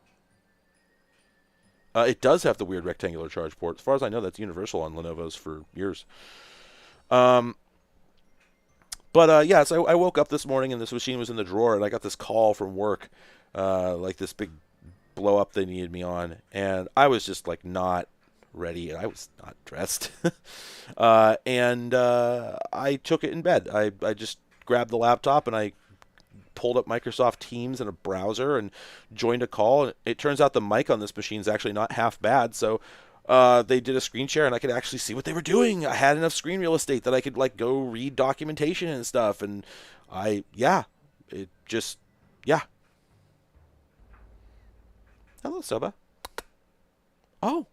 It does have the weird rectangular charge port. As far as I know, that's universal on Lenovo's for years. Yeah, so I woke up this morning and this machine was in the drawer, and I got this call from work, like this big blow up they needed me on, and I was just like not ready, and I was not dressed. And I took it in bed. I just grabbed the laptop and I pulled up Microsoft Teams in a browser and joined a call. It turns out the mic on this machine is actually not half bad, so they did a screen share and I could actually see what they were doing. I had enough screen real estate that I could like go read documentation and stuff, and yeah. Hello, Soba. Oh,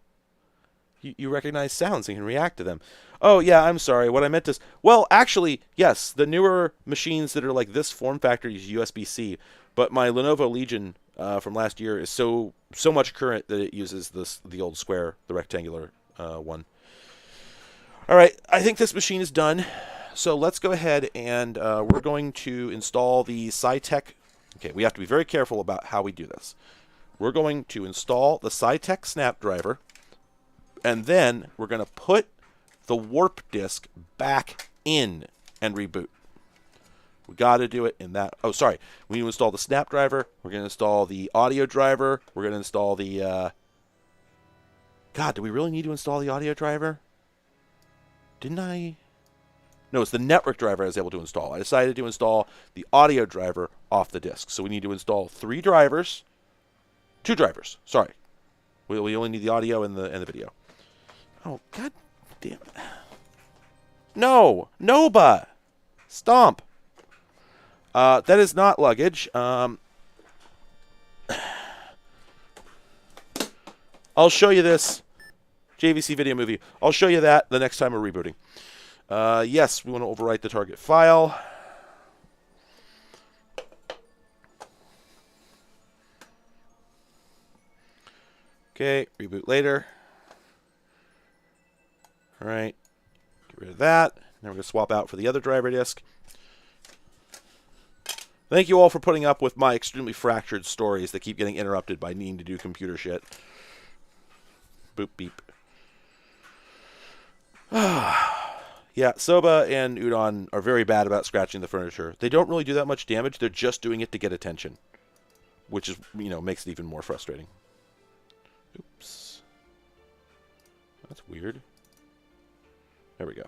you recognize sounds and can react to them. Oh, yeah, I'm sorry. What I meant is, well, actually, yes, the newer machines that are like this form factor use USB-C, but my Lenovo Legion from last year is so much current that it uses the old square, the rectangular one. All right, I think this machine is done. So let's go ahead and we're going to install the SciTech. Okay, we have to be very careful about how we do this. We're going to install the SciTech Snapdriver, and then we're going to put the warp disk back in and reboot. We got to do it in that. Oh, sorry. We need to install the Snapdriver. We're going to install the audio driver. We're going to install the... God, do we really need to install the audio driver? Didn't I? No, it's the network driver I was able to install. I decided to install the audio driver off the disk. So we need to install 3 drivers. 2 drivers. Sorry. We only need the audio and the video. Oh, god damn it. No! Noba! Stomp! That is not luggage. I'll show you this. JVC video movie. I'll show you that the next time we're rebooting. Yes, we want to overwrite the target file. Okay, reboot later. All right, get rid of that. Now we're going to swap out for the other driver disk. Thank you all for putting up with my extremely fractured stories that keep getting interrupted by needing to do computer shit. Boop, beep. Yeah, Soba and Udon are very bad about scratching the furniture. They don't really do that much damage. They're just doing it to get attention, which is, makes it even more frustrating. Oops. That's weird. There we go.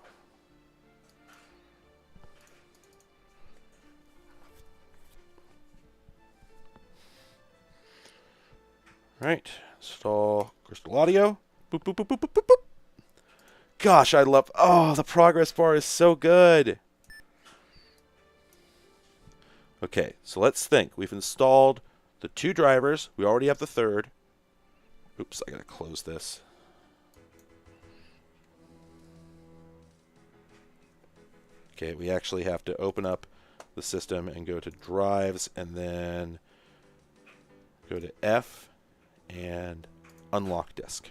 All right, Install crystal audio. Boop, boop, boop, boop, boop, boop, boop. Gosh, I love... Oh, the progress bar is so good. Okay, so let's think. We've installed the 2 drivers. We already have the 3rd. Oops, I gotta close this. Okay, we actually have to open up the system and go to drives and then go to F and unlock disk.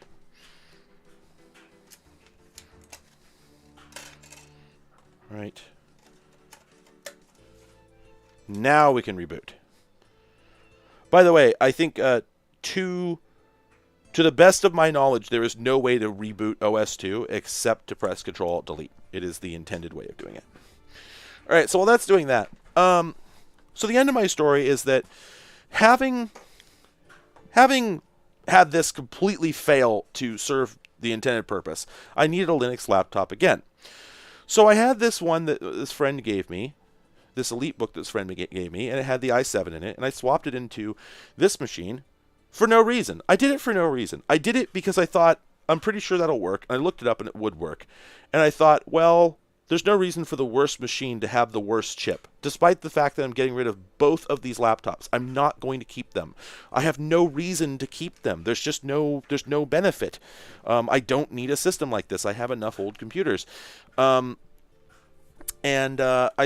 Right. Now we can reboot. By the way, I think to the best of my knowledge, there is no way to reboot OS2 except to press Control-Alt-Delete. It is the intended way of doing it. All right, so while that's doing that, so the end of my story is that having had this completely fail to serve the intended purpose, I needed a Linux laptop again. So I had this one that this friend gave me, this Elite book that this friend gave me, and it had the i7 in it, and I swapped it into this machine for no reason. I did it for no reason. I did it because I thought, I'm pretty sure that'll work, and I looked it up and it would work. And I thought, well, there's no reason for the worst machine to have the worst chip. Despite the fact that I'm getting rid of both of these laptops, I'm not going to keep them. I have no reason to keep them. There's just no benefit. I don't need a system like this. I have enough old computers. I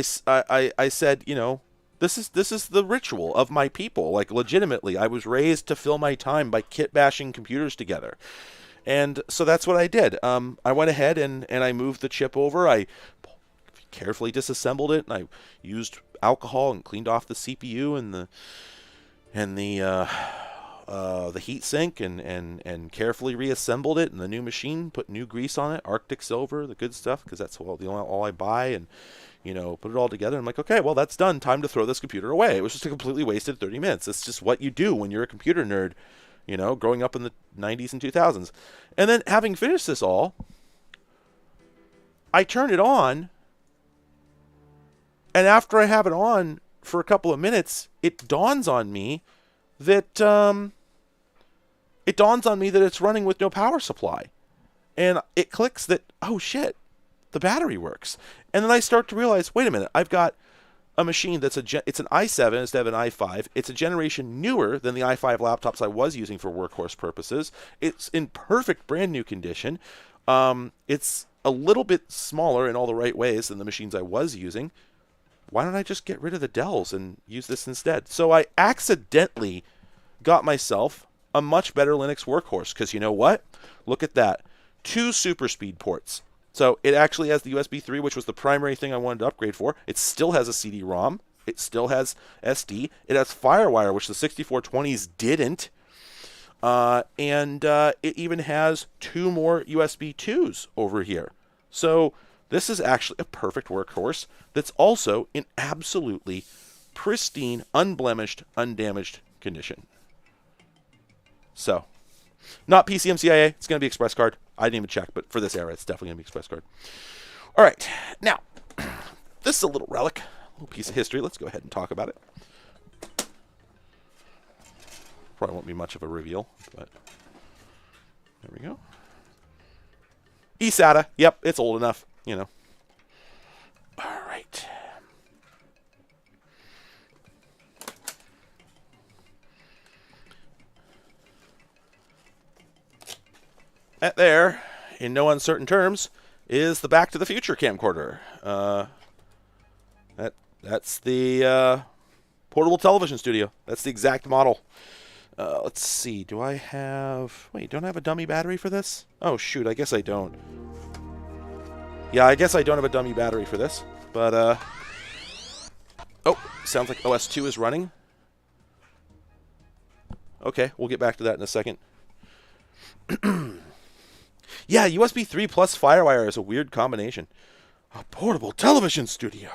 said, you know, this is the ritual of my people. Like, legitimately, I was raised to fill my time by kit bashing computers together. And so that's what I did. I went ahead and I moved the chip over. I carefully disassembled it, and I used alcohol and cleaned off the CPU and the heat sink and carefully reassembled it in the new machine. Put new grease on it, Arctic silver, the good stuff, because that's all I buy. And you know, put it all together. I'm like, okay, well, that's done. Time to throw this computer away. It was just a completely wasted 30 minutes. It's just what you do when you're a computer nerd, you know, growing up in the 90s and 2000s. And then having finished this all, I turn it on, and after I have it on for a couple of minutes, it dawns on me that it's running with no power supply. And it clicks that, oh shit, the battery works. And then I start to realize, wait a minute, I've got a machine that's it's an i7 instead of an i5. It's a generation newer than the i5 laptops I was using for workhorse purposes. It's in perfect brand new condition. It's a little bit smaller in all the right ways than the machines I was using. Why don't I just get rid of the Dells and use this instead? So I accidentally got myself a much better Linux workhorse, because you know what? Look at that. 2 super speed ports. So it actually has the USB 3, which was the primary thing I wanted to upgrade for. It still has a CD-ROM. It still has SD. It has FireWire, which the 6420s didn't. And it even has 2 more USB 2s over here. So this is actually a perfect workhorse that's also in absolutely pristine, unblemished, undamaged condition. So, not PCMCIA. It's going to be Express Card. I didn't even check, but for this era, it's definitely going to be Express Card. All right. Now, this is a little relic, a little piece of history. Let's go ahead and talk about it. Probably won't be much of a reveal, but there we go. eSATA. Yep, it's old enough, you know. All right. That there, in no uncertain terms, is the Back to the Future camcorder. That's the portable television studio. That's the exact model. Let's see. Do I have... Wait, don't I have a dummy battery for this? Oh, shoot. I guess I don't. Yeah, I guess I don't have a dummy battery for this. But, oh, sounds like OS2 is running. Okay, we'll get back to that in a second. Yeah, USB 3 plus FireWire is a weird combination. A portable television studio.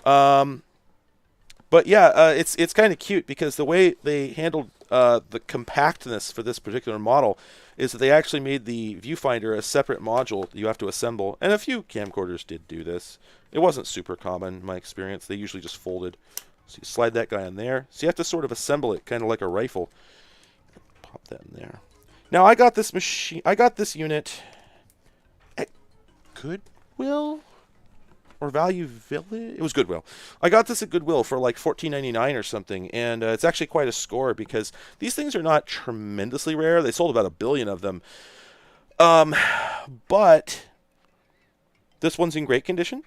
But yeah, it's kind of cute because the way they handled the compactness for this particular model is that they actually made the viewfinder a separate module that you have to assemble. And a few camcorders did do this. It wasn't super common in my experience. They usually just folded. So you slide that guy in there. So you have to sort of assemble it kind of like a rifle. Pop that in there. Now I got this machine. I got this unit at Goodwill or Value Village. It was Goodwill. I got this at Goodwill for like $14.99 or something, and it's actually quite a score because these things are not tremendously rare. They sold about 1 billion of them, but this one's in great condition.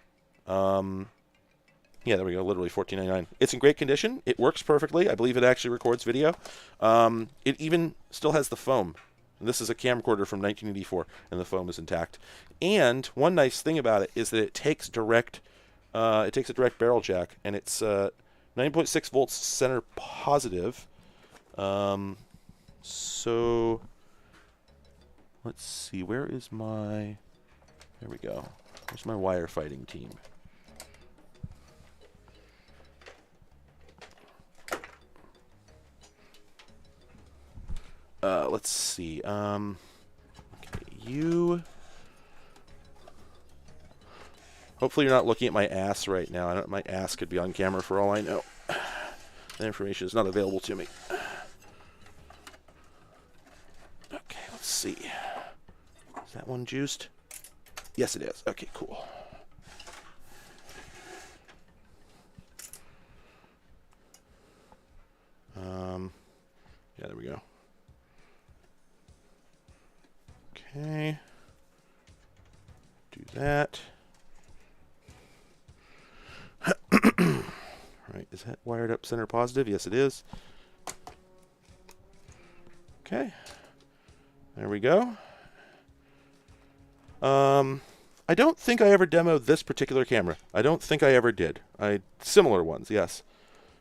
Yeah, there we go. Literally $14.99. It's in great condition. It works perfectly. I believe it actually records video. It even still has the foam. And this is a camcorder from 1984, and the foam is intact. And one nice thing about it is that it takes a direct barrel jack, and it's 9.6 volts center positive. So let's see. Where is my? There we go. Where's my wire fighting team? Let's see. Okay, you. Hopefully you're not looking at my ass right now. My ass could be on camera for all I know. That information is not available to me. Okay, let's see. Is that one juiced? Yes, it is. Okay, cool. Yeah, there we go. Okay. Do that. Alright, is that wired up center positive? Yes, it is. Okay. There we go. I don't think I ever demoed this particular camera. I don't think I ever did. Similar ones, yes.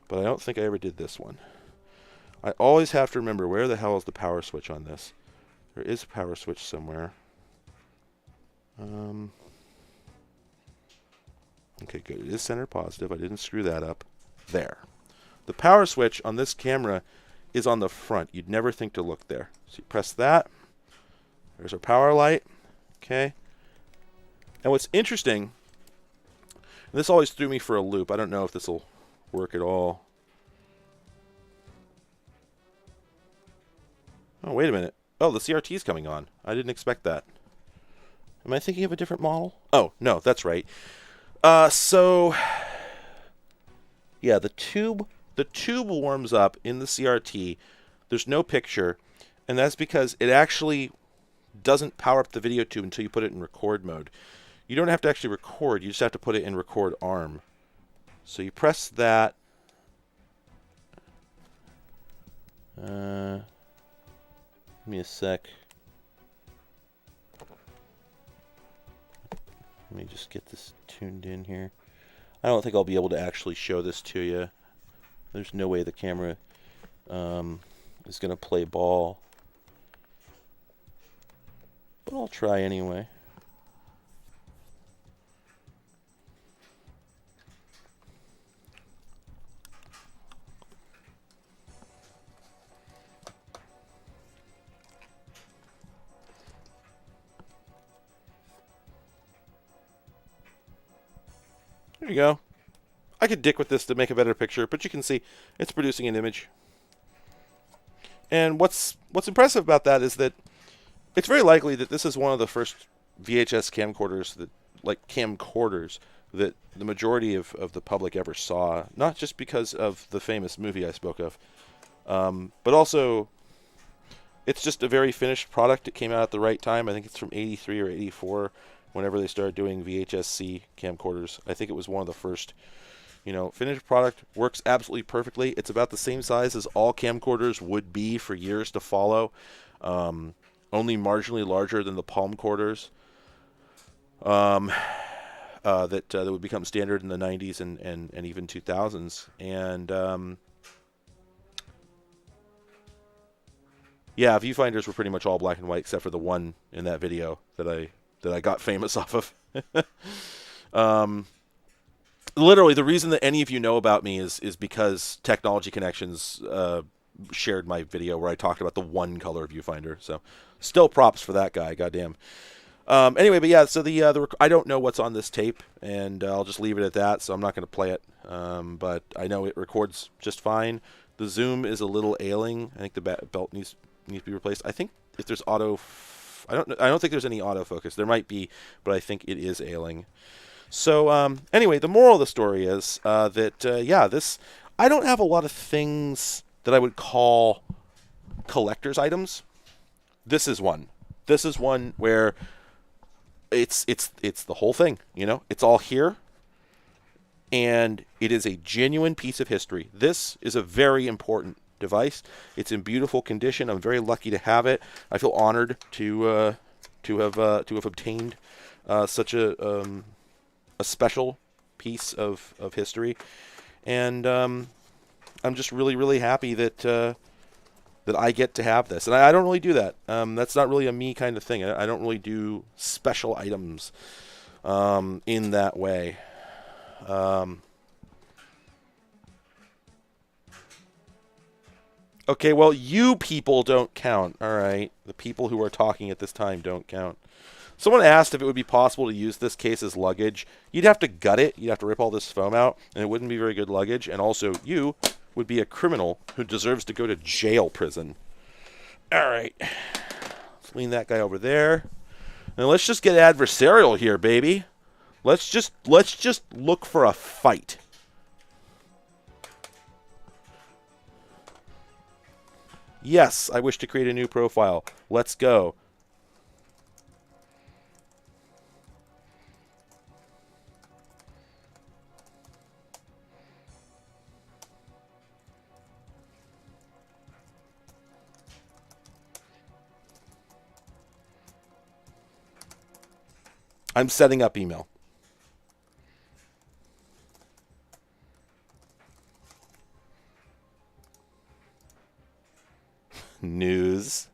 But I don't think I ever did this one. I always have to remember, where the hell is the power switch on this? There is a power switch somewhere. Okay, good. It is center positive. I didn't screw that up. There. The power switch on this camera is on the front. You'd never think to look there. So you press that. There's our power light. Okay. And what's interesting, and this always threw me for a loop. I don't know if this will work at all. Oh, wait a minute. Oh, the CRT is coming on. I didn't expect that. Am I thinking of a different model? Oh, no, that's right. So, yeah, the tube warms up in the CRT. There's no picture, and that's because it actually doesn't power up the video tube until you put it in record mode. You don't have to actually record. You just have to put it in record arm. So you press that. Give me a sec. Let me just get this tuned in here. I don't think I'll be able to actually show this to you. There's no way the camera is going to play ball. But I'll try anyway. There you go. I could dick with this to make a better picture, but you can see it's producing an image. And what's impressive about that is that it's very likely that this is one of the first VHS camcorders that the majority of the public ever saw. Not just because of the famous movie I spoke of, but also it's just a very finished product. It came out at the right time. I think it's from 83 or 84. Whenever they started doing VHS-C camcorders. I think it was one of the first, finished product. Works absolutely perfectly. It's about the same size as all camcorders would be for years to follow. Only marginally larger than the palm corders that would become standard in the 90s and even 2000s. And yeah, viewfinders were pretty much all black and white except for the one in that video that I got famous off of. Literally, the reason that any of you know about me is because Technology Connections shared my video where I talked about the one color viewfinder. So, still props for that guy. Goddamn. Anyway, but yeah. So I don't know what's on this tape, and I'll just leave it at that. So I'm not going to play it. But I know it records just fine. The zoom is a little ailing. I think the belt needs needs to be replaced. I think if there's I don't think there's any autofocus. There might be, but I think it is ailing. So anyway, the moral of the story is that I don't have a lot of things that I would call collector's items. This is one. This is one where it's the whole thing, you know? It's all here, and it is a genuine piece of history. This is a very important device. It's in beautiful condition. I'm very lucky to have it. I feel honored to have obtained such a special piece of history, and I'm just really, really happy that I get to have this. And I don't really do that. That's not really a me kind of thing. I don't really do special items in that way. Okay, well, you people don't count. All right. The people who are talking at this time don't count. Someone asked if it would be possible to use this case as luggage. You'd have to gut it. You'd have to rip all this foam out, and it wouldn't be very good luggage. And also, you would be a criminal who deserves to go to jail prison. All right. Let's lean that guy over there. And let's just get adversarial here, baby. Let's just look for a fight. Yes, I wish to create a new profile. Let's go. I'm setting up email. News.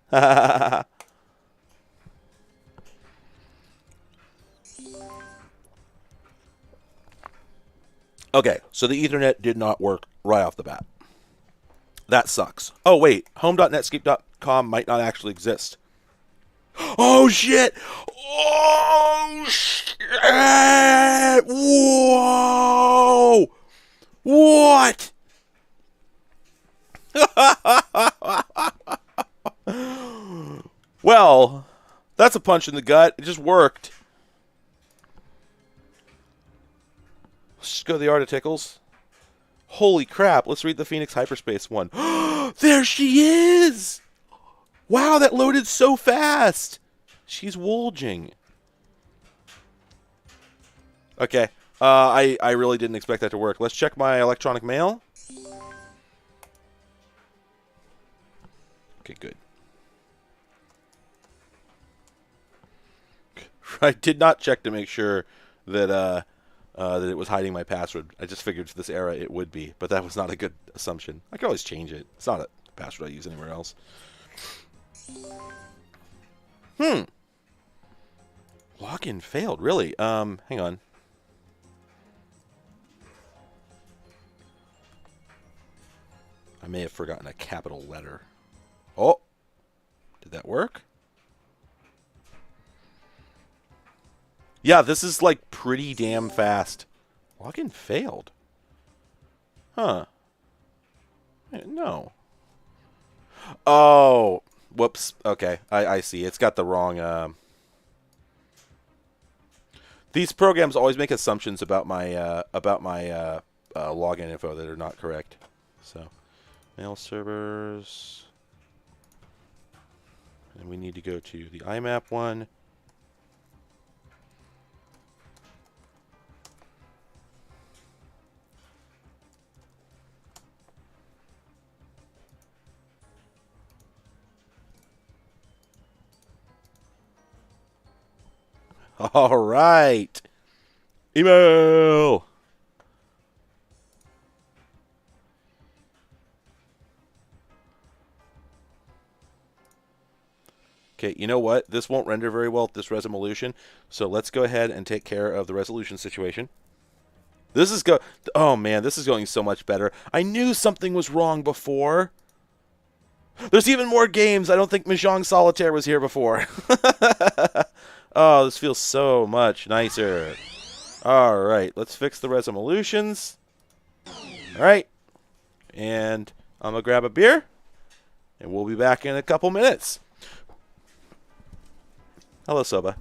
Okay, so the Ethernet did not work right off the bat. That sucks. Oh, wait. Home.netscape.com might not actually exist. Oh, shit! Oh, shit! Whoa! What? Well, that's a punch in the gut. It just worked. Let's just go to the articles. Holy crap. Let's read the Phoenix Hyperspace one. There she is! Wow, that loaded so fast. She's Woljing. Okay. I really didn't expect that to work. Let's check my electronic mail. Okay, good. I did not check to make sure that that it was hiding my password. I just figured for this era it would be, but that was not a good assumption. I can always change it. It's not a password I use anywhere else. Login failed, really? Hang on. I may have forgotten a capital letter. Oh! Did that work? Yeah, this is like pretty damn fast. Login failed. Huh. No. Oh. Whoops. Okay. I see. It's got the wrong... These programs always make assumptions about my login info that are not correct. So, mail servers... And we need to go to the IMAP one. All right. Email. Okay, you know what? This won't render very well at this resolution, so let's go ahead and take care of the resolution situation. This is oh man, this is going so much better. I knew something was wrong before. There's even more games. I don't think Mahjong Solitaire was here before. Oh, this feels so much nicer. All right, let's fix the resolutions. All right, and I'm gonna grab a beer. and we'll be back in a couple minutes. Hello, Soba.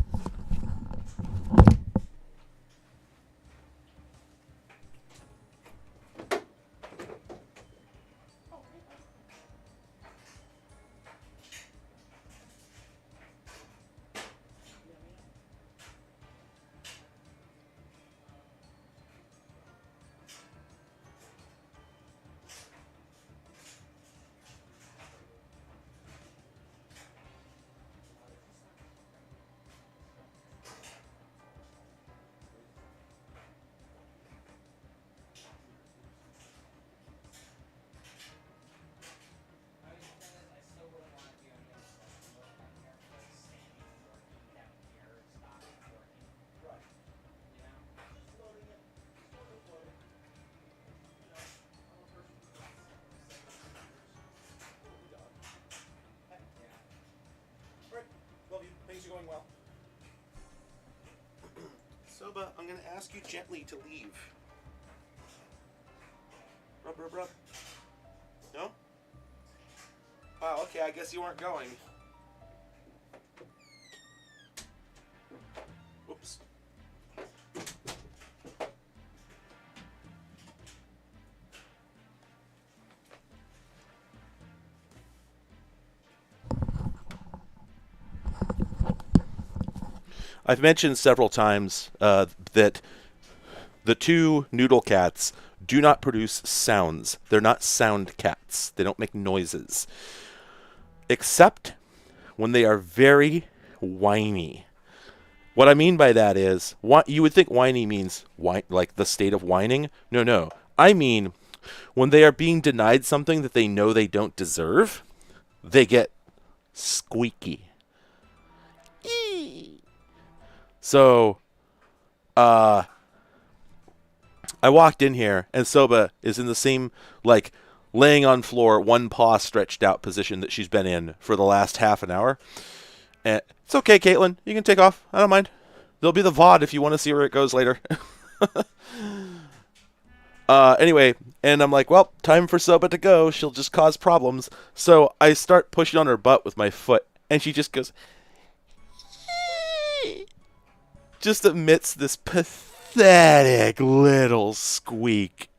Things are going well. Soba, I'm going to ask you gently to leave. Rub, rub, rub. No? Wow, okay, I guess you weren't going. Oops. I've mentioned several times that the two noodle cats do not produce sounds. They're not sound cats. They don't make noises. Except when they are very whiny. What I mean by that is, you would think whiny means like the state of whining. No. I mean, when they are being denied something that they know they don't deserve, they get squeaky. So, I walked in here, and Soba is in the same, like, laying on floor, one paw stretched out position that she's been in for the last half an hour. And it's okay, Caitlin. You can take off. I don't mind. There'll be the VOD if you want to see where it goes later. Anyway, and I'm like, well, time for Soba to go. She'll just cause problems. So I start pushing on her butt with my foot, and she just goes... just emits this pathetic little squeak.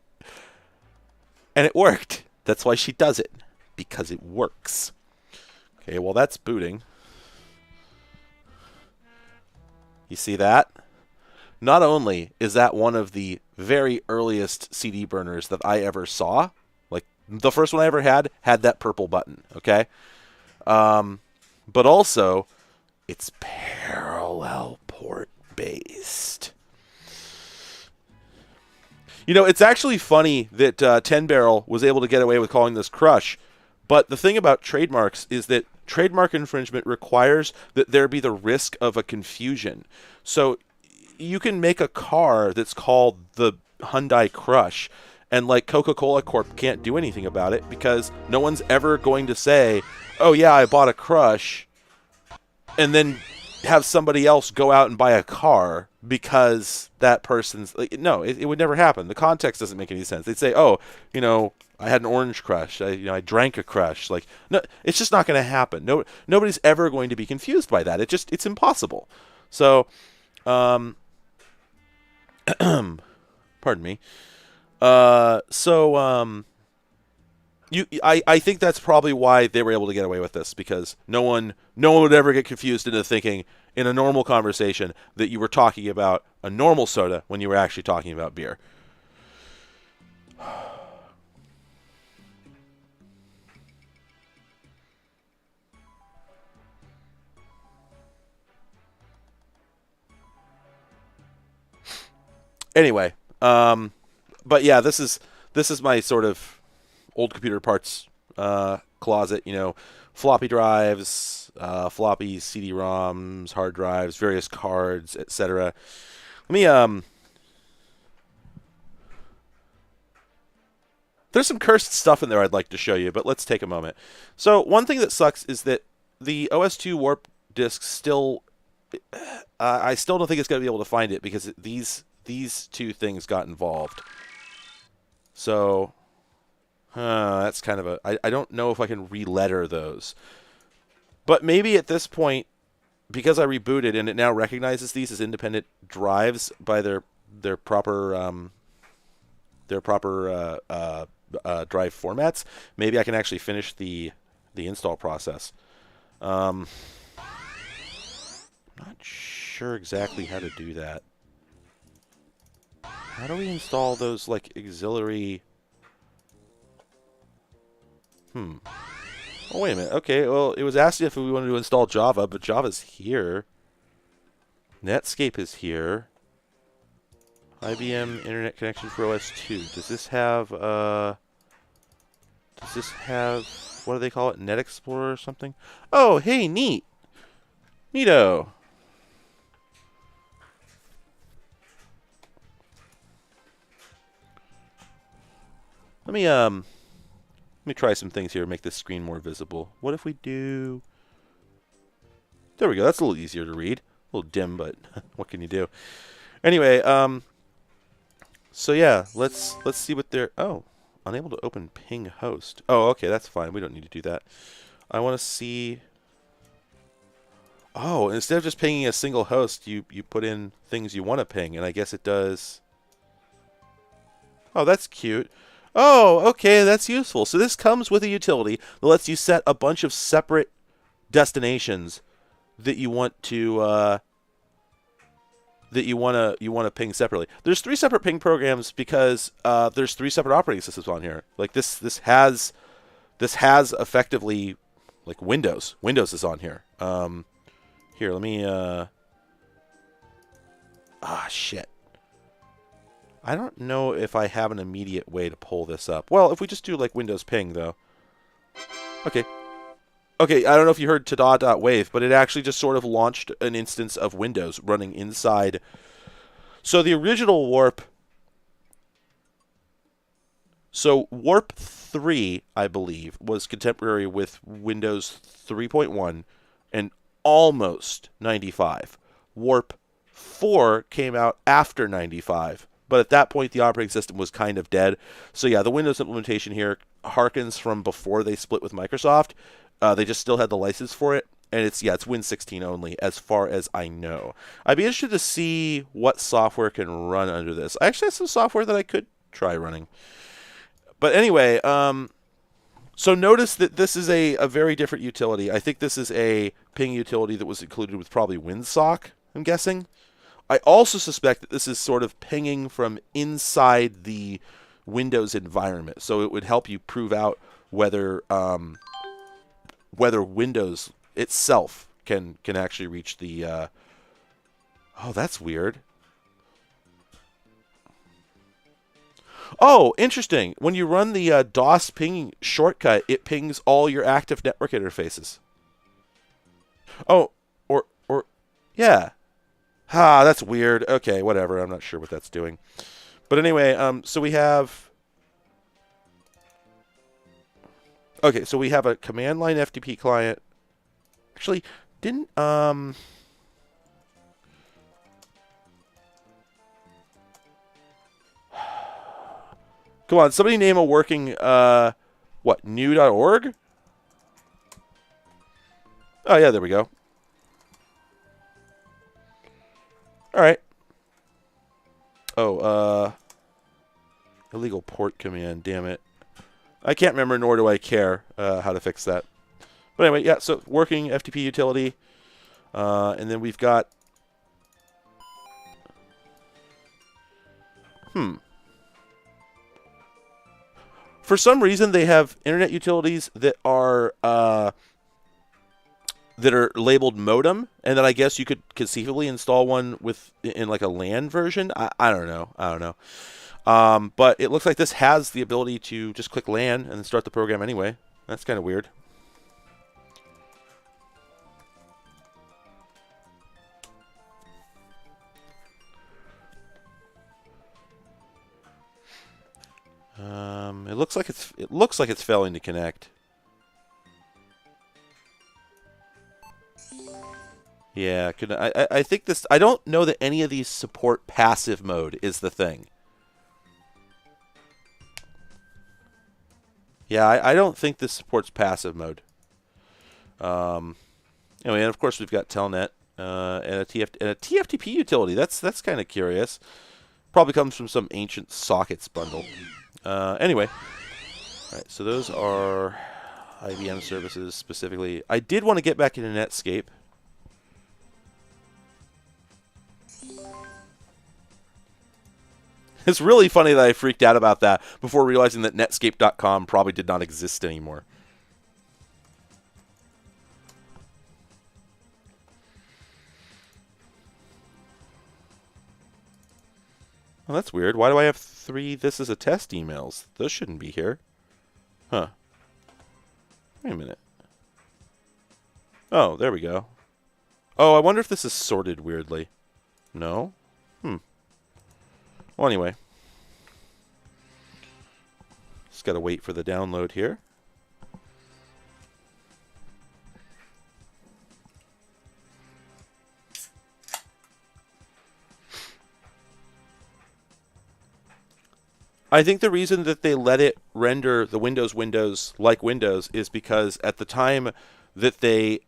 And it worked. That's why she does it. Because it works. Okay, well, that's booting. You see that? Not only is that one of the very earliest CD burners that I ever saw, like the first one I ever had that purple button, okay? But also, it's parallel port based. You know, it's actually funny that 10 Barrel was able to get away with calling this Crush, but the thing about trademarks is that trademark infringement requires that there be the risk of a confusion. So you can make a car that's called the Hyundai Crush, and like Coca-Cola Corp can't do anything about it because no one's ever going to say, oh yeah, I bought a Crush, and then have somebody else go out and buy a car because that person's... like, no, it would never happen. The context doesn't make any sense. They'd say, oh, you know, I had an orange Crush. I drank a Crush. Like, no, it's just not going to happen. Nobody's ever going to be confused by that. It's impossible. So, pardon me. I think that's probably why they were able to get away with this, because no one would ever get confused into thinking in a normal conversation that you were talking about a normal soda when you were actually talking about beer. Anyway, but yeah, this is my sort of old computer parts closet. You know, floppy drives, floppy CD-ROMs, hard drives, various cards, etc. Let me there's some cursed stuff in there I'd like to show you, but let's take a moment. So one thing that sucks is that the OS2 warp disk still, I still don't think it's going to be able to find it because these two things got involved. So, That's kind of a... I don't know if I can re-letter those. But maybe at this point, because I rebooted and it now recognizes these as independent drives by their proper drive formats, maybe I can actually finish the install process. Not sure exactly how to do that. How do we install those like auxiliary? Oh, wait a minute. Okay, well, it was asking if we wanted to install Java, but Java's here. Netscape is here. IBM Internet Connection for OS 2. Does this have, what do they call it? Net Explorer or something? Oh, hey, neat. Neato. Let me try some things here to make this screen more visible. What if we do... There we go. That's a little easier to read. A little dim, but what can you do? Anyway, so yeah, let's see what they're... Oh, unable to open ping host. Oh, okay, that's fine. We don't need to do that. I want to see... Oh, instead of just pinging a single host, you put in things you want to ping, and I guess it does... Oh, that's cute. Oh, okay, that's useful. So this comes with a utility that lets you set a bunch of separate destinations that you want to ping separately. There's 3 separate ping programs because there's 3 separate operating systems on here. Like this has effectively like Windows. Windows is on here. Here, let me shit. I don't know if I have an immediate way to pull this up. Well, if we just do like Windows ping, though. Okay. Okay, I don't know if you heard tada.wave, but it actually just sort of launched an instance of Windows running inside. So the original Warp... So Warp 3, I believe, was contemporary with Windows 3.1 and almost 95. Warp 4 came out after 95. But at that point, the operating system was kind of dead. So yeah, the Windows implementation here harkens from before they split with Microsoft. They just still had the license for it. And it's Win16 only, as far as I know. I'd be interested to see what software can run under this. I actually have some software that I could try running. But anyway, so notice that this is a very different utility. I think this is a ping utility that was included with probably WinSock, I'm guessing. I also suspect that this is sort of pinging from inside the Windows environment, so it would help you prove out whether Windows itself can actually reach the. Oh, that's weird. Oh, interesting. When you run the DOS ping shortcut, it pings all your active network interfaces. Oh, or yeah. Ah, that's weird. Okay, whatever. I'm not sure what that's doing. But anyway, so we have... Okay, so we have a command line FTP client. Actually, didn't... Come on, somebody name a working... what, new.org? Oh, yeah, there we go. Alright. Oh, illegal port command, damn it. I can't remember, nor do I care how to fix that. But anyway, yeah, so working FTP utility. And then we've got... For some reason, they have internet utilities that are labeled modem, and then I guess you could conceivably install one in like a LAN version. I don't know. But it looks like this has the ability to just click LAN and then start the program anyway. That's kind of weird. It looks like it's failing to connect. Yeah, I think this... I don't know that any of these support passive mode is the thing. Yeah, I don't think this supports passive mode. Anyway, and of course we've got Telnet and a TFTP utility. That's kind of curious. Probably comes from some ancient sockets bundle. Anyway, all right. So those are IBM services specifically. I did want to get back into Netscape. It's really funny that I freaked out about that before realizing that Netscape.com probably did not exist anymore. Well, that's weird. Why do I have 3 this is a test emails? Those shouldn't be here. Huh. Wait a minute. Oh, there we go. Oh, I wonder if this is sorted weirdly. No? Well, anyway. Just got to wait for the download here. I think the reason that they let it render the Windows like Windows is because at the time that they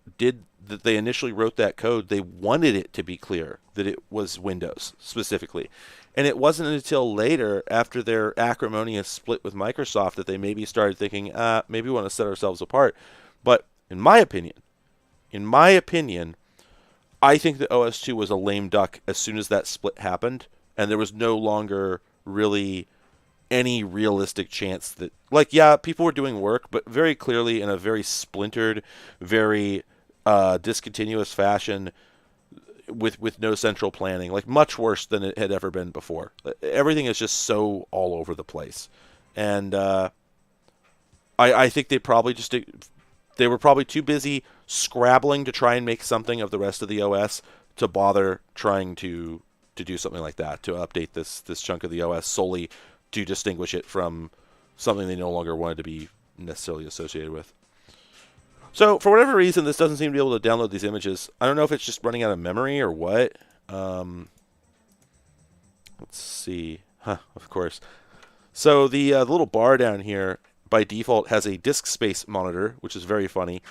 initially wrote that code, they wanted it to be clear that it was Windows specifically. And it wasn't until later, after their acrimonious split with Microsoft, that they maybe started thinking, maybe we want to set ourselves apart. But in my opinion, I think that OS2 was a lame duck as soon as that split happened, and there was no longer really any realistic chance that, like, yeah, people were doing work, but very clearly in a very splintered, very discontinuous fashion with no central planning, like much worse than it had ever been before. Everything is just so all over the place. And I think they were probably too busy scrabbling to try and make something of the rest of the OS to bother trying to do something like that, to update this chunk of the OS solely to distinguish it from something they no longer wanted to be necessarily associated with. So, for whatever reason, this doesn't seem to be able to download these images. I don't know if it's just running out of memory or what. Let's see. Of course. So, the little bar down here, by default, has a disk space monitor, which is very funny.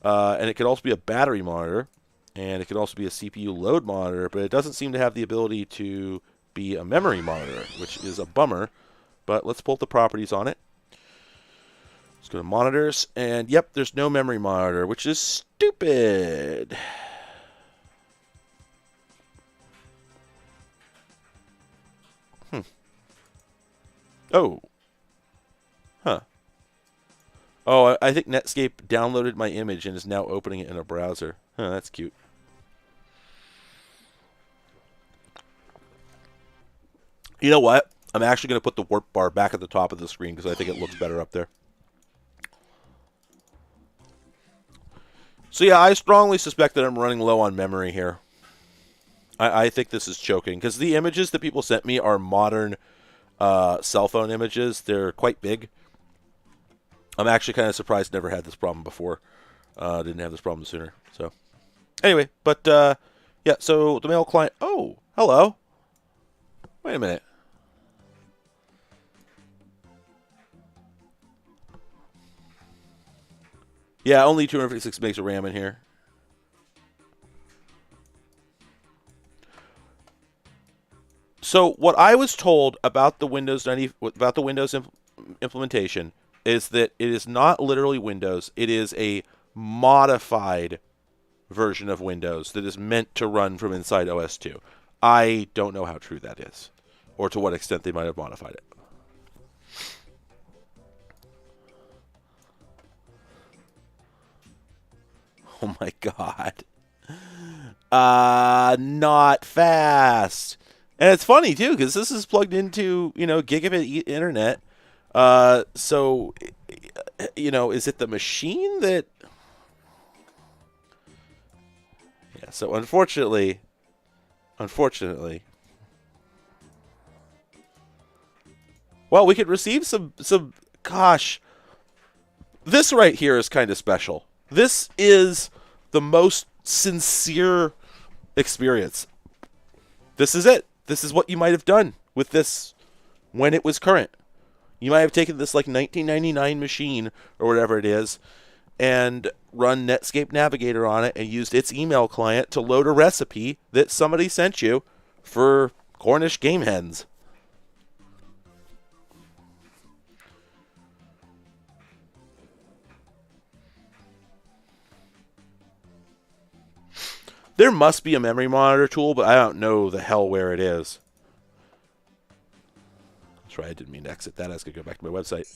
And it could also be a battery monitor. And it could also be a CPU load monitor, but it doesn't seem to have the ability to be a memory monitor, which is a bummer. But let's pull up the properties on it. Let's go to monitors, and yep, there's no memory monitor, which is stupid. Oh. Huh. Oh, I think Netscape downloaded my image and is now opening it in a browser. Huh, that's cute. You know what? I'm actually going to put the warp bar back at the top of the screen because I think it looks better up there. So yeah, I strongly suspect that I'm running low on memory here. I think this is choking because the images that people sent me are modern cell phone images. They're quite big. I'm actually kind of surprised I never had this problem before. Didn't have this problem sooner. So anyway, but yeah, so the mail client. Oh, hello. Wait a minute. Yeah, only 256 megs of RAM in here. So what I was told about the Windows implementation is that it is not literally Windows. It is a modified version of Windows that is meant to run from inside OS2. I don't know how true that is, or to what extent they might have modified it. Oh my god. Not fast. And it's funny too, because this is plugged into, gigabit internet. So, is it the machine that... Yeah, so unfortunately... Well, we could receive some... Gosh. This right here is kind of special. This is the most sincere experience. This is it. This is what you might have done with this when it was current. You might have taken this like 1999 machine or whatever it is and run Netscape Navigator on it and used its email client to load a recipe that somebody sent you for Cornish game hens. There must be a memory monitor tool, but I don't know the hell where it is. That's right, I didn't mean to exit that. I was going to go back to my website.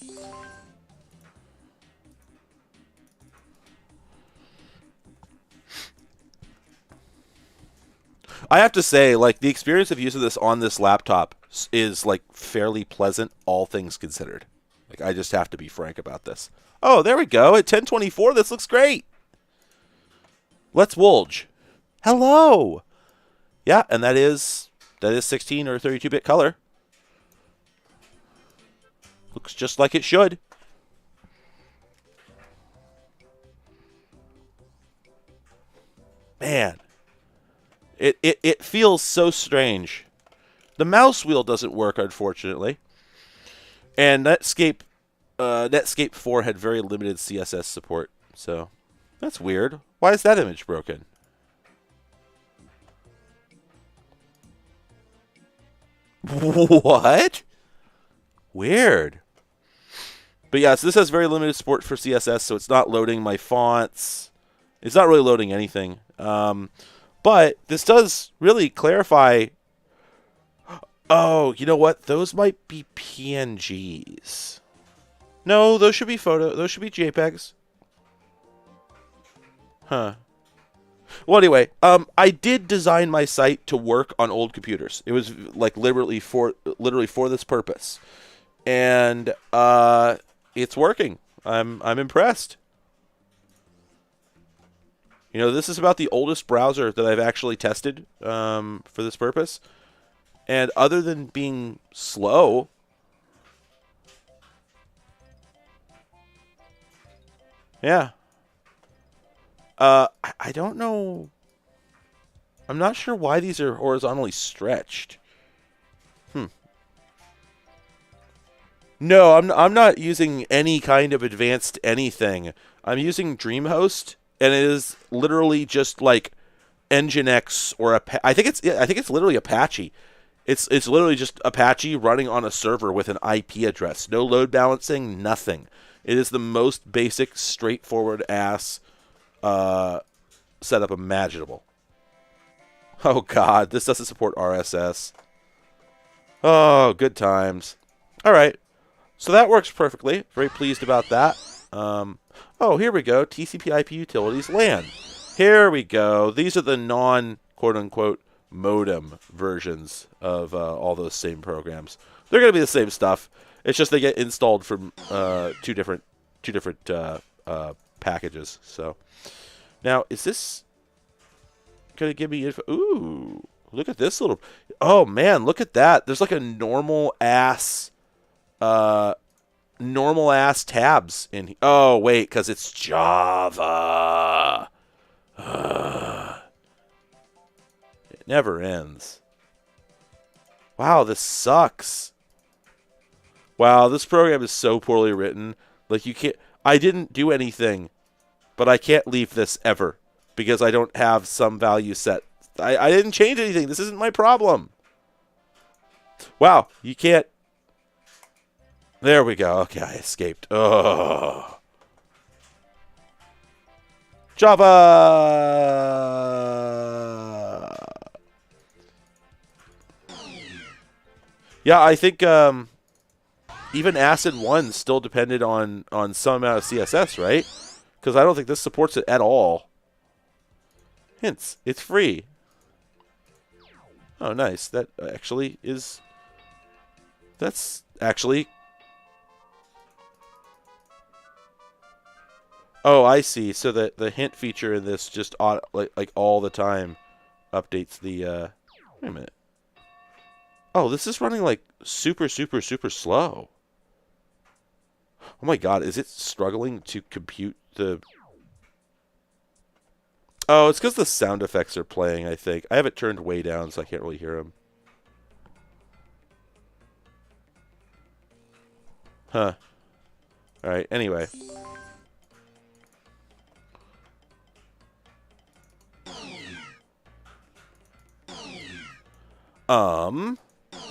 I have to say, like, the experience of using this on this laptop is, like, fairly pleasant, all things considered. Like, I just have to be frank about this. Oh, there we go. At 1024, this looks great. Let's Wulge. Hello. Yeah, and that is 16 or 32-bit color. Looks just like it should. Man. It feels so strange. The mouse wheel doesn't work, unfortunately. And Netscape 4 had very limited CSS support, so that's weird. Why is that image broken? What? Weird. But yeah, so this has very limited support for CSS, so it's not loading my fonts. It's not really loading anything. But this does really clarify. Oh, you know what? Those might be PNGs. No, those should be Those should be JPEGs. Huh. Well, anyway, I did design my site to work on old computers. It was like literally for this purpose, and it's working. I'm impressed. You know, this is about the oldest browser that I've actually tested for this purpose. And other than being slow, yeah. I don't know. I'm not sure why these are horizontally stretched. No, I'm not using any kind of advanced anything. I'm using DreamHost. And it is literally just like Nginx or I think it's literally Apache. It's literally just Apache running on a server with an IP address. No load balancing, nothing. It is the most basic, straightforward ass setup imaginable. Oh god, this doesn't support RSS. Oh, good times. All right, so that works perfectly. Very pleased about that. Oh, here we go. TCP/IP utilities LAN. Here we go. These are the non-quote-unquote modem versions of all those same programs. They're going to be the same stuff. It's just they get installed from two different packages. So now, is this going to give me info? Ooh, look at this little. Oh man, look at that. There's like a normal ass tabs in. Oh wait, because it's Java. It never ends. Wow, this sucks. Wow, this program is so poorly written. Like, you can't. I didn't do anything, but I can't leave this ever because I don't have some value set. I didn't change anything. This isn't my problem. Wow, you can't. There we go. Okay, I escaped. Oh. Java. Yeah, I think even Acid 1 still depended on some amount of CSS, right? Because I don't think this supports it at all. Hints, it's free. Oh, nice. That actually is... That's actually... Oh, I see. So the hint feature in this just like all the time updates the... Wait a minute. Oh, this is running like super, super, super slow. Oh my god, is it struggling to compute the... Oh, it's because the sound effects are playing, I think. I have it turned way down, so I can't really hear them. Huh. All right. Anyway.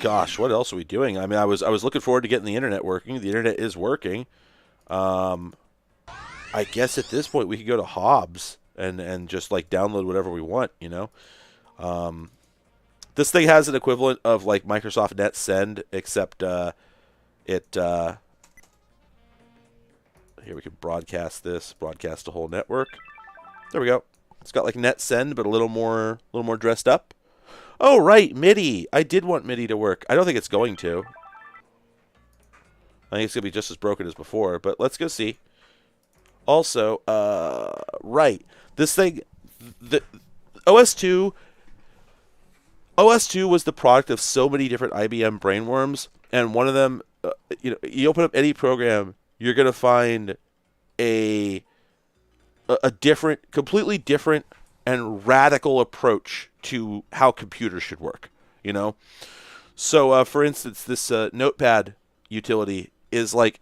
Gosh, what else are we doing? I mean, I was looking forward to getting the internet working. The internet is working. I guess at this point we could go to Hobbs and just like download whatever we want, you know. This thing has an equivalent of like Microsoft Net Send, except here we can broadcast a whole network. There we go. It's got like Net Send, but a little more dressed up. Oh, right, MIDI. I did want MIDI to work. I don't think it's going to. I think it's going to be just as broken as before, but let's go see. Also, right. This thing, the OS2 was the product of so many different IBM brainworms, and one of them, you open up any program, you're going to find a different, completely different and radical approach to how computers should work, you know? So, for instance, this Notepad utility is like,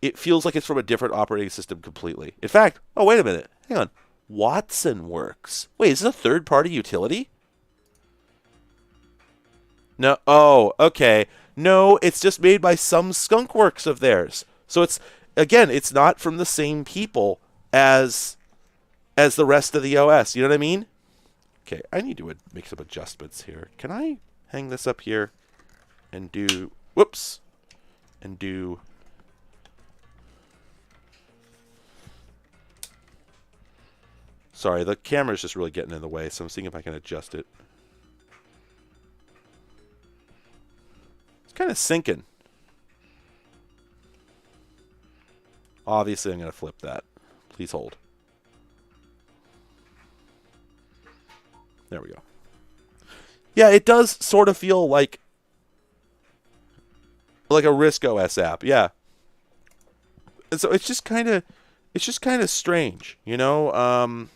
it feels like it's from a different operating system completely. In fact, oh, wait a minute. Hang on. Watson works. Wait, is this a third-party utility? No. Oh, okay. No, it's just made by some skunkworks of theirs. So it's, again, it's not from the same people as the rest of the OS. You know what I mean? Okay, I need to make some adjustments here. Can I hang this up here and do... Whoops. And do... Sorry, the camera's just really getting in the way, so I'm seeing if I can adjust it. It's kind of sinking. Obviously, I'm going to flip that. Please hold. There we go. Yeah, it does sort of feel like a Risk OS app. Yeah. And so it's just kind of strange, you know.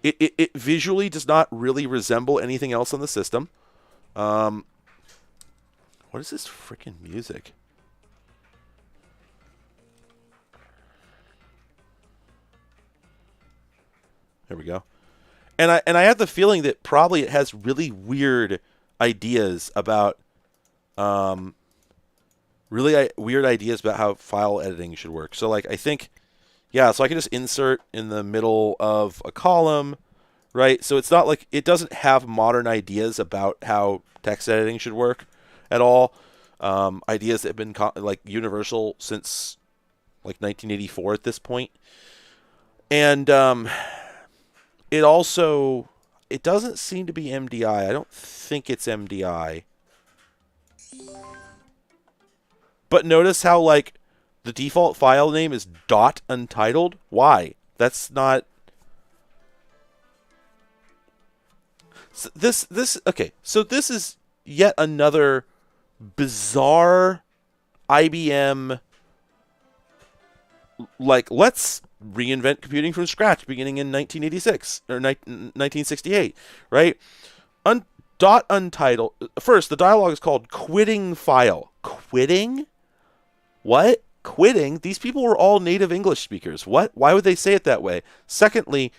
It visually does not really resemble anything else on the system. What is this freaking music? There we go. And I have the feeling that probably it has really weird ideas about weird ideas about how file editing should work. So like I think, yeah, so I can just insert in the middle of a column, right? So it's not like it doesn't have modern ideas about how text editing should work at all. Ideas that have been like universal since like 1984 at this point. And it doesn't seem to be MDI. I don't think it's MDI. But notice how, like, the default file name is .untitled. Why? That's not... Okay, so this is yet another bizarre IBM, like, let's reinvent computing from scratch beginning in 1986 or 1968, right? Untitled. First, the dialogue is called quitting file. Quitting? What? Quitting? These people were all native English speakers. What? Why would they say it that way? Secondly,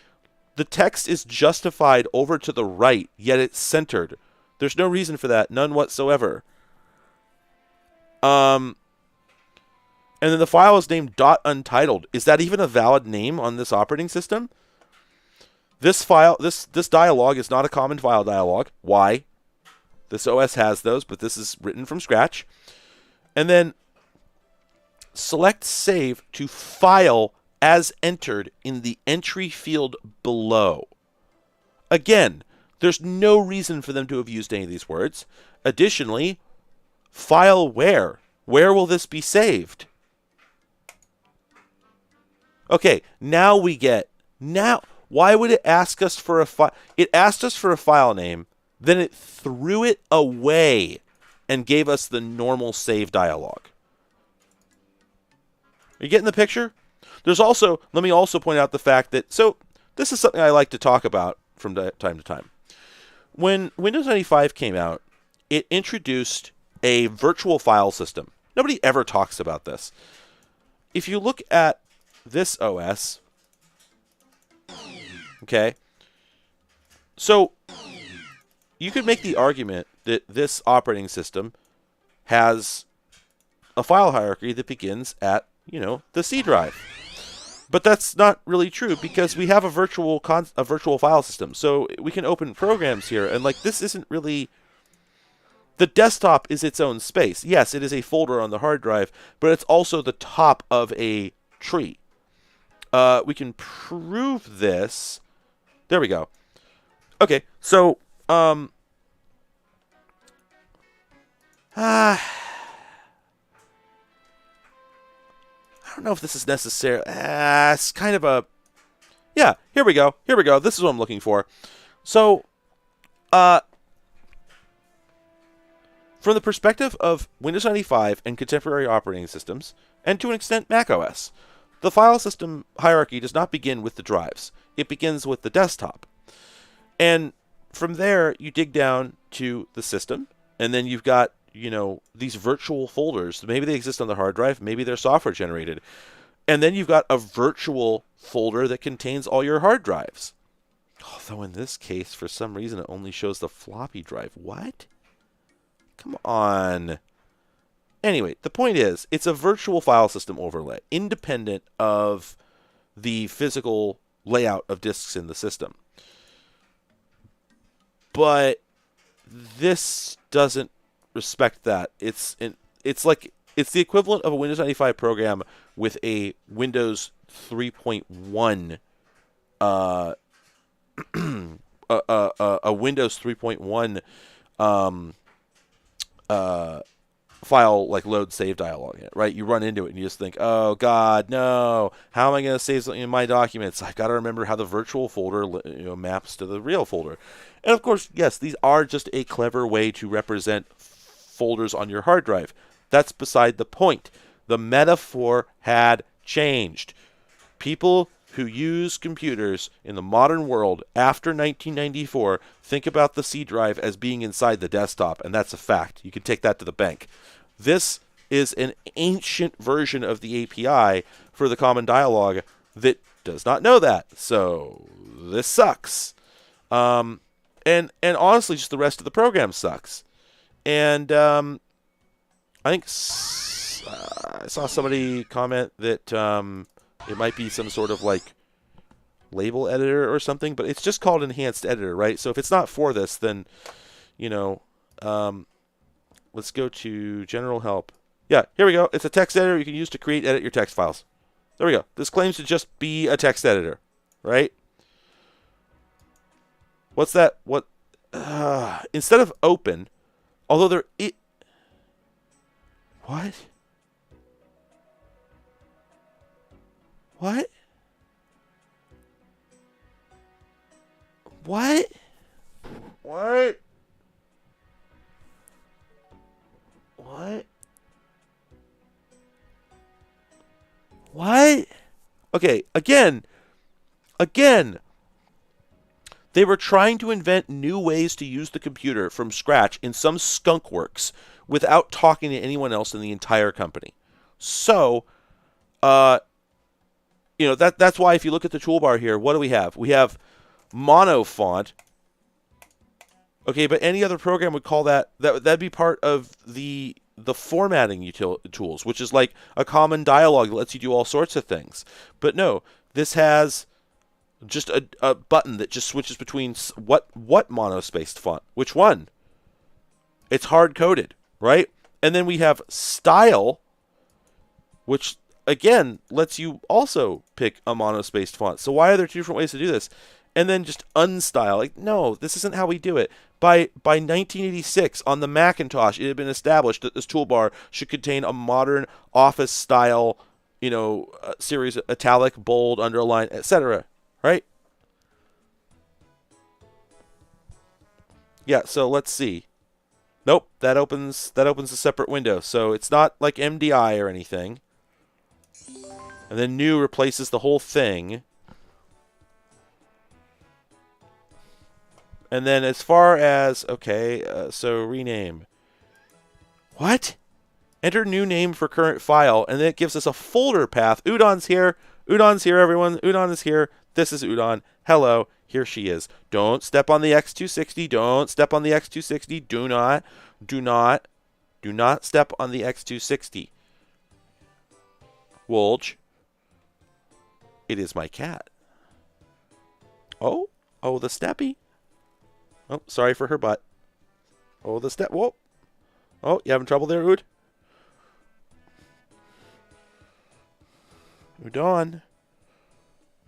the text is justified over to the right, yet it's centered. There's no reason for that. None whatsoever. And then the file is named .untitled. Is that even a valid name on this operating system? This dialog is not a common file dialog. Why? This OS has those, but this is written from scratch. And then select save to file as entered in the entry field below. Again, there's no reason for them to have used any of these words. Additionally, file where? Where will this be saved? Okay, now we get... Now, why would it ask us for a file? It asked us for a file name, then it threw it away and gave us the normal save dialog. Are you getting the picture? There's also... Let me also point out the fact that... So, this is something I like to talk about from time to time. When Windows 95 came out, it introduced a virtual file system. Nobody ever talks about this. If you look at this OS, okay, so you could make the argument that this operating system has a file hierarchy that begins at, the C drive. But that's not really true because we have a virtual file system. So we can open programs here, and like this isn't really. The desktop is its own space. Yes, it is a folder on the hard drive, but it's also the top of a tree. We can prove this. There we go. Okay, so I don't know if this is necessary. It's kind of a... Yeah, here we go. Here we go. This is what I'm looking for. So, from the perspective of Windows 95 and contemporary operating systems, and to an extent Mac OS, the file system hierarchy does not begin with the drives. It begins with the desktop. And from there, you dig down to the system, and then you've got, these virtual folders. Maybe they exist on the hard drive, maybe they're software generated. And then you've got a virtual folder that contains all your hard drives. Although in this case, for some reason, it only shows the floppy drive. What? Come on. Anyway, the point is, it's a virtual file system overlay, independent of the physical layout of disks in the system. But this doesn't respect that. It's the equivalent of a Windows 95 program with a Windows 3.1 a Windows 3.1 file like load save dialog in it, right? You run into it and you just think, oh God, no, how am I going to save something in my documents? I've got to remember how the virtual folder maps to the real folder. And of course, yes, these are just a clever way to represent folders on your hard drive. That's beside the point. The metaphor had changed. People who use computers in the modern world after 1994 think about the C drive as being inside the desktop, and that's a fact. You can take that to the bank. This is an ancient version of the API for the common dialog that does not know that. So this sucks. And honestly, just the rest of the program sucks. And I think I saw somebody comment that it might be some sort of like label editor or something, but it's just called enhanced editor, right? So if it's not for this, then, let's go to general help. Yeah, here we go. It's a text editor you can use to edit your text files. There we go. This claims to just be a text editor, right? What's that? What? Instead of open, although what? What? What? What? What? What? Okay, again, they were trying to invent new ways to use the computer from scratch in some skunk works without talking to anyone else in the entire company. So, that's why if you look at the toolbar here, what do we have? We have mono font. Okay, but any other program would call that'd be part of the formatting tools, which is like a common dialog that lets you do all sorts of things. But no, this has just a button that just switches between what monospaced font, which one. It's hard coded, right? And then we have style, which again lets you also pick a monospaced font. So why are there two different ways to do this? And then just unstyle. Like, no, this isn't how we do it. By 1986, on the Macintosh, it had been established that this toolbar should contain a modern office style, series, italic, bold, underline, etc. Right? Yeah. So let's see. Nope, that opens a separate window. So it's not like MDI or anything. And then new replaces the whole thing. And then as far as, so rename. What? Enter new name for current file, and then it gives us a folder path. Udon's here. Udon's here, everyone. Udon is here. This is Udon. Hello. Here she is. Don't step on the X260. Don't step on the X260. Do not step on the X260. Wolge. It is my cat. Oh, the steppy. Oh, sorry for her butt. Oh, the step. Whoa. Oh, you having trouble there, Ud? Udon.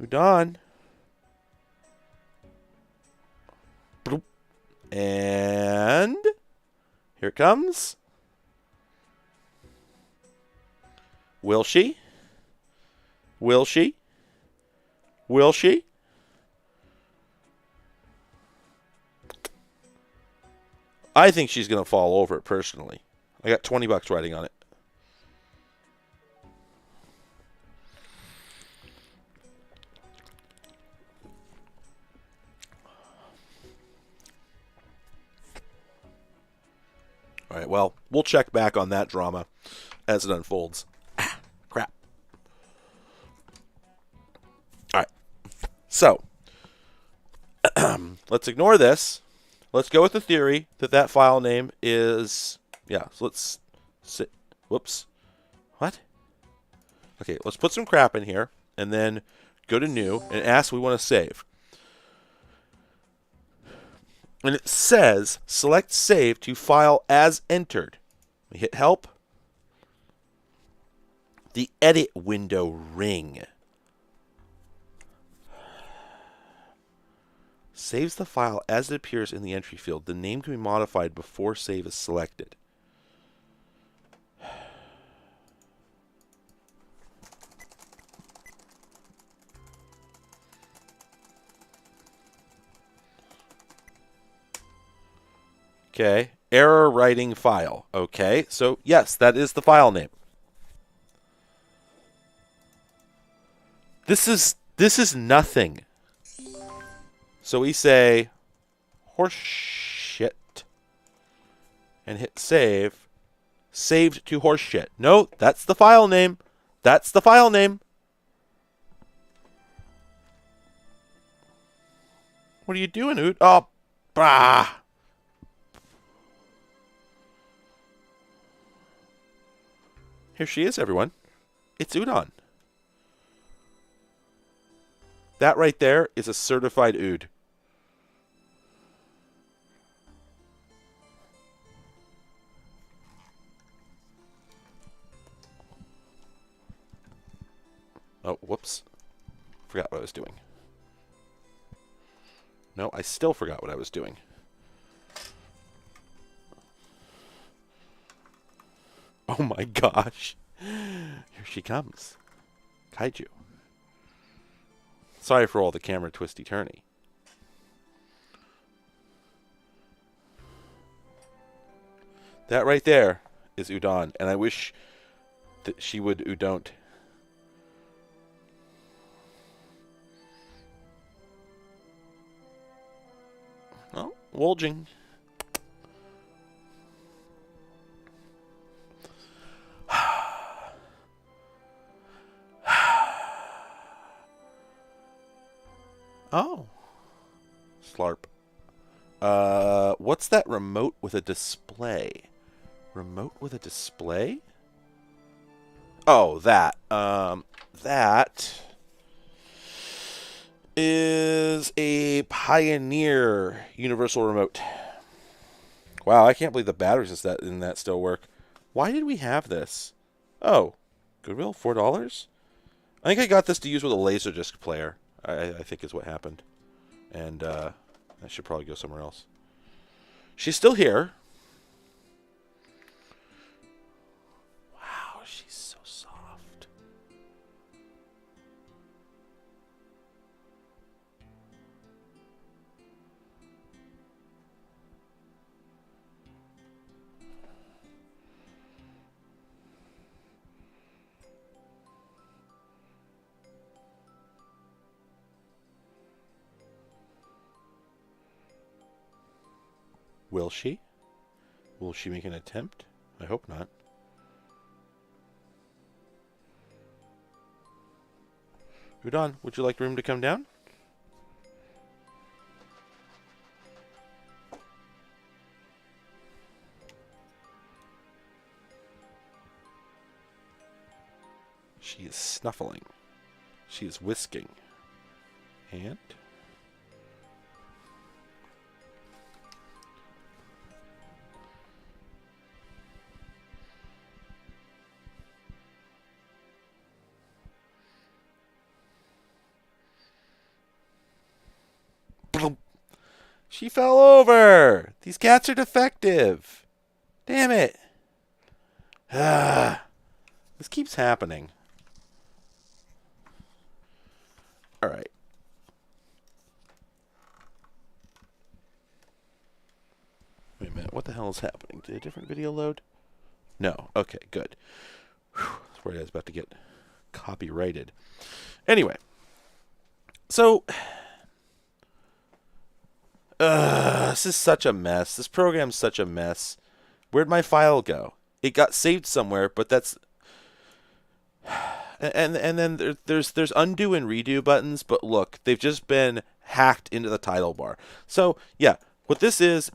Udon. Bloop. And here it comes. Will she? Will she? Will she? I think she's going to fall over it personally. I got $20 riding on it. All right, well, we'll check back on that drama as it unfolds. Ah, crap. All right. So, let's ignore this. Let's go with the theory that that file name is, yeah, so let's, whoops. What? Okay, let's put some crap in here and then go to new and ask we want to save. And it says select save to file as entered. We hit help. The edit window ring. Saves the file as it appears in the entry field. The name can be modified before save is selected. Okay, error writing file. Okay, so yes, that is the file name. This is nothing. So we say horse shit and hit save. Saved to horse shit. No, that's the file name. That's the file name. What are you doing, Oot? Oh, bah. Here she is, everyone. It's Udon. That right there is a certified Ood. Oh, whoops. Forgot what I was doing. No, I still forgot what I was doing. Oh my gosh. Here she comes. Kaiju. Sorry for all the camera twisty-turny. That right there is Udon, and I wish that she would Udon't. Oh, Wolging. Oh. Slarp. What's that remote with a display? Remote with a display? Oh, that. That is a Pioneer universal remote. Wow, I can't believe the batteries in that still work. Why did we have this? Oh, Goodwill, $4? I think I got this to use with a Laserdisc player. I think is what happened. And I should probably go somewhere else. She's still here. Wow, she's so soft. Will she? Will she make an attempt? I hope not. Udon, would you like the room to come down? She is snuffling. She is whisking. And... she fell over! These cats are defective! Damn it! This keeps happening. Alright. Wait a minute, what the hell is happening? Did a different video load? No. Okay, good. Whew, I was worried I was about to get copyrighted. Anyway. So... this is such a mess. This program's such a mess. Where'd my file go? It got saved somewhere, but that's... And then there's undo and redo buttons, but look, they've just been hacked into the title bar. So, yeah, what this is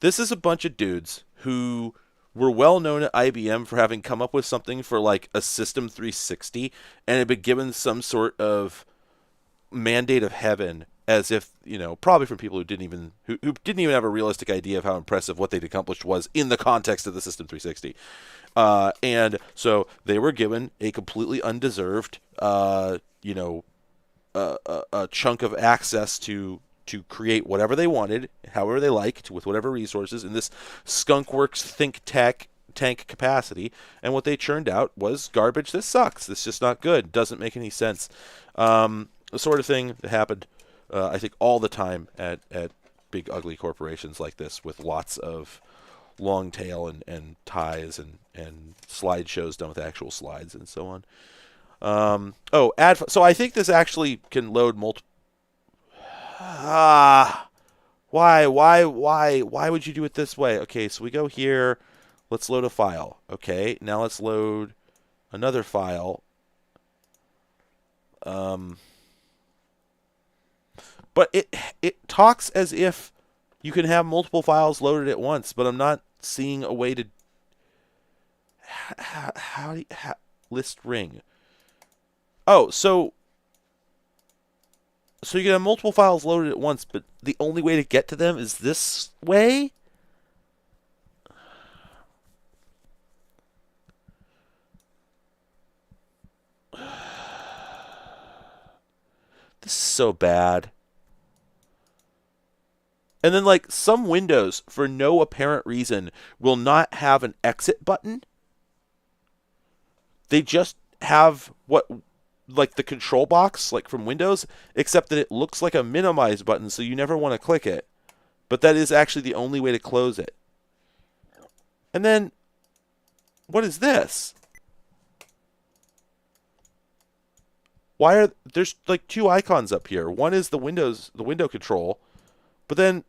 this is a bunch of dudes who were well known at IBM for having come up with something for like a System 360 and had been given some sort of mandate of heaven, as if, you know, probably from people who didn't even have a realistic idea of how impressive what they'd accomplished was in the context of the System 360. And so they were given a completely undeserved, a chunk of access to create whatever they wanted, however they liked, with whatever resources in this skunkworks think tank capacity. And what they churned out was garbage that sucks. This is just not good. Doesn't make any sense. The sort of thing that happened, I think, all the time at big ugly corporations like this, with lots of long tail and ties and slideshows done with actual slides and so on. So I think this actually can load multiple. Why would you do it this way? Okay, so we go here. Let's load a file. Okay, now let's load another file. But it talks as if you can have multiple files loaded at once, but I'm not seeing a way to... How list ring. Oh, so you can have multiple files loaded at once, but the only way to get to them is this way? This is so bad. And then, like, some windows, for no apparent reason, will not have an exit button. They just have like the control box, like from Windows, except that it looks like a minimize button, so you never want to click it. But that is actually the only way to close it. And then, what is this? There's like two icons up here. One is the window control, but then,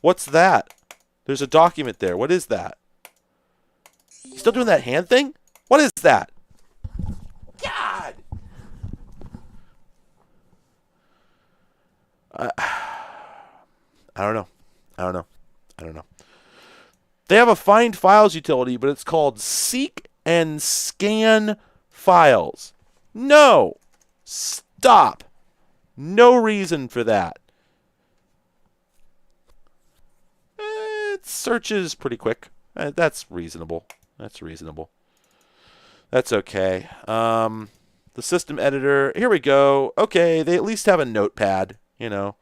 what's that? There's a document there. What is that? Still doing that hand thing? What is that? God! I don't know. They have a find files utility, but it's called seek and scan files. No! Stop! No reason for that. It searches pretty quick. That's reasonable. That's okay. The system editor. Here we go. Okay, they at least have a notepad, you know.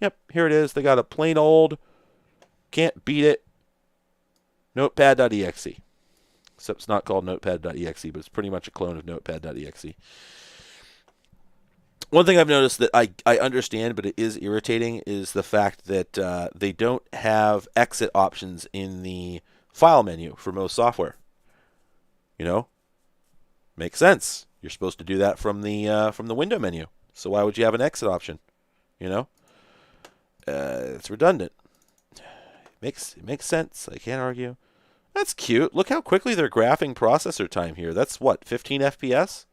Yep, here it is. They got a plain old, can't beat it, notepad.exe. Except it's not called notepad.exe, but it's pretty much a clone of notepad.exe. One thing I've noticed that I understand, but it is irritating, is the fact that they don't have exit options in the file menu for most software. You know? Makes sense. You're supposed to do that from the window menu. So why would you have an exit option? You know? It's redundant. It makes sense. I can't argue. That's cute. Look how quickly they're graphing processor time here. That's what, 15 FPS?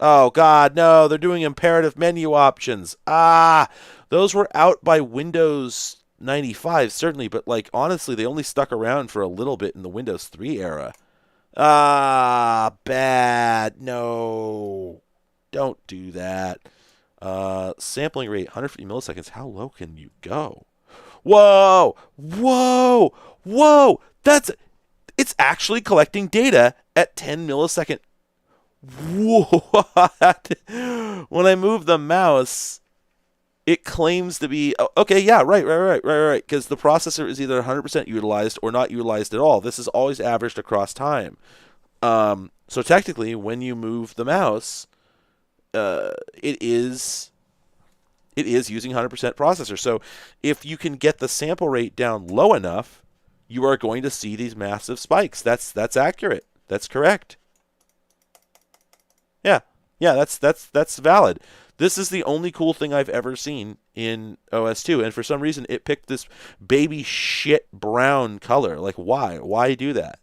Oh, God, no. They're doing imperative menu options. Those were out by Windows 95, certainly, but, like, honestly, they only stuck around for a little bit in the Windows 3 era. Bad. No. Don't do that. Sampling rate, 150 milliseconds. How low can you go? Whoa! Whoa! Whoa! It's actually collecting data at 10 millisecond. What? When I move the mouse, it claims to be okay. Yeah, right. Because the processor is either 100% utilized or not utilized at all. This is always averaged across time. So technically, when you move the mouse, it is using 100% processor. So if you can get the sample rate down low enough, you are going to see these massive spikes. That's accurate. That's correct. Yeah, that's valid. This is the only cool thing I've ever seen in OS2, and for some reason it picked this baby shit brown color. Like, why? Why do that?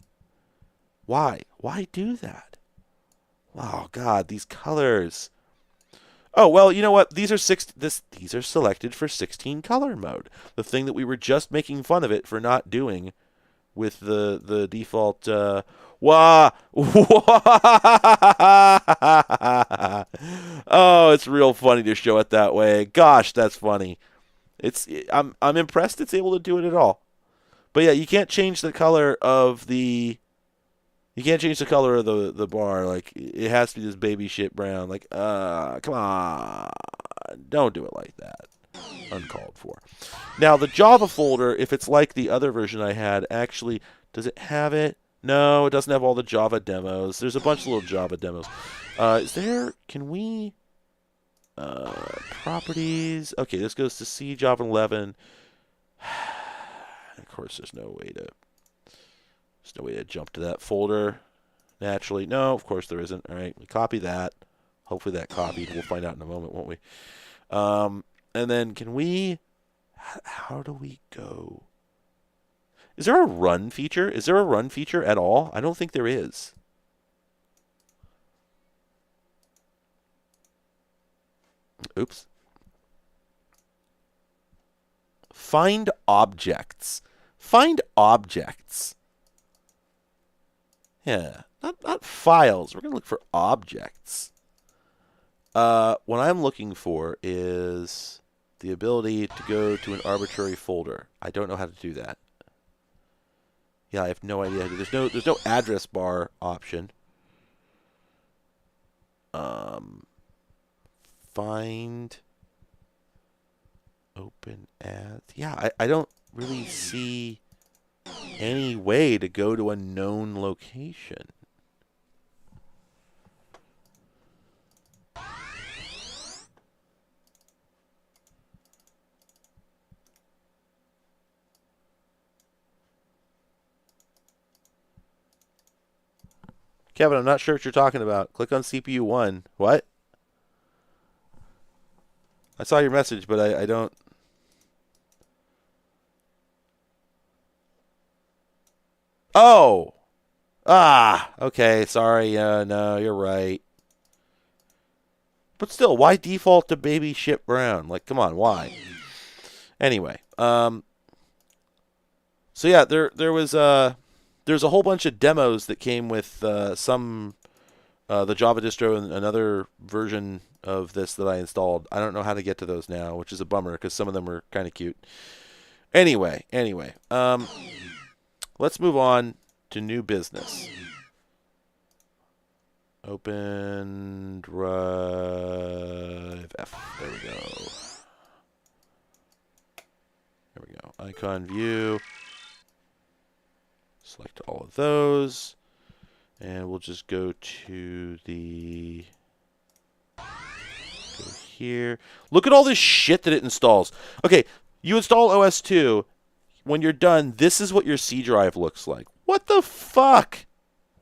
Why? Why do that? Oh God, these colors. Oh well, you know what? These are selected for 16 color mode. The thing that we were just making fun of it for not doing with the default. Wah! Oh, it's real funny to show it that way. Gosh, that's funny. I'm impressed it's able to do it at all. But yeah, you can't change the color of the the bar. Like, it has to be this baby shit brown. Like, come on. Don't do it like that. Uncalled for. Now, the Java folder, if it's like the other version I had, actually, does it have it? No, it doesn't have all the Java demos. There's a bunch of little Java demos. Can we, properties? Okay, this goes to C, Java 11. Of course, there's no way to jump to that folder naturally. No, of course there isn't. All right, we copy that. Hopefully that copied. We'll find out in a moment, won't we? And then can we... How do we go? Is there a run feature? Is there a run feature at all? I don't think there is. Oops. Find objects. Find objects. Yeah, not files. We're going to look for objects. What I'm looking for is the ability to go to an arbitrary folder. I don't know how to do that. Yeah, I have no idea how to do. There's no address bar option. Find open as. Yeah, I don't really see any way to go to a known location. Kevin, I'm not sure what you're talking about. Click on CPU 1. What? I saw your message, but I don't... Oh! Okay, sorry. No, you're right. But still, why default to baby shit brown? Like, come on, why? Anyway, so yeah, there was there's a whole bunch of demos that came with the Java distro and another version of this that I installed. I don't know how to get to those now, which is a bummer because some of them are kind of cute. Anyway, let's move on to new business. Open Drive F. There we go. There we go. Icon view. Select all of those. And we'll just go to the... Go here. Look at all this shit that it installs. Okay, you install OS2. When you're done, this is what your C drive looks like. What the fuck?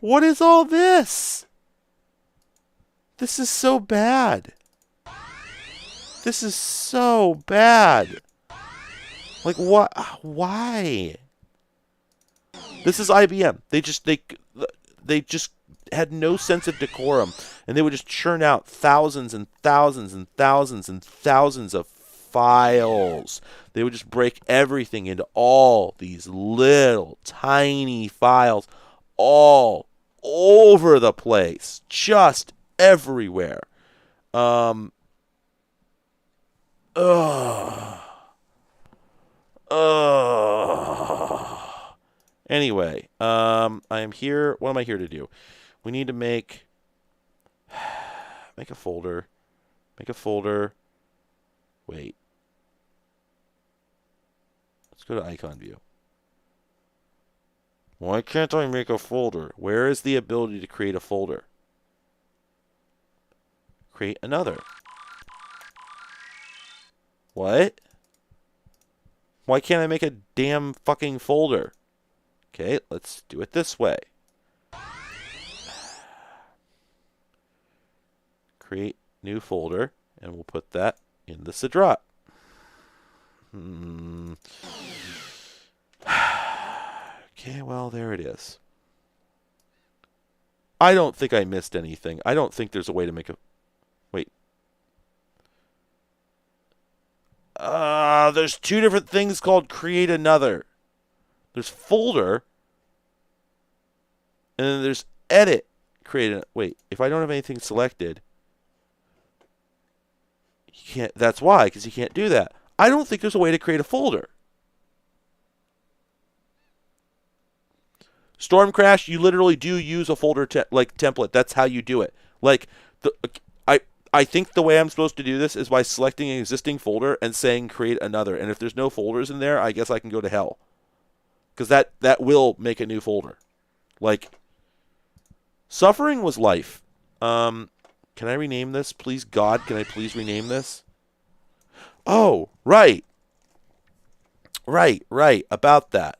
What is all this? This is so bad. This is so bad. Like, what? Why? This is IBM. They just had no sense of decorum, and they would just churn out thousands and thousands and thousands and thousands of files. They would just break everything into all these little tiny files all over the place, just everywhere. Ugh. Anyway, I am here. What am I here to do? We need to make a folder. Make a folder. Wait. Let's go to icon view. Why can't I make a folder? Where is the ability to create a folder? Create another. What? Why can't I make a damn fucking folder? Okay, let's do it this way. Create new folder, and we'll put that in the Sidrot. Okay, well, there it is. I don't think I missed anything. I don't think there's a way to make a... Wait. There's two different things called create another. There's folder, and then there's edit. Wait, if I don't have anything selected, you can't. That's why, because you can't do that. I don't think there's a way to create a folder. Storm Crash, you literally do use a folder template. That's how you do it. Like I think the way I'm supposed to do this is by selecting an existing folder and saying create another. And if there's no folders in there, I guess I can go to hell. Because that will make a new folder. Like, suffering was life. Can I rename this? Please, God, can I please rename this? Oh, right. Right, about that.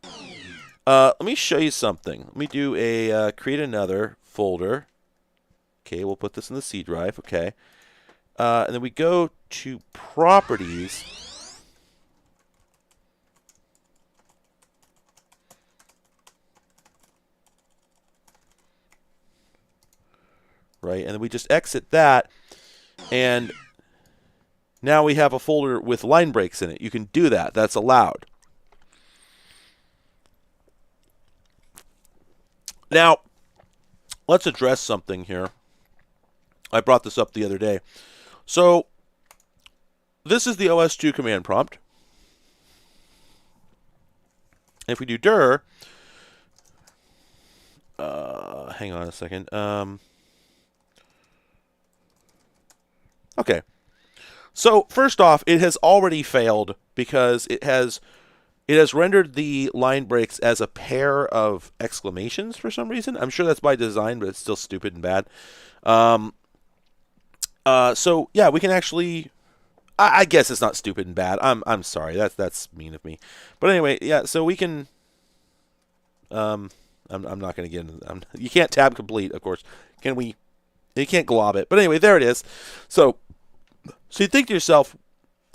Let me show you something. Let me do a create another folder. Okay, we'll put this in the C drive. Okay. And then we go to properties. Right, and then we just exit that, and now we have a folder with line breaks in it. You can do that. That's allowed. Now, let's address something here. I brought this up the other day. So, this is the OS2 command prompt. If we do dir, hang on a second. Okay. So, first off, it has already failed because it has rendered the line breaks as a pair of exclamations for some reason. I'm sure that's by design, but it's still stupid and bad. So yeah, we can actually. I guess it's not stupid and bad. I'm sorry. That's mean of me. But anyway, yeah. So we can. I'm not going to get into. You can't tab complete, of course. Can we? You can't glob it. But anyway, there it is. So you think to yourself,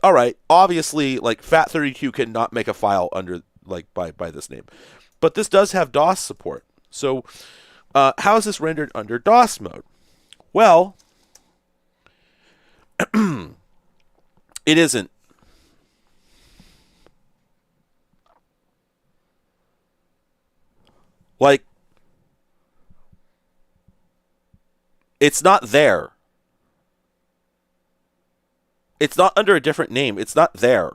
all right, obviously, like FAT32 cannot make a file under by this name, but this does have DOS support. So how is this rendered under DOS mode? Well, it isn't. Like, it's not there. It's not under a different name. It's not there.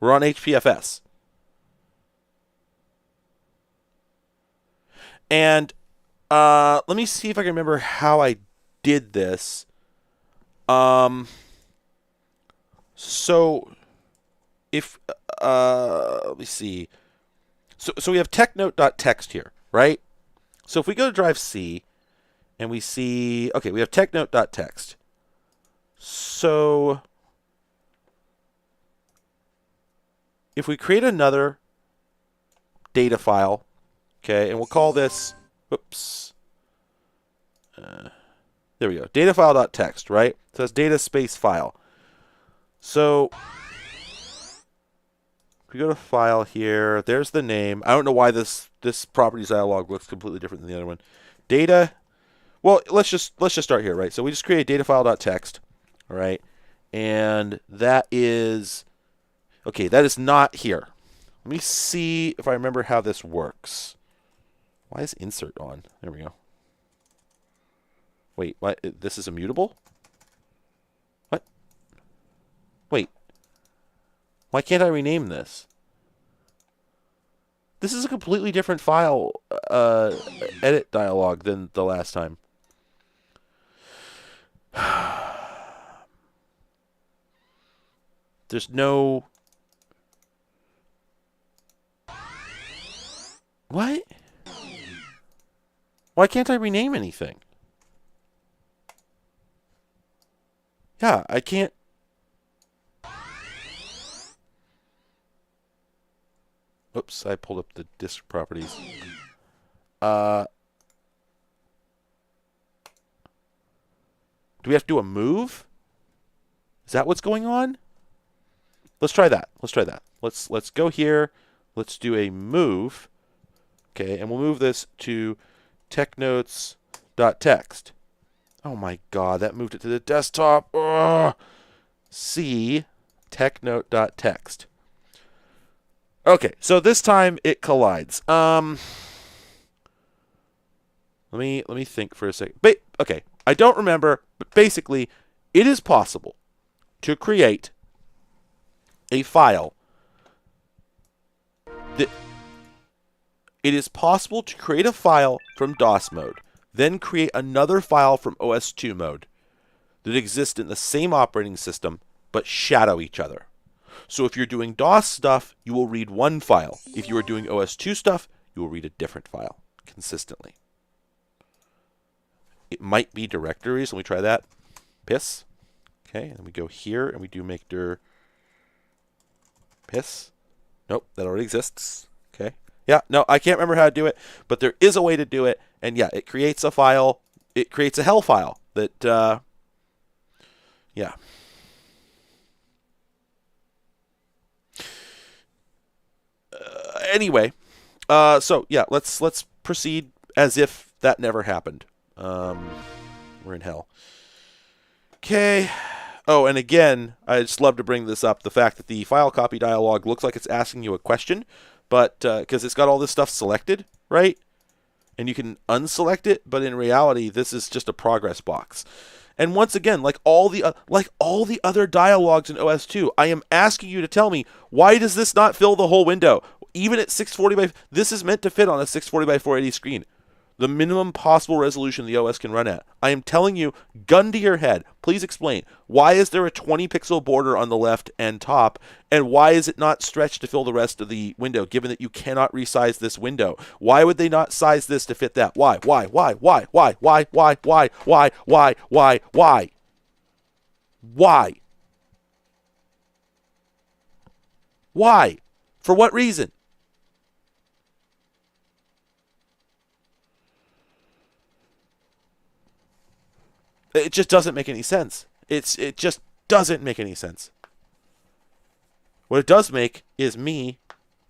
We're on HPFS. And let me see if I can remember how I did this. So if let me see. So we have technote.txt here, right? So if we go to drive C and we see, okay, we have technote.txt. So if we create another data file, okay, and we'll call this, oops, there we go, datafile.txt, right? So that's data space file. So we go to file here, there's the name. I don't know why this properties dialog looks completely different than the other one. Data. Well, let's just start here, right? So we just create datafile.txt, all right? And that is okay, that is not here. Let me see if I remember how this works. Why is insert on? There we go. Wait, what? This is immutable? What? Wait. Why can't I rename this? This is a completely different file edit dialog than the last time. There's no... What? Why can't I rename anything? Yeah, I can't... Oops, I pulled up the disk properties. Do we have to do a move? Is that what's going on? Let's try that. Let's try that. Let's go here. Let's do a move. Okay, and we'll move this to technotes.txt. Oh my god, that moved it to the desktop. Ugh. C technote.txt. Okay, so this time it collides. Let me think for a second. Okay, I don't remember, but basically, it is possible to create a file that it is possible to create a file from DOS mode, then create another file from OS2 mode that exist in the same operating system but shadow each other. So if you're doing DOS stuff, you will read one file. If you are doing OS2 stuff, you will read a different file consistently. It might be directories. Let me try that. Piss. Okay, and then we go here and we do make dir piss. Nope, that already exists. Okay. Yeah, no, I can't remember how to do it, but there is a way to do it. And yeah, it creates a file. It creates a hell file that, yeah. Anyway, so yeah, let's proceed as if that never happened. We're in hell. Okay. Oh, and again, I just love to bring this up, the fact that the file copy dialog looks like it's asking you a question, but because it's got all this stuff selected, right? And you can unselect it, but in reality, this is just a progress box. And once again, like all the other dialogues in OS2, I am asking you to tell me, why does this not fill the whole window? Even at 640 by... This is meant to fit on a 640 by 480 screen. The minimum possible resolution the OS can run at. I am telling you, gun to your head, please explain. Why is there a 20 pixel border on the left and top, and why is it not stretched to fill the rest of the window, given that you cannot resize this window? Why would they not size this to fit that? Why? Why? Why? Why? Why? Why? Why? Why? Why? Why? Why? Why? Why? Why? For what reason? It just doesn't make any sense. It just doesn't make any sense. What it does make is me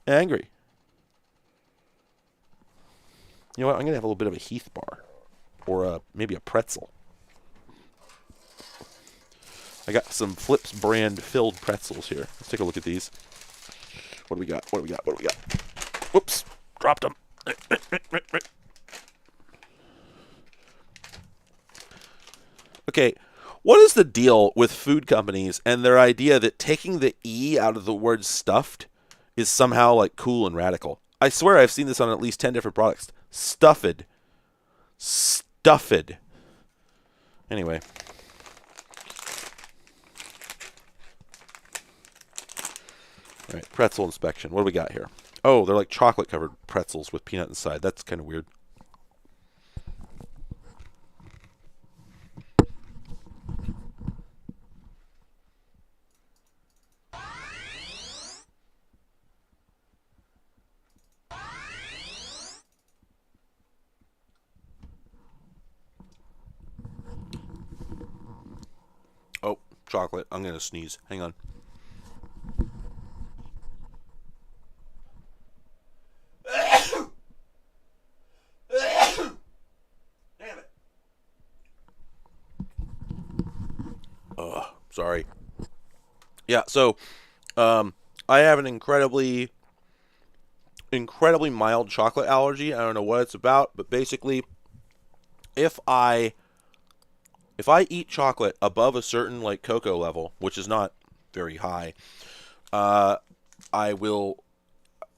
angry. You know what? I'm going to have a little bit of a Heath bar. Or maybe a pretzel. I got some Flips brand filled pretzels here. Let's take a look at these. What do we got? What do we got? What do we got? Whoops. Dropped them. Okay, what is the deal with food companies and their idea that taking the E out of the word stuffed is somehow like cool and radical? I swear I've seen this on at least 10 different products. Stuffed. Stuffed. Anyway. All right, pretzel inspection. What do we got here? Oh, they're like chocolate-covered pretzels with peanut inside. That's kind of weird. Oh, chocolate. I'm going to sneeze. Hang on. Sorry. Yeah, so I have an incredibly mild chocolate allergy. I don't know what it's about, but basically if I eat chocolate above a certain like cocoa level, which is not very high, uh I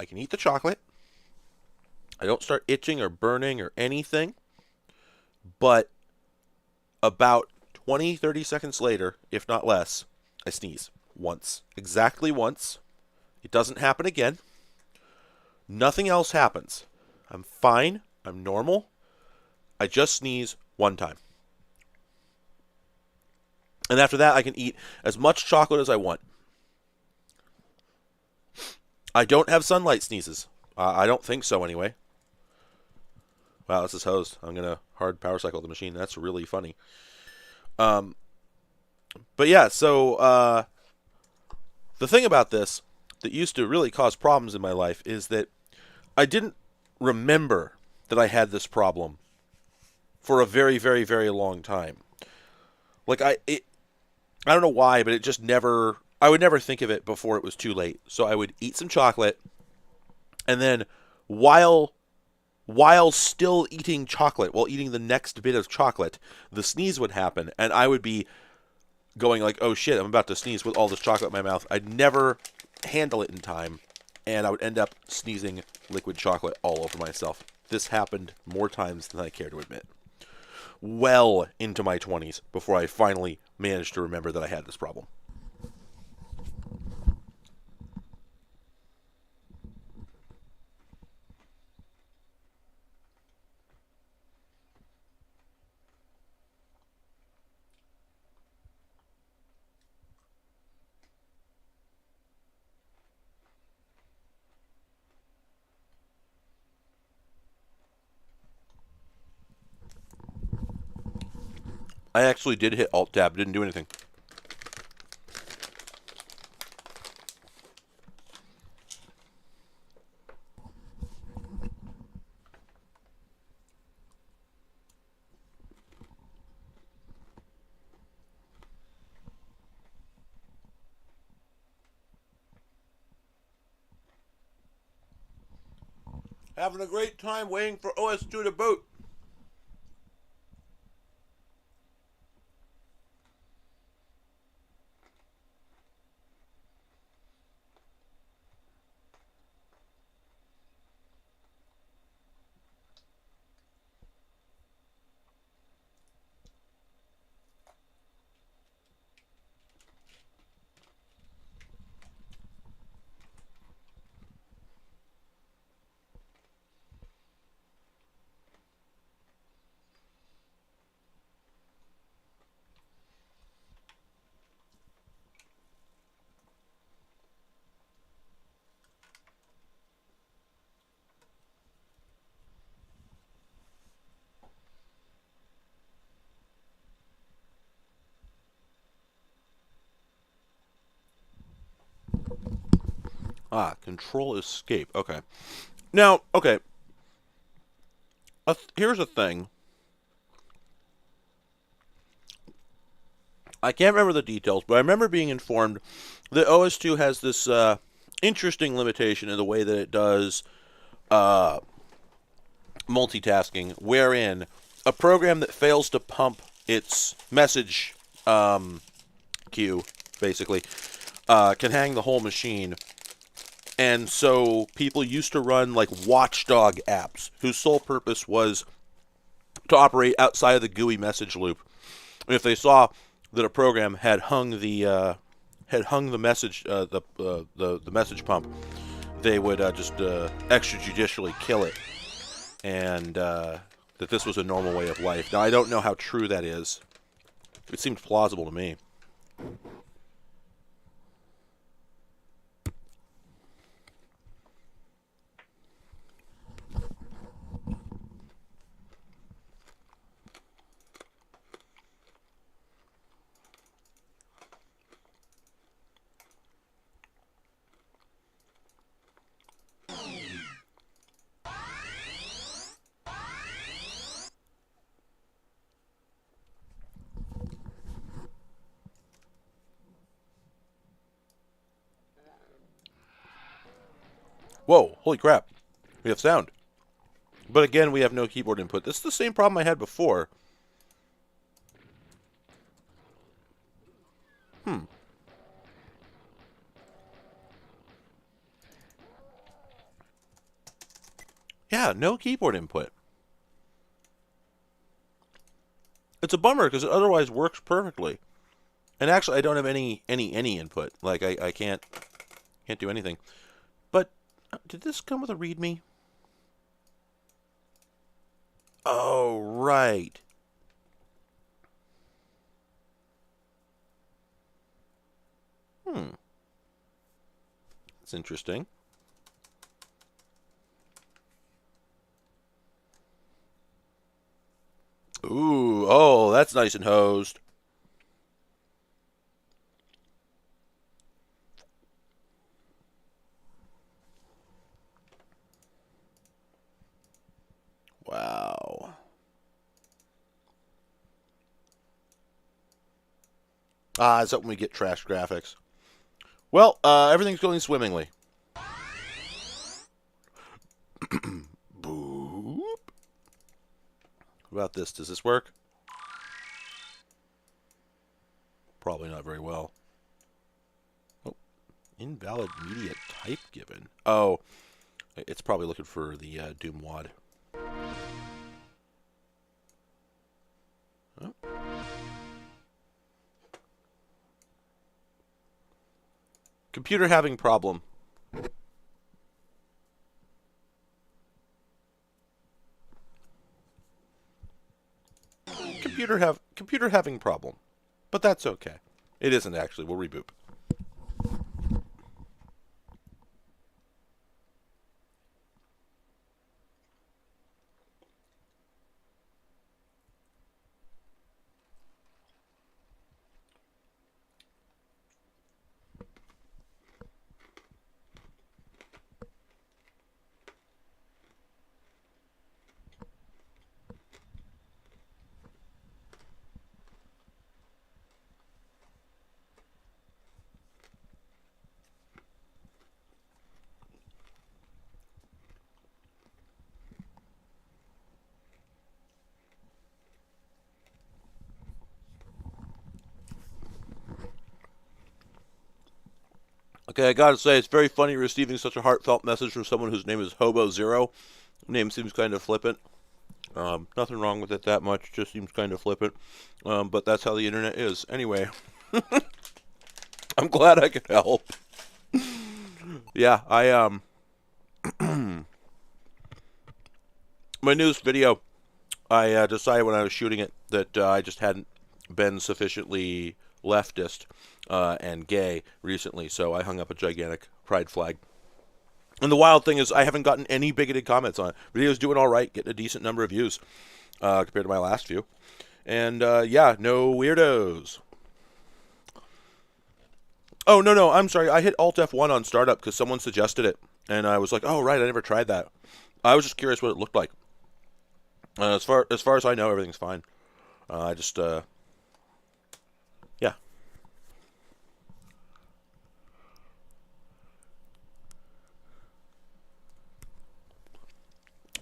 can eat the chocolate. I don't start itching or burning or anything, but about 20-30 seconds later, if not less, I sneeze once. Exactly once. It doesn't happen again. Nothing else happens. I'm fine. I'm normal. I just sneeze one time. And after that, I can eat as much chocolate as I want. I don't have sunlight sneezes. I don't think so, anyway. Wow, this is hosed. I'm going to hard power cycle the machine. That's really funny. But yeah, so the thing about this that used to really cause problems in my life is that I didn't remember that I had this problem for a very, very, very long time. Like, I don't know why, but it just never, I would never think of it before it was too late. So I would eat some chocolate, and then while still eating chocolate, while eating the next bit of chocolate, the sneeze would happen, and I would be going like, oh shit, I'm about to sneeze with all this chocolate in my mouth. I'd never handle it in time, and I would end up sneezing liquid chocolate all over myself. This happened more times than I care to admit. Well into my 20s before I finally managed to remember that I had this problem. I actually did hit Alt-Tab, didn't do anything. Having a great time waiting for OS2 to boot. Control escape. Okay. Now, okay. Here's a thing. I can't remember the details, but I remember being informed that OS2 has this interesting limitation in the way that it does multitasking, wherein a program that fails to pump its message queue, basically, can hang the whole machine. And so people used to run like watchdog apps whose sole purpose was to operate outside of the GUI message loop. And if they saw that a program had hung the message the message pump, they would just extrajudicially kill it, and that this was a normal way of life. Now I don't know how true that is. It seems plausible to me. Whoa, holy crap. We have sound. But again, we have no keyboard input. This is the same problem I had before. Yeah, no keyboard input. It's a bummer because it otherwise works perfectly. And actually, I don't have any input. Like I can't do anything. But did this come with a README? Oh, right. That's interesting. Ooh, oh, that's nice and hosed. Wow. Ah, is that when we get trash graphics? Well, everything's going swimmingly. Boop. What about this? Does this work? Probably not very well. Oh, invalid media type given. Oh, it's probably looking for the Doom WAD. Oh. Computer having problem. Computer having problem. But that's okay. It isn't actually. We'll reboot. Okay, I gotta say, it's very funny receiving such a heartfelt message from someone whose name is Hobo Zero. Name seems kind of flippant. Nothing wrong with it that much, just seems kind of flippant. But that's how the internet is. Anyway, I'm glad I could help. Yeah, my newest video, I decided when I was shooting it that I just hadn't been sufficiently leftist and gay recently, so I hung up a gigantic pride flag. And the wild thing is, I haven't gotten any bigoted comments on it. Video's doing all right, getting a decent number of views compared to my last few. And yeah, no weirdos. Oh, no, I'm sorry. I hit Alt F1 on startup because someone suggested it. And I was like, oh, right, I never tried that. I was just curious what it looked like. As far as I know, everything's fine. I just, yeah.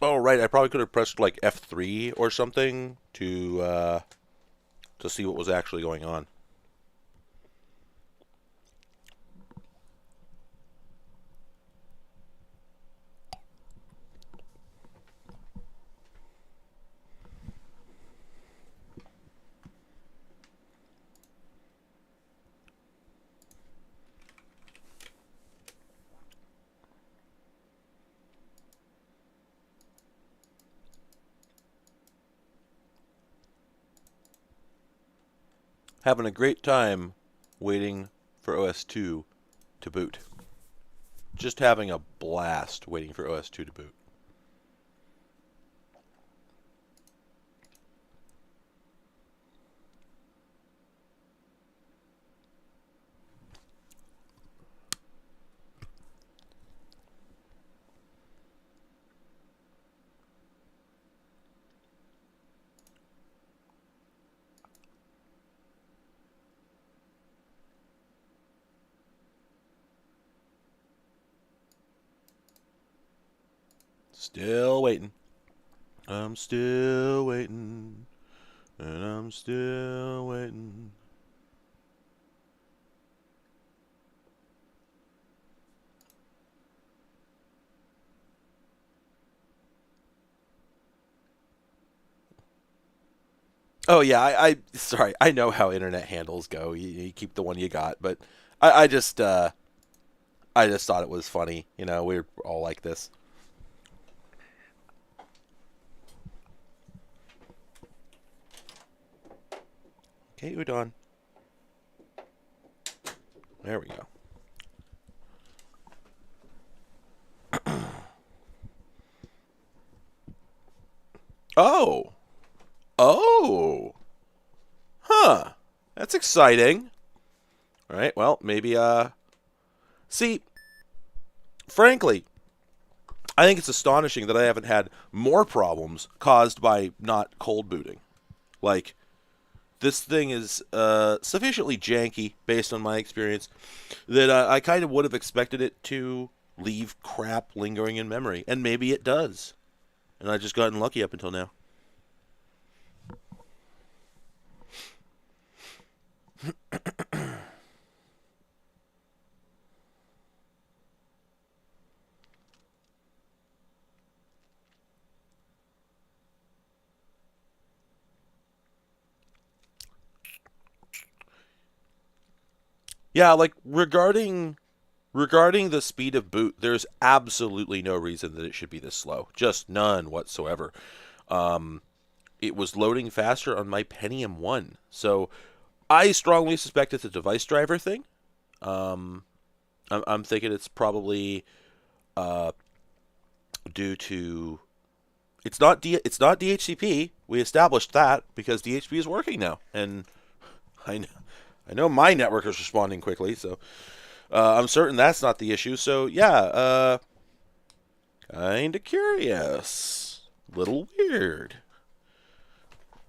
Oh, right, I probably could have pressed like F3 or something to see what was actually going on. Having a great time waiting for OS2 to boot. Just having a blast waiting for OS2 to boot. Still waiting. I'm still waiting. And I'm still waiting. Oh yeah, sorry, I know how internet handles go. You keep the one you got, but I I just thought it was funny. You know, we're all like this. Okay, udon. There we go. Oh, oh, huh. That's exciting. All right. Well, maybe. See, frankly, I think it's astonishing that I haven't had more problems caused by not cold booting. Like, this thing is sufficiently janky based on my experience that I kind of would have expected it to leave crap lingering in memory, and maybe it does. And I just gotten lucky up until now. Yeah, like regarding the speed of boot, there's absolutely no reason that it should be this slow. Just none whatsoever. Um, it was loading faster on my Pentium 1. So I strongly suspect it's a device driver thing. Um, I'm thinking it's probably uh, due to it's not DHCP. We established that because DHCP is working now, and I know, I know my network is responding quickly, so I'm certain that's not the issue. So yeah, kind of curious, little weird.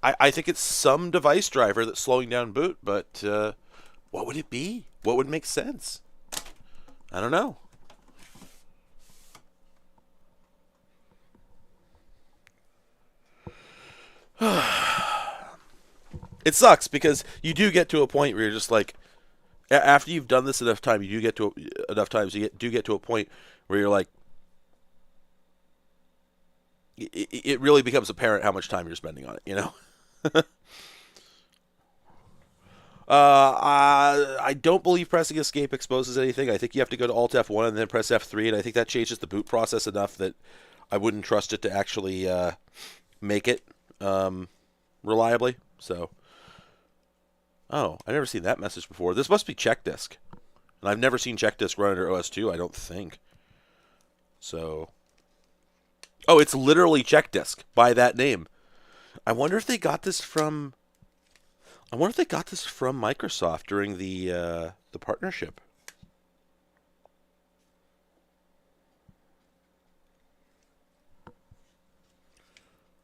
I think it's some device driver that's slowing down boot, but what would it be? What would make sense? I don't know. It sucks because you do get to a point where you're just like, after you've done this enough time, you do get to enough times. Do get to a point where you're like, it really becomes apparent how much time you're spending on it. You know. I don't believe pressing escape exposes anything. I think you have to go to Alt F1 and then press F3, and I think that changes the boot process enough that I wouldn't trust it to actually make it reliably. So, oh, I've never seen that message before. This must be check disk, and I've never seen check disk run under OS2. I don't think. So, oh, it's literally check disk by that name. I wonder if they got this from. I wonder if they got this from Microsoft during the partnership.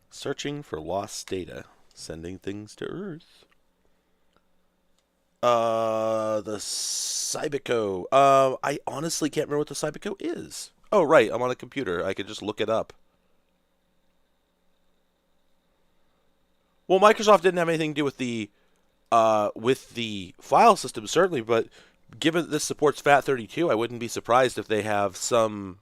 Searching for lost data, sending things to Earth. The Cybico. I honestly can't remember what the Cybico is. Oh, right, I'm on a computer. I could just look it up. Well, Microsoft didn't have anything to do with the file system, certainly, but given that this supports FAT32, I wouldn't be surprised if they have some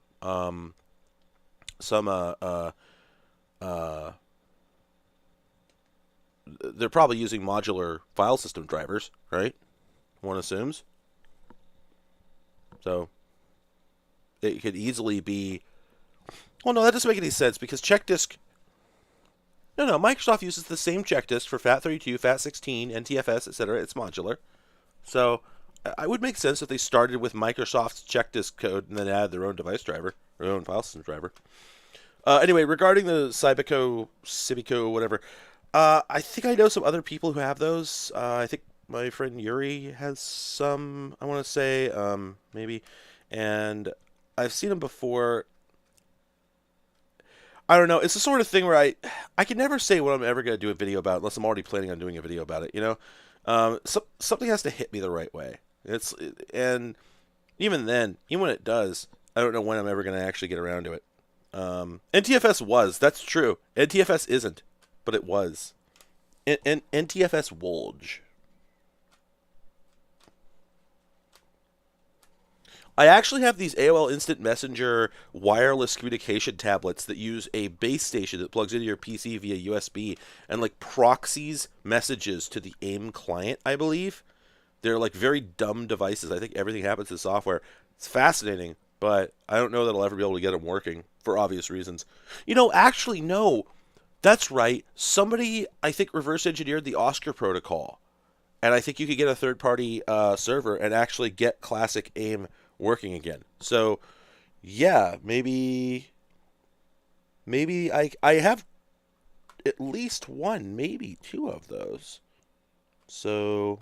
they're probably using modular file system drivers, right? One assumes. So it could easily be. Well, no, that doesn't make any sense because check disk. No, Microsoft uses the same check disk for FAT32, FAT16, NTFS, etc. It's modular. So it would make sense if they started with Microsoft's check disk code and then added their own device driver, their own file system driver. Anyway, regarding the Cibico, whatever, I think I know some other people who have those. I think my friend Yuri has some, I want to say, maybe. And I've seen them before. I don't know. It's the sort of thing where I can never say what I'm ever going to do a video about unless I'm already planning on doing a video about it, you know? Something has to hit me the right way. And even then, even when it does, I don't know when I'm ever going to actually get around to it. NTFS was. That's true. NTFS isn't, but it was. NTFS Wolge. I actually have these AOL Instant Messenger wireless communication tablets that use a base station that plugs into your PC via USB and like proxies messages to the AIM client, I believe. They're like very dumb devices. I think everything happens in software. It's fascinating, but I don't know that I'll ever be able to get them working for obvious reasons. Actually, no. That's right. Somebody, I think, reverse engineered the Oscar protocol. And I think you could get a third-party server and actually get classic AIM working again. So, yeah, maybe I have at least one, maybe two of those. So,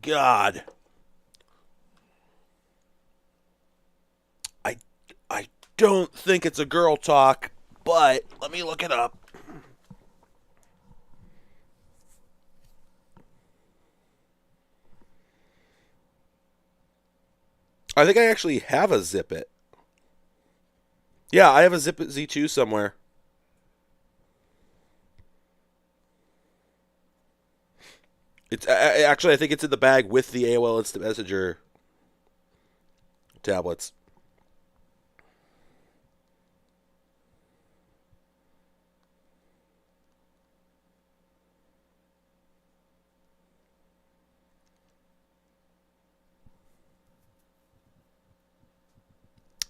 God. I don't think it's a girl talk, but let me look it up. I think I actually have a Zip It. Yeah, I have a Zip It Z2 somewhere. It's actually, I think it's in the bag with the AOL Instant Messenger tablets.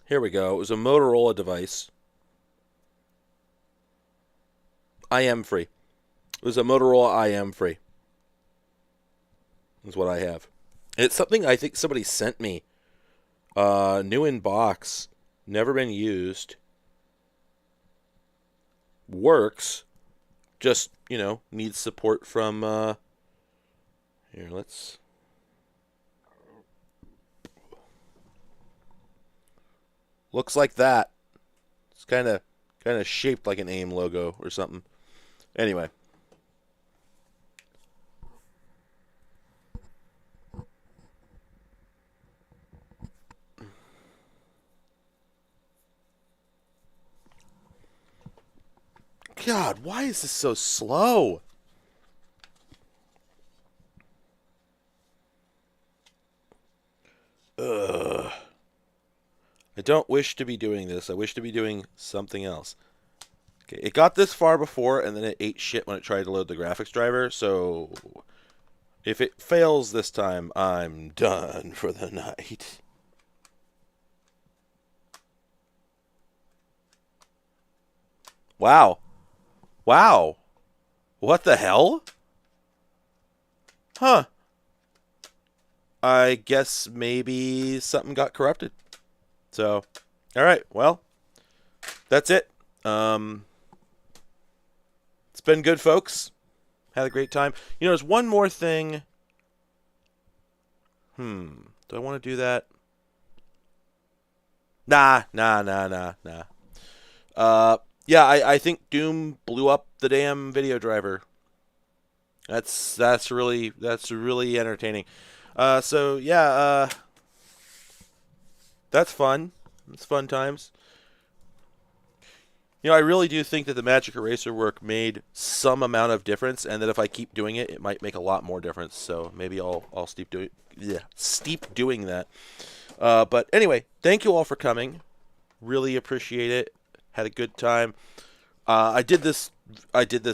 Here we go. It was a Motorola device. IM free. It was a Motorola IM free. That's what I have. It's something I think somebody sent me. New in box. Never been used. Works. Just, needs support from... Here, let's... Looks like that. It's kind of shaped like an AIM logo or something. Anyway. God, why is this so slow? Ugh. I don't wish to be doing this. I wish to be doing something else. Okay, it got this far before, and then it ate shit when it tried to load the graphics driver, so if it fails this time, I'm done for the night. Wow. Wow. What the hell? Huh. I guess maybe something got corrupted. So, all right. Well, that's it. It's been good, folks. Had a great time. There's one more thing. Do I want to do that? Nah. Yeah, I think Doom blew up the damn video driver. That's really entertaining. So yeah, that's fun. It's fun times. I really do think that the Magic Eraser work made some amount of difference, and that if I keep doing it, it might make a lot more difference. So maybe I'll steep doing that. But anyway, thank you all for coming. Really appreciate it. Had a good time. I did this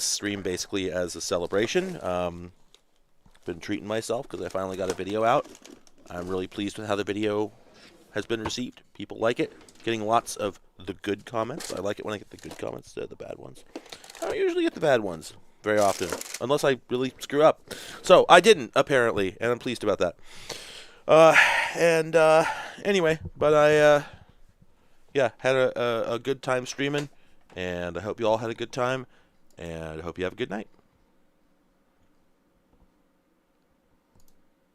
stream basically as a celebration. Been treating myself because I finally got a video out. I'm really pleased with how the video has been received. People like it. Getting lots of the good comments. I like it when I get the good comments instead of the bad ones. I don't usually get the bad ones very often, unless I really screw up. So I didn't, apparently, and I'm pleased about that. Anyway, but I had a good time streaming, and I hope you all had a good time, and I hope you have a good night.